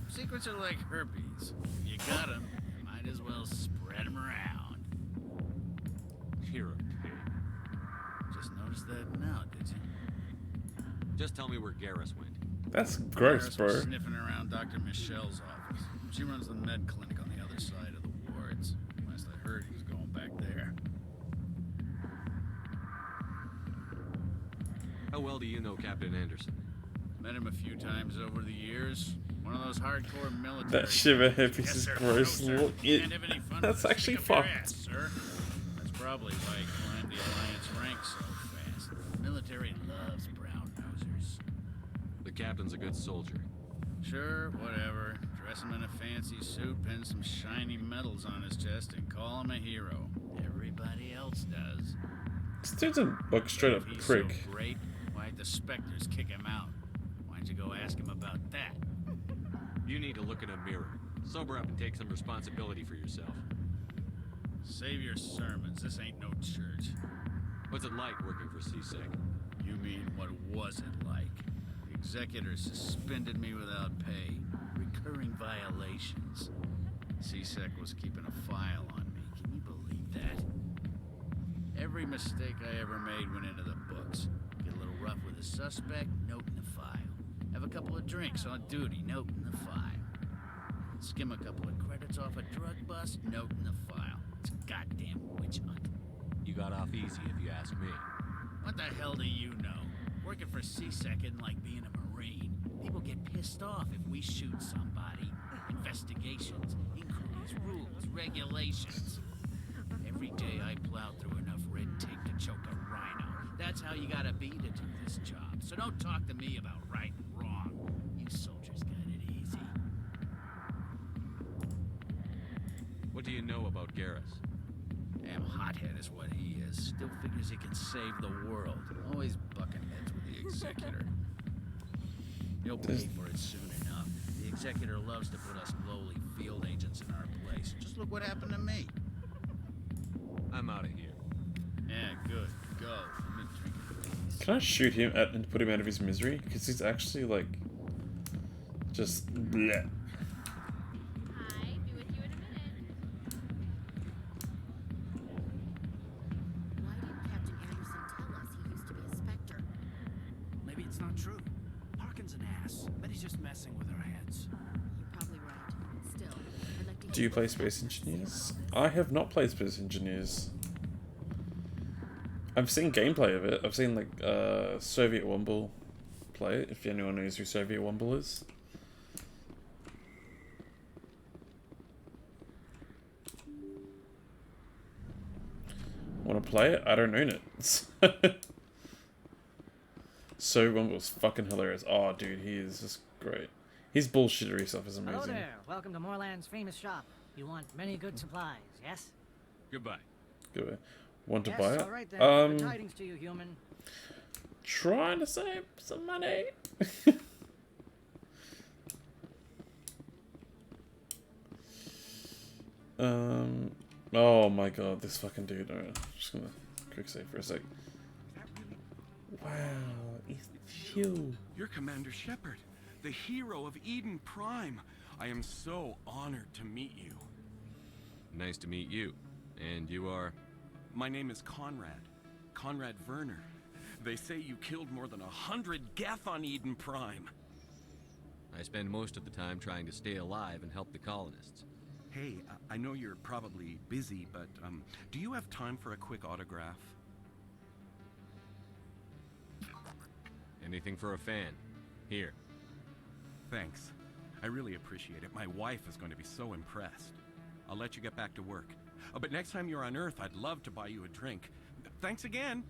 Secrets are like herpes. If you got them, you might as well spread them around. You're a pig. Just noticed that now, did you? Just tell me where Garrus went. That's gross, Garrus was bro. sniffing around Dr. Michelle's office. She runs the med clinic on the other side of the wards. Last I heard, he was going back there. How well do you know Captain Anderson? Met him a few times over the years. One of those hardcore military. That shiver herpes Yes, is sir. gross. No, sir. Look, it- Can't have any fun that's with a actually stick up your fucked. ass, sir. That's probably why he climbed the Alliance ranks so fast. The military loves brown nosers. The captain's a good soldier. Sure, whatever. Dress him in a fancy suit, pin some shiny medals on his chest, and call him a hero. Everybody else does. This dude's a like straight up If he's prick. so great, why'd the Spectres kick him out? Why'd you go ask him about that? You need to look in a mirror. Sober up and take some responsibility for yourself. Save your sermons. This ain't no church. What's it like working for CSEC? You mean, what was it like? The executor suspended me without pay. Recurring violations. CSEC was keeping a file on me. Can you believe that? Every mistake I ever made went into the books. Get a little rough with a suspect, note in the file. Have a couple of drinks on duty, note in the file. Skim a couple of credits off a drug bust, note in the file. It's a goddamn witch hunt. You got off easy, if you ask me. What the hell do you know? Working for CSEC isn't like being a Marine. People get pissed off if we shoot somebody. Investigations, inquiries, rules, regulations. Every day I plow through enough red tape to choke a rhino. That's how you gotta be to do this job. So don't talk to me about right and wrong. You soldiers got it easy. What do you know about Garrus? Damn hothead is what he is. Still figures he can save the world. Always bucking heads with the executor. He'll pay for it soon enough. The executor loves to put us lowly field agents in our place. Just look what happened to me. I'm out of here. Yeah, good. Go. Let me drink a piece. Can I shoot him and put him out of his misery? Because he's actually like just bleh. Maybe it's not true. Harkin's an ass. Bet he's just messing with our heads. You're probably right. Still, I'd like to Do you play Space Engineers? I have not played Space Engineers. I've seen gameplay of it. I've seen like Soviet Womble play it, if anyone knows who Soviet Womble is. Want to play it? I don't own it. Soviet Womble's fucking hilarious. Oh, dude, he is just great. His bullshittery stuff is amazing. Hello there. Welcome to Moorland's famous shop. You want many good supplies, yes? Goodbye. Good. Want to Yes, buy it? all right then. Good tidings to you, human. Trying to save some money. Oh my god, this fucking dude. Alright, I'm just gonna quick save for a sec. Wow, it's you. You're Commander Shepard, the hero of Eden Prime. I am so honored to meet you. Nice to meet you. And you are? My name is Conrad. Conrad Werner. They say you killed more than 100 Geth on Eden Prime. I spend most of the time trying to stay alive and help the colonists. Hey, I know you're probably busy, but do you have time for a quick autograph? Anything for a fan. Here. Thanks. I really appreciate it. My wife is going to be so impressed. I'll let you get back to work. Oh, but next time you're on Earth, I'd love to buy you a drink. Thanks again.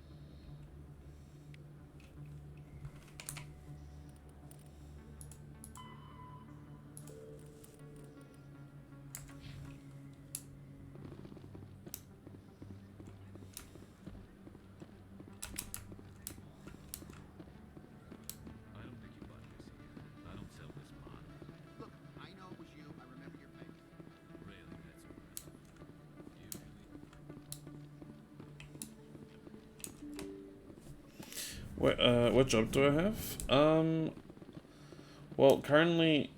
What job do I have? Well, currently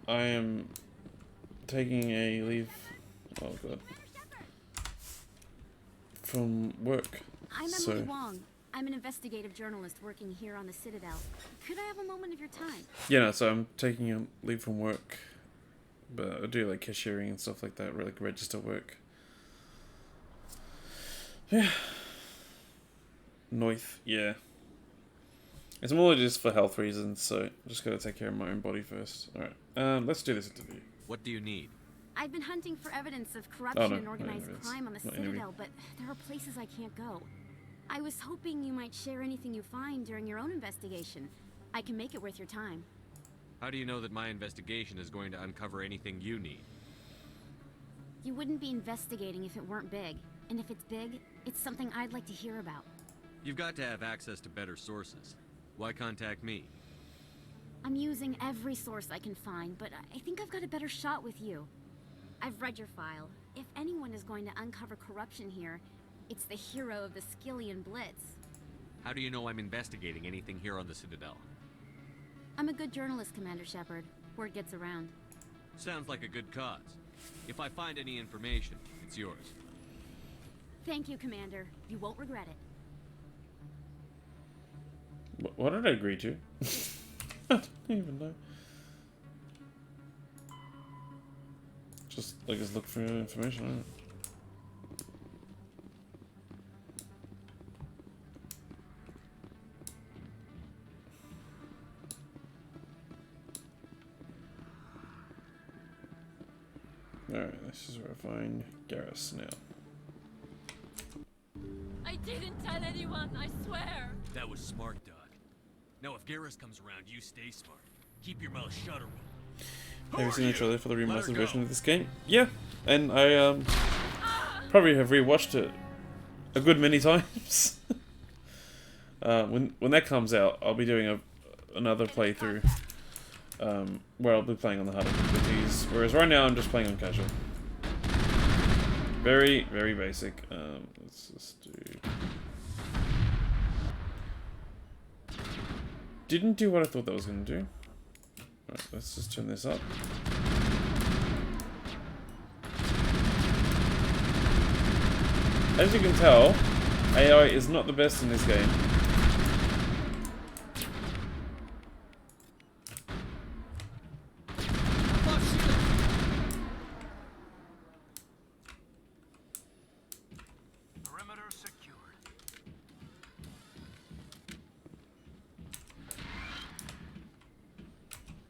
I am taking a leave. Oh god. From work. I'm Emily Wong. I'm an investigative journalist working here on the Citadel. Could I have a moment of your time? Yeah, no, so I'm taking a leave from work, but I do like cashiering and stuff like that, like register work. Yeah. Noith, yeah. It's more just for health reasons, so I'm just gotta take care of my own body first. Alright, let's do this interview. What do you need? I've been hunting for evidence of corruption and organized crime on the Not Citadel, but there are places I can't go. I was hoping you might share anything you find during your own investigation. I can make it worth your time. How do you know that my investigation is going to uncover anything you need? You wouldn't be investigating if it weren't big. And if it's big, it's something I'd like to hear about. You've got to have access to better sources. Why contact me? I'm using every source I can find, but I think I've got a better shot with you. I've read your file. If anyone is going to uncover corruption here, it's the hero of the Skillian Blitz. How do you know I'm investigating anything here on the Citadel? I'm a good journalist, Commander Shepard. Word gets around. Sounds like a good cause. If I find any information, it's yours. Thank you, Commander. You won't regret it. What did I agree to? I don't even know. Just look for information on it. Alright, this is where I find Garrus now. I didn't tell anyone, I swear. That was smart, Doug. Now if Garrus comes around, you stay smart. Keep your mouth shut around. Have you seen the trailer for the remastered version of this game? Yeah, and I probably have rewatched it a good many times. When that comes out, I'll be doing another playthrough where I'll be playing on the harder difficulties, whereas right now I'm just playing on casual. Very, very basic. Let's just do. Didn't do what I thought that was going to do. Right, let's just turn this up. As you can tell, AI is not the best in this game.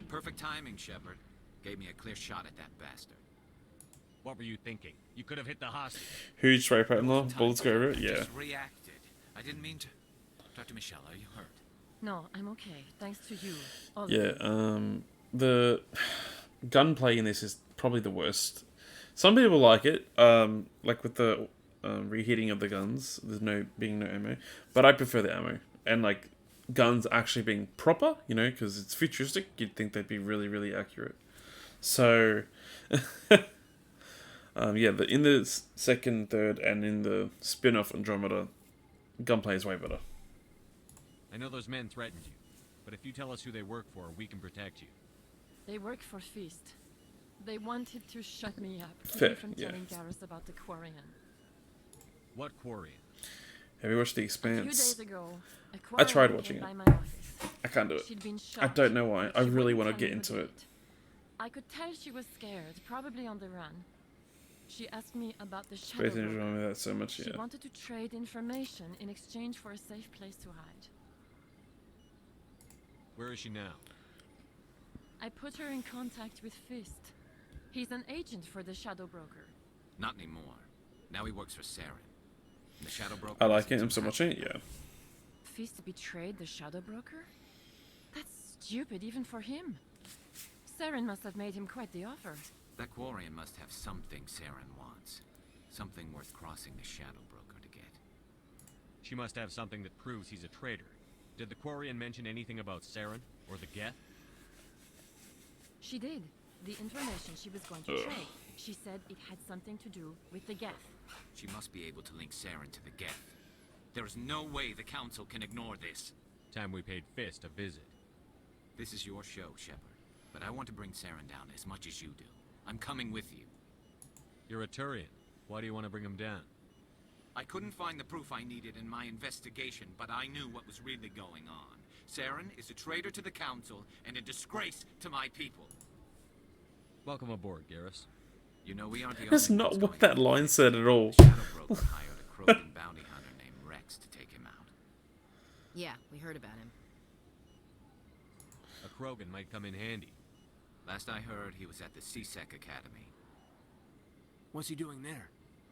Perfect timing, Shepard. Gave me a clear shot at that bastard. What were you thinking? You could have hit the hostage. Huge spray pattern though. Bullets go over it. I Yeah. just reacted. I didn't mean to. Dr. Michelle, are you hurt? No, I'm okay. Thanks to you. All Yeah, the gunplay in this is probably the worst. Some people like it, like with the reheating of the guns. There's no ammo, but I prefer the ammo and like guns actually being proper. You know, because it's futuristic. You'd think they'd be really, really accurate. So, yeah, in the second, third, and in the spin-off Andromeda, gunplay is way better. I know those men threatened you, but if you tell us who they work for, we can protect you. They work for Feast. They wanted to shut me up, keep Fair, me from yeah. telling Garrus about the Quarian. What Quarian? Have you watched The A few Expanse? days ago, a I tried Quarian watching came it. by my office. I can't do it. She'd been I shot, don't know why. but I she really wouldn't want to tell get me who into did it. I could tell she was scared, probably on the run. She asked me about the shadow Space Ninja broker. remember that so much, She yeah. wanted to trade information in exchange for a safe place to hide. Where is she now? I put her in contact with Fist. He's an agent for the shadow broker. Not anymore. Now he works for Saren. The shadow broker. I like it. I'm still watching it, yeah. Fist betrayed the shadow broker? That's stupid even for him. Saren must have made him quite the offer. That Quarian must have something Saren wants. Something worth crossing the shadow broker to get. She must have something that proves he's a traitor. Did the Quarian mention anything about Saren or the Geth? She did. The information she was going to trade. She said it had something to do with the Geth. She must be able to link Saren to the Geth. There is no way the Council can ignore this. Time we paid Fist a visit. This is your show, Shepard. But I want to bring Saren down as much as you do. I'm coming with you. You're a Turian. Why do you want to bring him down? I couldn't find the proof I needed in my investigation, but I knew what was really going on. Saren is a traitor to the Council and a disgrace to my people. Welcome aboard, Garrus. You know we aren't the That's only not ones what going that line said at all. The shadow broker hired a Krogan bounty hunter named Rex to take him out. Yeah, we heard about him. A Krogan might come in handy. Last I heard, he was at the CSEC Academy. What's he doing there?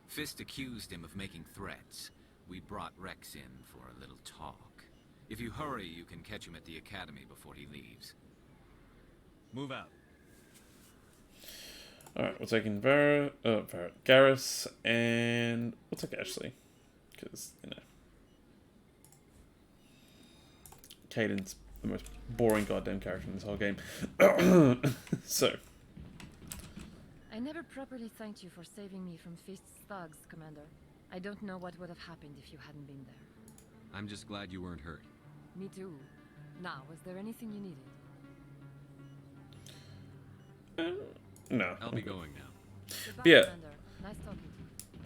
Fist accused him of making threats. We brought Rex in for a little talk. If you hurry, you can catch him at the Academy before he leaves. Move out. Alright, we're taking Garrus, and we'll take Ashley. Because, you know. Caden's the most boring goddamn character in this whole game. So. I never properly thanked you for saving me from Fist's thugs, Commander. I don't know what would have happened if you hadn't been there. I'm just glad you weren't hurt. Me too. Now, was there anything you needed? No. I'll be going now. Goodbye, Yeah. Commander. Nice talking to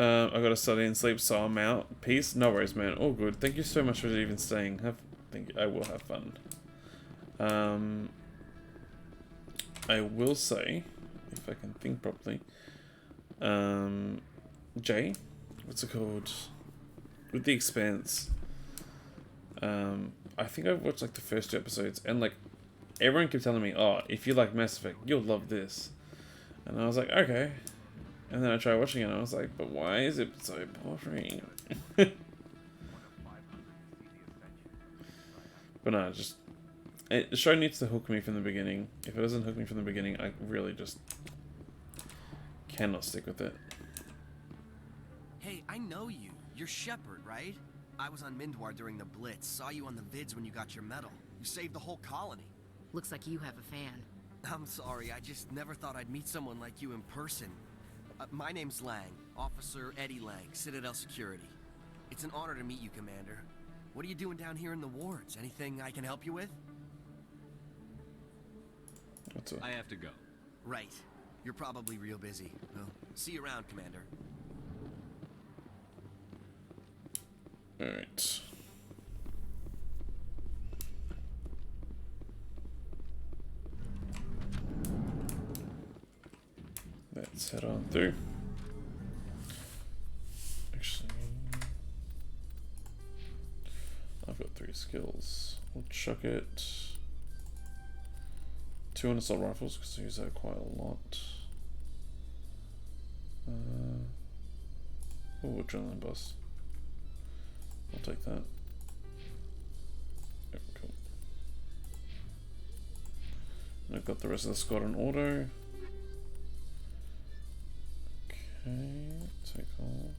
you. I gotta study and sleep, so I'm out. Peace. No worries, man. All good. Thank you so much for even staying. I will have fun. I will say, if I can think properly, Jay, what's it called? With The Expanse, I think I've watched like the first 2 episodes, and like everyone kept telling me, oh, if you like Mass Effect, you'll love this. And I was like, okay. And then I tried watching it, and I was like, but why is it so boring? But no, just the show needs to hook me from the beginning. If it doesn't hook me from the beginning, I really just cannot stick with it. Hey, I know you. You're Shepard, right? I was on Mindwar during the Blitz. Saw you on the vids when you got your medal. You saved the whole colony. Looks like you have a fan. I'm sorry, I just never thought I'd meet someone like you in person. My name's Lang, Officer Eddie Lang, Citadel Security. It's an honor to meet you, Commander. What are you doing down here in the wards? Anything I can help you with? I have to go. Right. You're probably real busy. Well, see you around, Commander. Alright. Let's head on through. Actually, I've got 3 skills. We'll chuck it. 2 on assault rifles because I use that quite a lot. Oh, adrenaline bus. I'll take that. Yep, cool. And I've got the rest of the squad on auto. Okay, take all.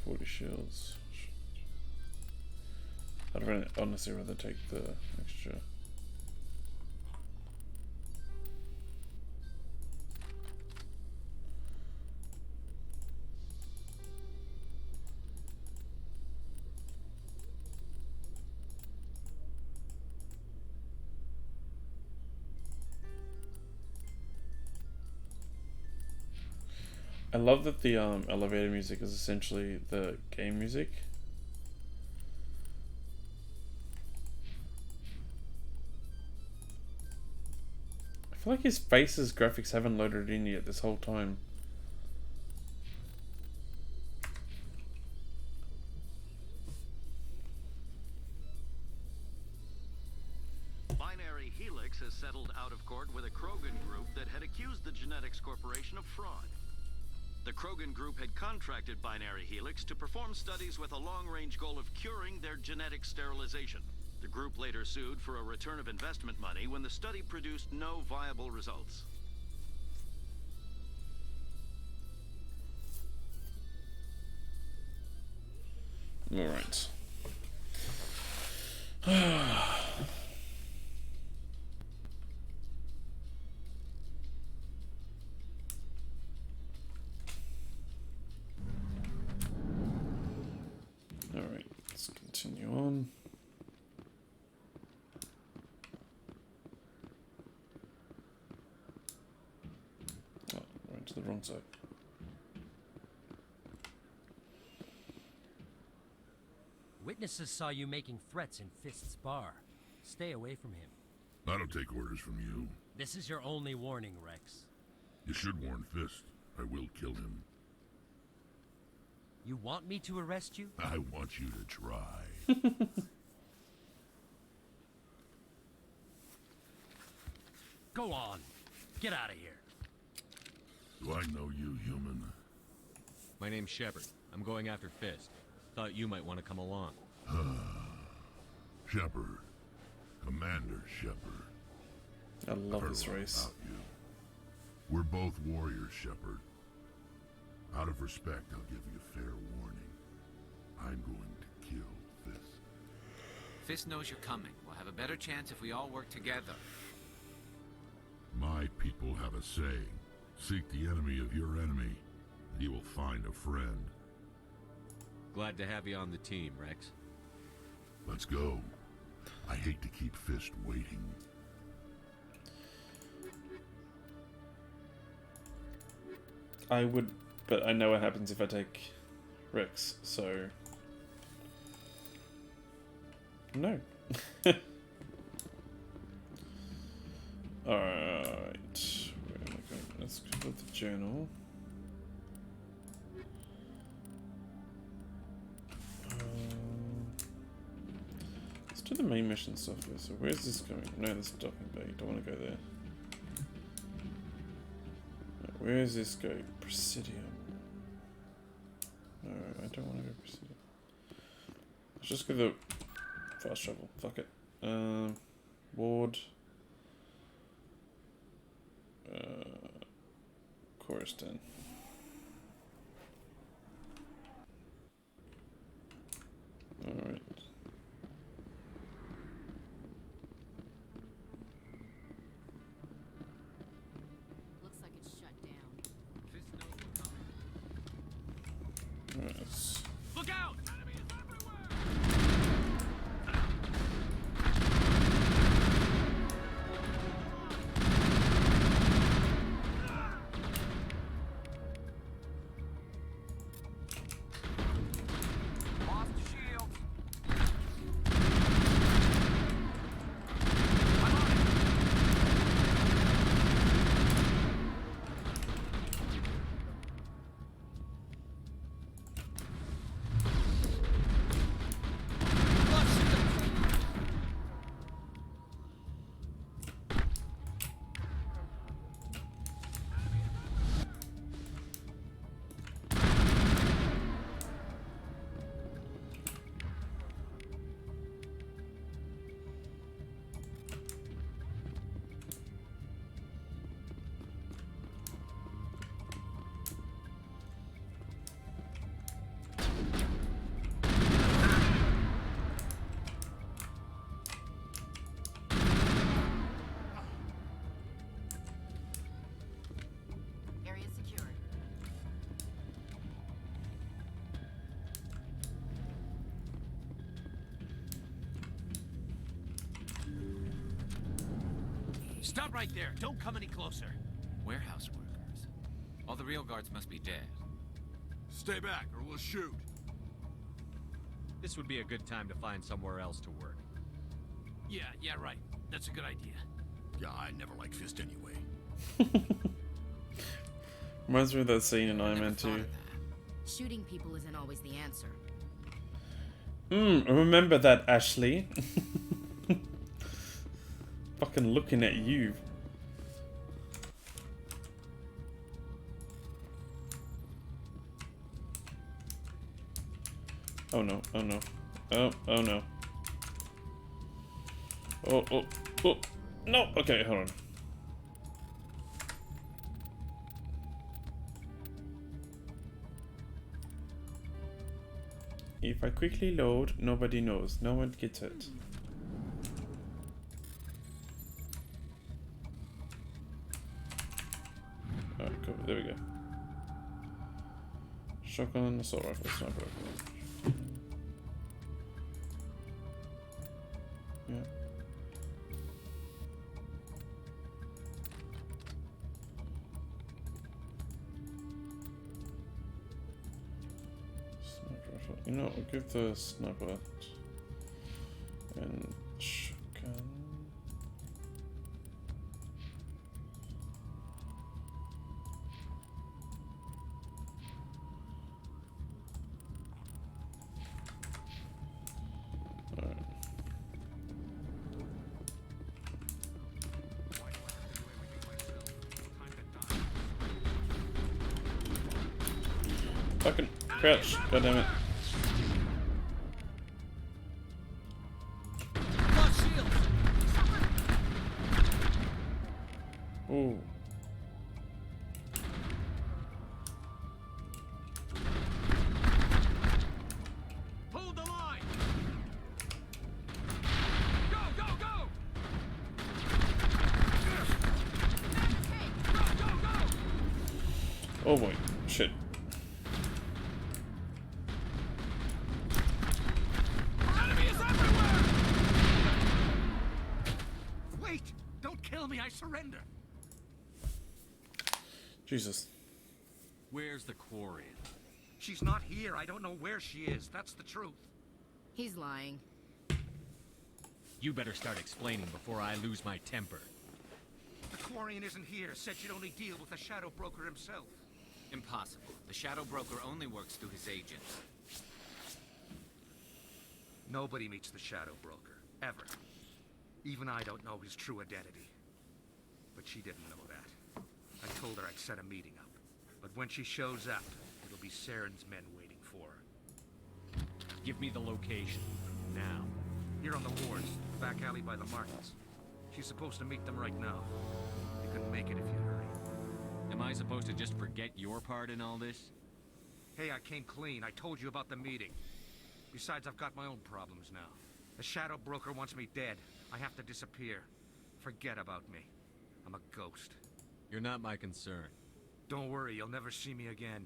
40 shields. I'd honestly rather take the extra. I love that the elevator music is essentially the game music. I feel like his face's graphics haven't loaded in yet this whole time. Binary Helix has settled out of court with a Krogan group that had accused the Genetics Corporation of fraud. The Krogan group had contracted Binary Helix to perform studies with a long-range goal of curing their genetic sterilization. The group later sued for a return of investment money when the study produced no viable results. All right. Alright, let's continue on. Oh, went to the wrong side. Witnesses saw you making threats in Fist's bar. Stay away from him. I don't take orders from you. This is your only warning, Rex. You should warn Fist. I will kill him. You want me to arrest you? I want you to try. Go on. Get out of here. Do I know you, human? My name's Shepard. I'm going after Fist. Thought you might want to come along. Shepard. Commander Shepard. I love this race. About you. We're both warriors, Shepard. Out of respect, I'll give you fair warning. I'm going to kill Fist. Fist knows you're coming. We'll have a better chance if we all work together. My people have a saying. Seek the enemy of your enemy, and you will find a friend. Glad to have you on the team, Rex. Let's go. I hate to keep Fist waiting. I would, but I know what happens if I take Rex, so... No. Alright. Let's go with the journal. Let's do the main mission stuff first. So where's this going? No, this is docking bay. Don't want to go there. Where does this go? Presidium. No, I don't want to go Presidium. Let's just go the fast travel. Fuck it. Ward. Choristan. Alright. Looks like it's shut down. Alright, let's... Look out! Stop right there. Don't come any closer. Warehouse workers. All the real guards must be dead. Stay back, or we'll shoot. This would be a good time to find somewhere else to work. Yeah, right. That's a good idea. Yeah, I never liked Fist anyway. Reminds me of that scene in Iron Man 2. Shooting people isn't always the answer. Remember that, Ashley. Fucking looking at you. Oh no, oh no. Oh no. Oh, no, okay, hold on. If I quickly load, nobody knows. No one gets it. Alright, cool. There we go. Shotgun, assault rifle, sniper rifle. Yeah. You know, I'll give the sniper and shotgun. Alright. Fucking crouch, goddammit. Ooh. Hold the line! Go, go, go! Go, go, go! Oh boy, shit. Enemy is everywhere! Wait! Don't kill me, I surrender! Jesus. Where's the Quarian? She's not here. I don't know where she is. That's the truth. He's lying. You better start explaining before I lose my temper. The Quarian isn't here. Said she'd only deal with the Shadow Broker himself. Impossible. The Shadow Broker only works through his agents. Nobody meets the Shadow Broker. Ever. Even I don't know his true identity. But she didn't know that. I told her I'd set a meeting up. But when she shows up, it'll be Saren's men waiting for her. Give me the location. Now. Here on the wharves, the back alley by the markets. She's supposed to meet them right now. You couldn't make it if you hurry. Am I supposed to just forget your part in all this? Hey, I came clean. I told you about the meeting. Besides, I've got my own problems now. The Shadow Broker wants me dead. I have to disappear. Forget about me. I'm a ghost. You're not my concern. Don't worry, you'll never see me again.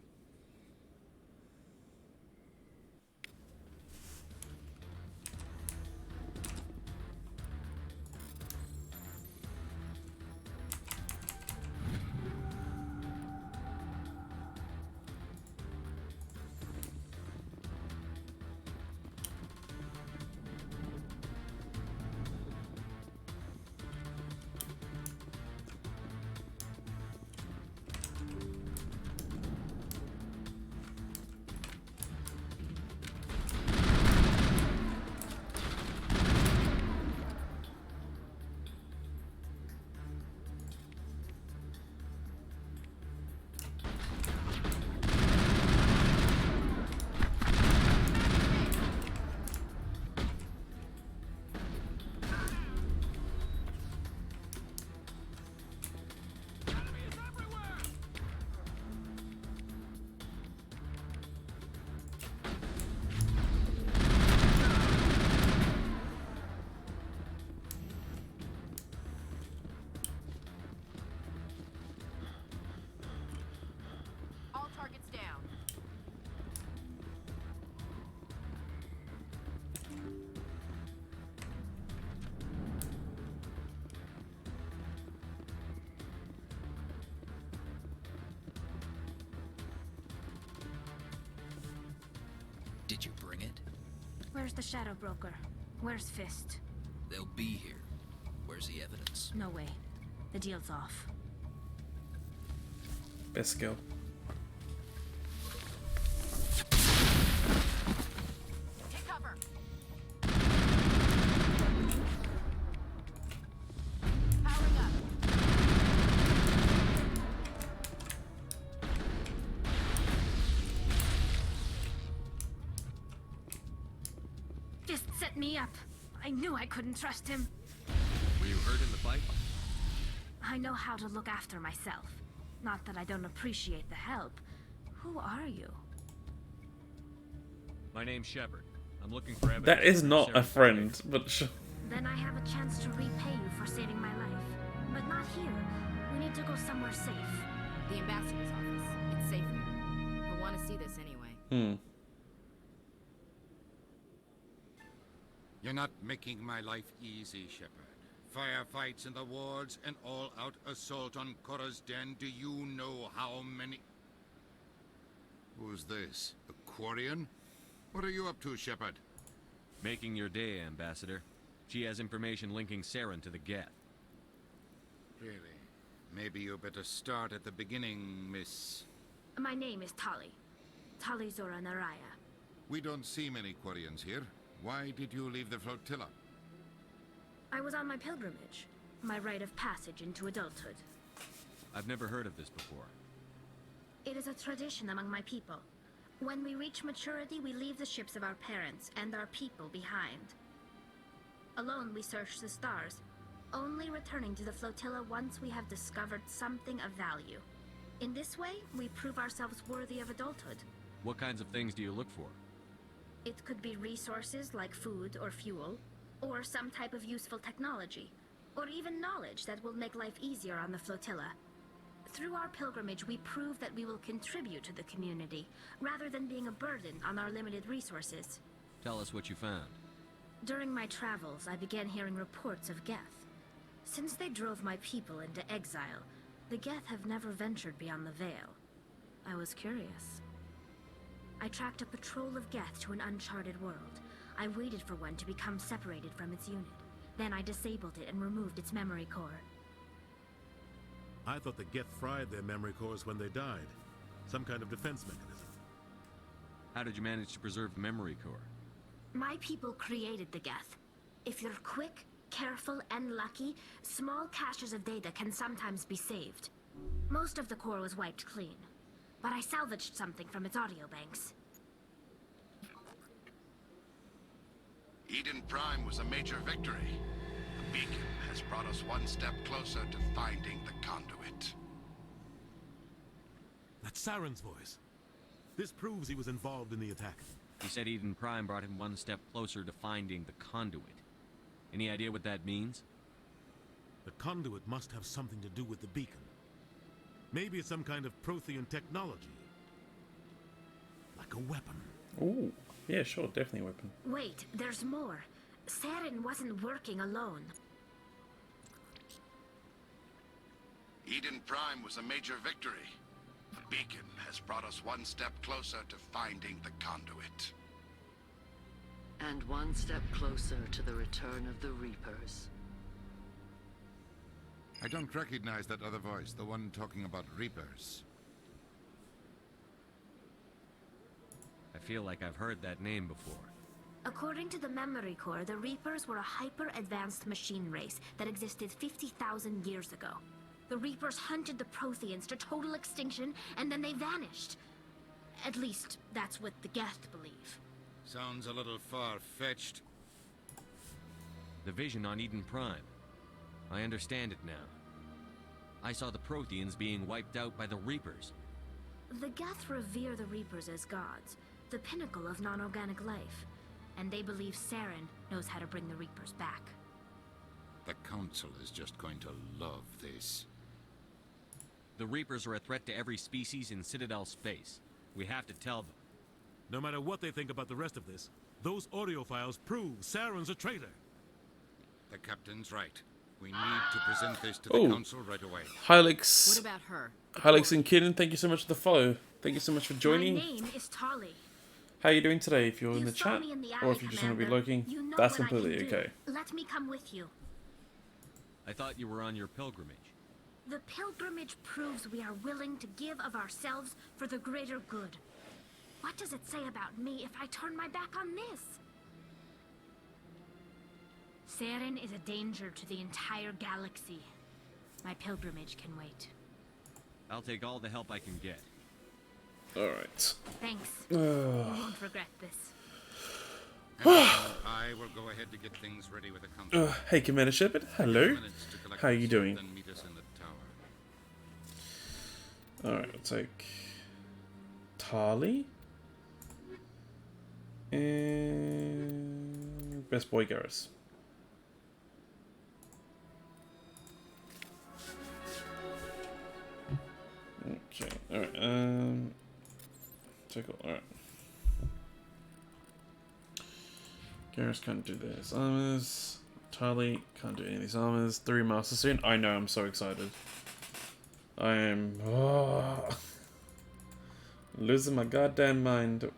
Did you bring it? Where's the Shadow Broker? Where's Fist? They'll be here. Where's the evidence? No way. The deal's off. Best skill. Take cover. Powering up. Fist set me up. I knew I couldn't trust him. Were you hurt in the fight? I know how to look after myself. Not that I don't appreciate the help. Who are you? My name's Shepard. I'm looking for evidence. That is not a Saren's friend, but Then I have a chance to repay you for saving my life. But not here. We need to go somewhere safe. The ambassador's office. It's safe there. He'll want to see this anyway. You're not making my life easy, Shepard. Firefights in the wards, an all-out assault on Korra's den. Do you know how many... Who's this? A Quarian? What are you up to, Shepard? Making your day, Ambassador. She has information linking Saren to the Geth. Really? Maybe you better start at the beginning, Miss... My name is Tali. Tali Zora Naraya. We don't see many Quarians here. Why did you leave the flotilla? I was on my pilgrimage. My rite of passage into adulthood. I've never heard of this before. It is a tradition among my people. When we reach maturity, we leave the ships of our parents and our people behind. Alone, we search the stars, only returning to the flotilla once we have discovered something of value. In this way, we prove ourselves worthy of adulthood. What kinds of things do you look for? It could be resources like food or fuel, or some type of useful technology, or even knowledge that will make life easier on the flotilla. Through our pilgrimage, we prove that we will contribute to the community, rather than being a burden on our limited resources. Tell us what you found. During my travels, I began hearing reports of Geth. Since they drove my people into exile, the Geth have never ventured beyond the Veil. I was curious. I tracked a patrol of Geth to an uncharted world. I waited for one to become separated from its unit. Then I disabled it and removed its memory core. I thought the Geth fried their memory cores when they died. Some kind of defense mechanism. How did you manage to preserve the memory core? My people created the Geth. If you're quick, careful, and lucky, small caches of data can sometimes be saved. Most of the core was wiped clean, but I salvaged something from its audio banks. Eden Prime was a major victory. The beacon has brought us one step closer to finding the conduit. That's Saren's voice. This proves he was involved in the attack. He said Eden Prime brought him one step closer to finding the conduit. Any idea what that means? The conduit must have something to do with the beacon. Maybe it's some kind of Prothean technology. Like a weapon. Ooh, yeah, sure, definitely a weapon. Wait, there's more. Saren wasn't working alone. Eden Prime was a major victory. The beacon has brought us one step closer to finding the conduit. And one step closer to the return of the Reapers. I don't recognize that other voice, the one talking about Reapers. I feel like I've heard that name before. According to the memory core, the Reapers were a hyper-advanced machine race that existed 50,000 years ago. The Reapers hunted the Protheans to total extinction, and then they vanished. At least, that's what the Geth believe. Sounds a little far-fetched. The vision on Eden Prime. I understand it now. I saw the Protheans being wiped out by the Reapers. The Geth revere the Reapers as gods, the pinnacle of non-organic life. And they believe Saren knows how to bring the Reapers back. The Council is just going to love this. The Reapers are a threat to every species in Citadel space. We have to tell them. No matter what they think about the rest of this, those audio files prove Saren's a traitor. The captain's right. We need to present this to the Council right away. Hylix. What about her? Hylix and Kidden, thank you so much for the follow. Thank you so much for joining. My name is Tali. how you doing today. If you're in the saw chat, me in the or alley, if you just want to be Commander. lurking, You know that's what I can completely do. okay. Let me come with you. I thought you were on your pilgrimage. The pilgrimage proves we are willing to give of ourselves for the greater good. What does it say about me if I turn my back on this? Saren is a danger to the entire galaxy. My pilgrimage can wait. I'll take all the help I can get. Alright. Thanks. You won't regret this. I will go ahead to get things ready with the council. Hey, Commander Shepard. Hello. How you doing? Then meet us in the tower. Alright, I'll take Tali. And Best Boy Garrus. Okay, alright, take a, alright. Garrus can't do these armors. Tali can't do any of these armors. 3 Master soon. I know, I'm so excited. I am losing my goddamn mind.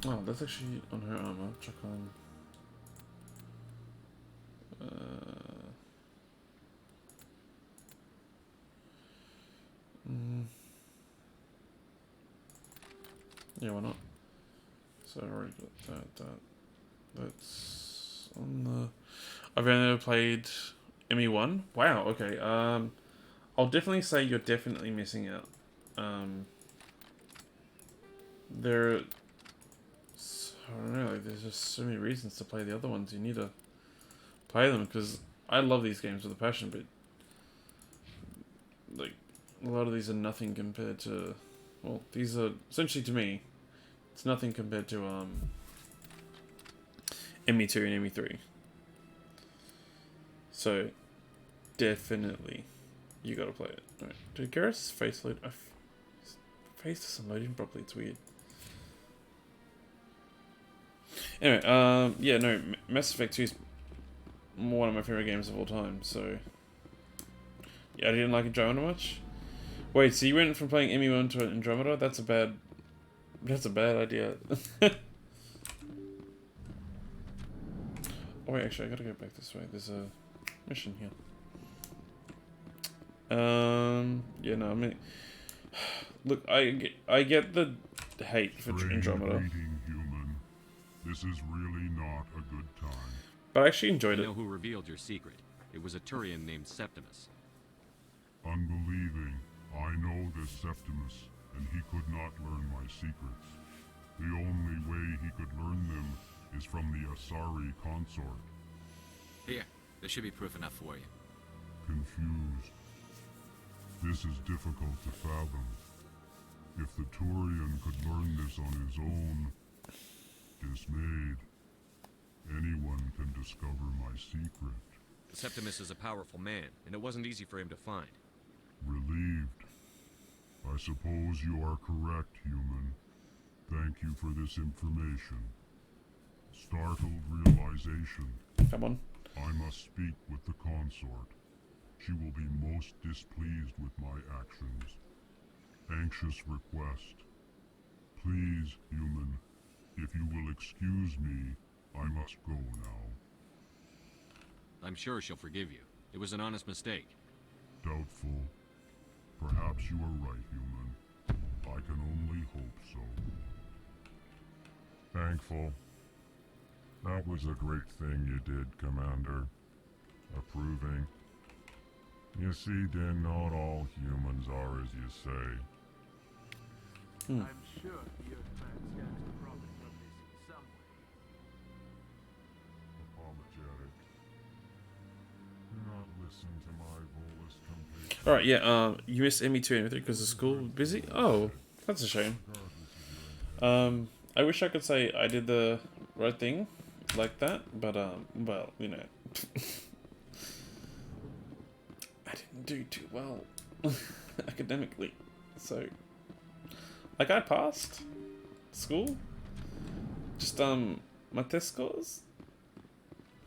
Oh, that's actually on her armor. Check on. Yeah, why not? So I already got that's on the. I've only played ME1. Wow. Okay. I'll definitely say you're definitely missing out. There. I don't know. Like, there's just so many reasons to play the other ones. You need to play them because I love these games with a passion, but like a lot of these are nothing compared to. Well, these are essentially to me. It's nothing compared to ME2 and ME3. So definitely you gotta play it. Alright. Did Garrus' face load? Face isn't loading properly, it's weird. Anyway, yeah, no, Mass Effect 2 is one of my favorite games of all time, so yeah, I didn't like Andromeda much. Wait, so you went from playing ME1 to Andromeda? That's a bad idea. Oh wait, actually, I gotta go back this way. There's a mission here. Yeah, no, I mean, look, I get the hate for Andromeda. Human. This is really not a good time. But I actually enjoyed it. You know who revealed your secret? It was a Turian named Septimus. Unbelieving, I know this Septimus, and he could not learn my secrets. The only way he could learn them is from the Asari consort. Here, there should be proof enough for you. Confused. This is difficult to fathom. If the Turian could learn this on his own, dismayed, anyone can discover my secret. Septimus is a powerful man, and it wasn't easy for him to find. Relieved. I suppose you are correct, human. Thank you for this information. Startled realization. Come on. I must speak with the consort. She will be most displeased with my actions. Anxious request. Please, human, if you will excuse me, I must go now. I'm sure she'll forgive you. It was an honest mistake. Doubtful. Perhaps you are right, human. I can only hope so. Thankful. That was a great thing you did, Commander. Approving. You see, then not all humans are as you say. I'm sure the Earth man stands to profit from this in some way. Apologetic. Do not listen to my bolus complete. Alright, yeah, you missed ME2 and ME3 because the school was busy? Oh, that's a shame. I wish I could say I did the right thing like that, but, well, you know. I didn't do too well academically, so. Like, I passed school, just, my test scores,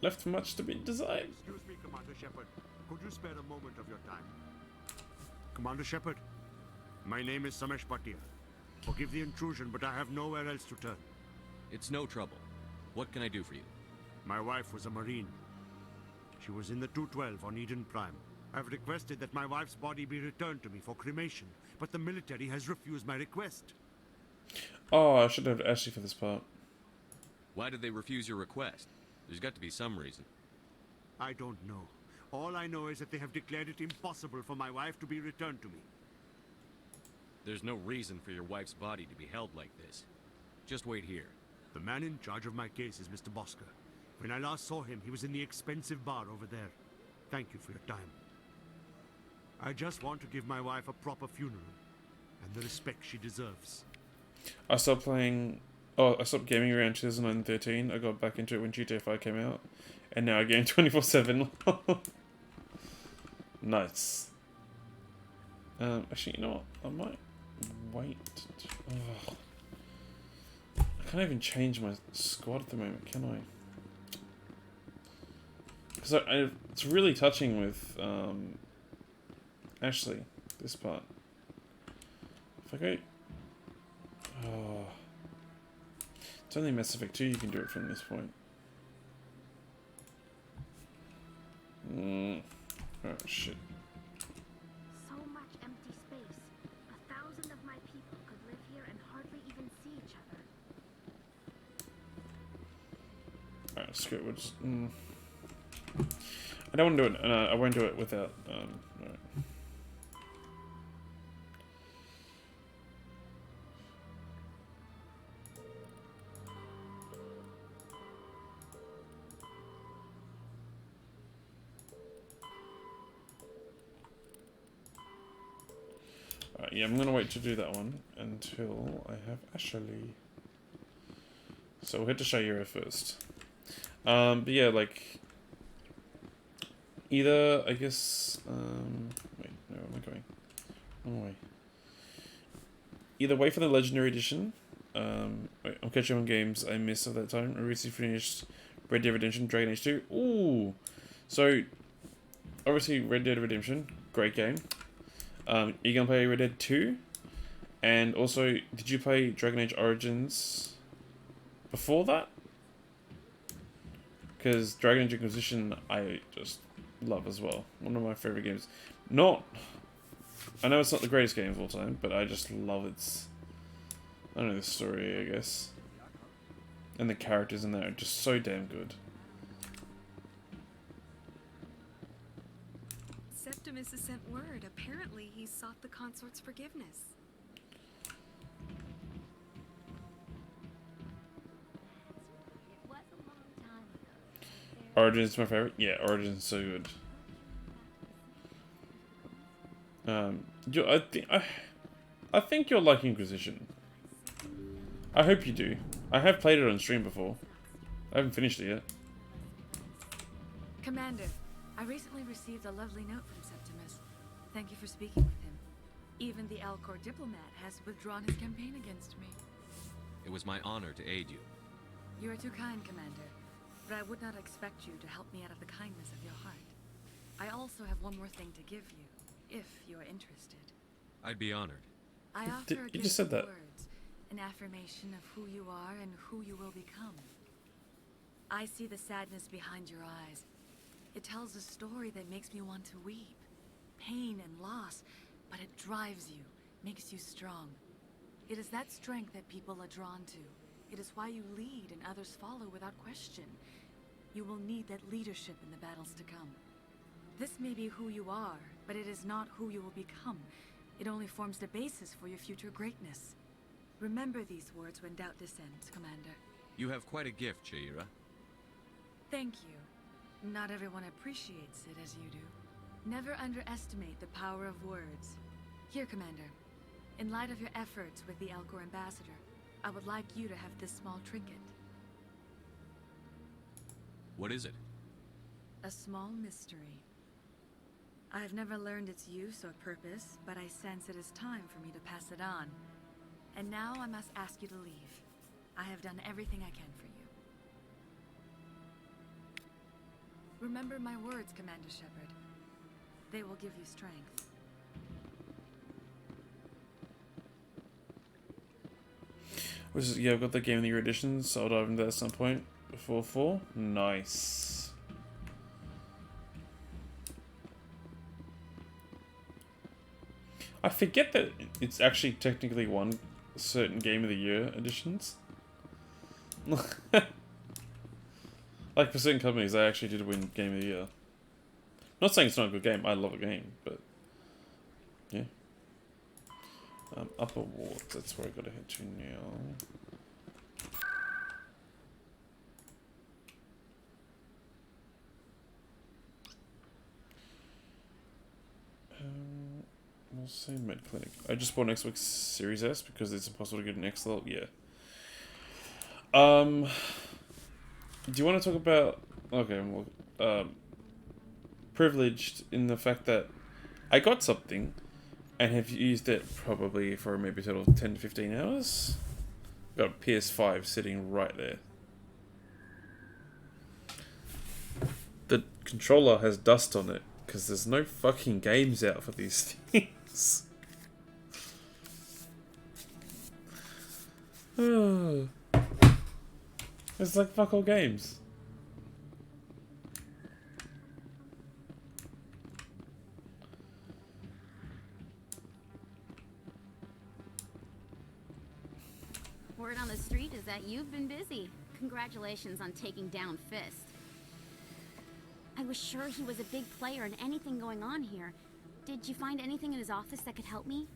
left much to be desired. Excuse me, Commander Shepard. Could you spare a moment of your time? Commander Shepard, my name is Samesh Bhatia. Forgive the intrusion, but I have nowhere else to turn. It's no trouble. What can I do for you? My wife was a Marine. She was in the 212 on Eden Prime. I've requested that my wife's body be returned to me for cremation, but the military has refused my request. Oh, I should have asked you for this part. Why did they refuse your request? There's got to be some reason. I don't know. All I know is that they have declared it impossible for my wife to be returned to me. There's no reason for your wife's body to be held like this. Just wait here. The man in charge of my case is Mr. Bosker. When I last saw him, he was in the expensive bar over there. Thank you for your time. I just want to give my wife a proper funeral and the respect she deserves. I stopped playing... Oh, I stopped gaming around 2013. I got back into it when GTA 5 came out. And now I game 24/7. Nice. Actually, you know what? I might wait. Ugh. I can't even change my squad at the moment, can I? Because it's really touching with Ashley, this part. If I go... Oh. It's only Mass Effect 2 you can do it from this point. Oh shit. So much empty space. 1,000 of my people could live here and hardly even see each other. Alright, screw it. We'll just, I don't want to do it. I won't do it without. Alright. Yeah, I'm gonna wait to do that one until I have Ashley. So we'll head to Shaira first. But yeah, like either I guess wait, no, where am I going? Wrong way. Either wait for the Legendary Edition. Wait, I'm catching on games I missed at that time. I recently finished Red Dead Redemption, Dragon Age 2. Ooh! So obviously Red Dead Redemption, great game. You gonna play Red Dead 2? And also, did you play Dragon Age Origins before that? Because Dragon Age Inquisition, I just love as well. One of my favorite games. I know it's not the greatest game of all time, but I just love its... I don't know, the story, I guess. And the characters in there are just so damn good. Septimus has sent word. Apparently, he sought the consort's forgiveness. Origins is my favorite. Yeah, Origins is so good. I think you'll like Inquisition. I hope you do. I have played it on stream before. I haven't finished it yet. Commander, I recently received a lovely note from Septimus. Thank you for speaking with him. Even the Alcor diplomat has withdrawn his campaign against me. It was my honor to aid you. You are too kind, Commander. But I would not expect you to help me out of the kindness of your heart. I also have one more thing to give you, if you are interested. I'd be honored. I offer a You gift just said of that. words, an affirmation of who you are and who you will become. I see the sadness behind your eyes. It tells a story that makes me want to weep. Pain and loss, but it drives you, makes you strong. It is that strength that people are drawn to. It is why you lead and others follow without question. You will need that leadership in the battles to come. This may be who you are, but it is not who you will become. It only forms the basis for your future greatness. Remember these words when doubt descends, Commander. You have quite a gift, Shaira. Thank you. Not everyone appreciates it as you do. Never underestimate the power of words. Here, Commander. In light of your efforts with the Alcor Ambassador, I would like you to have this small trinket. What is it? A small mystery. I have never learned its use or purpose, but I sense it is time for me to pass it on. And now I must ask you to leave. I have done everything I can for you. Remember my words, Commander Shepard. They will give you strength. Which is, yeah, I've got the Game of the Year edition, so I'll dive into that at some point before 4. Nice. I forget that it's actually technically won certain Game of the Year editions. Like for certain companies, they actually did win Game of the Year. Not saying it's not a good game, I love a game, but yeah. Upper wards, that's where I gotta head to now. We'll say med clinic. I just bought an Xbox Series S because it's impossible to get an X level. Yeah. Do you want to talk about? Okay, well, privileged in the fact that I got something and have used it probably for maybe a total of 10 to 15 hours. Got a PS5 sitting right there. The controller has dust on it because there's no fucking games out for these things. It's like fuck all games. Word on the street is that you've been busy. Congratulations on taking down Fist. I was sure he was a big player in anything going on here. Did you find anything in his office that could help me?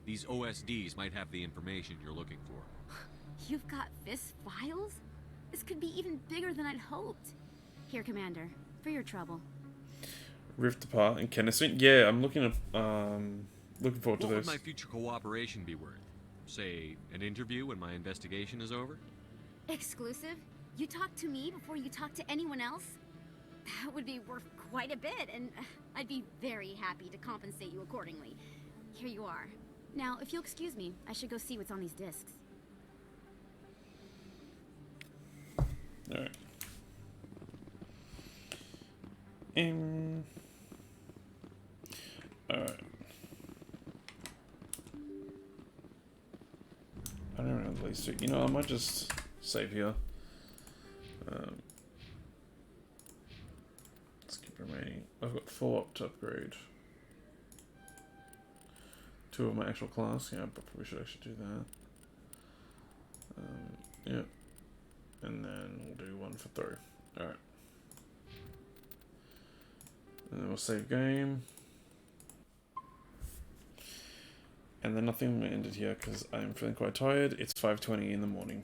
These OSDs might have the information you're looking for. You've got Fist files? This could be even bigger than I'd hoped. Here, Commander, for your trouble. Rift apart and Kennison. Yeah, I'm looking at looking forward to What would those. my future cooperation be worth? Say, an interview when my investigation is over? Exclusive? You talk to me before you talk to anyone else? That would be worth quite a bit, and I'd be very happy to compensate you accordingly. Here you are. Now, if you'll excuse me, I should go see what's on these discs. Alright. Alright. I don't know at least. You know, I might just save here. Let's keep remaining. I've got 4 up to upgrade. 2 of my actual class. Yeah, but we should actually do that. Yeah. And then we'll do 1 for throw. Alright. And then we'll save game. And then nothing ended here because I'm feeling quite tired. It's 5:20 in the morning.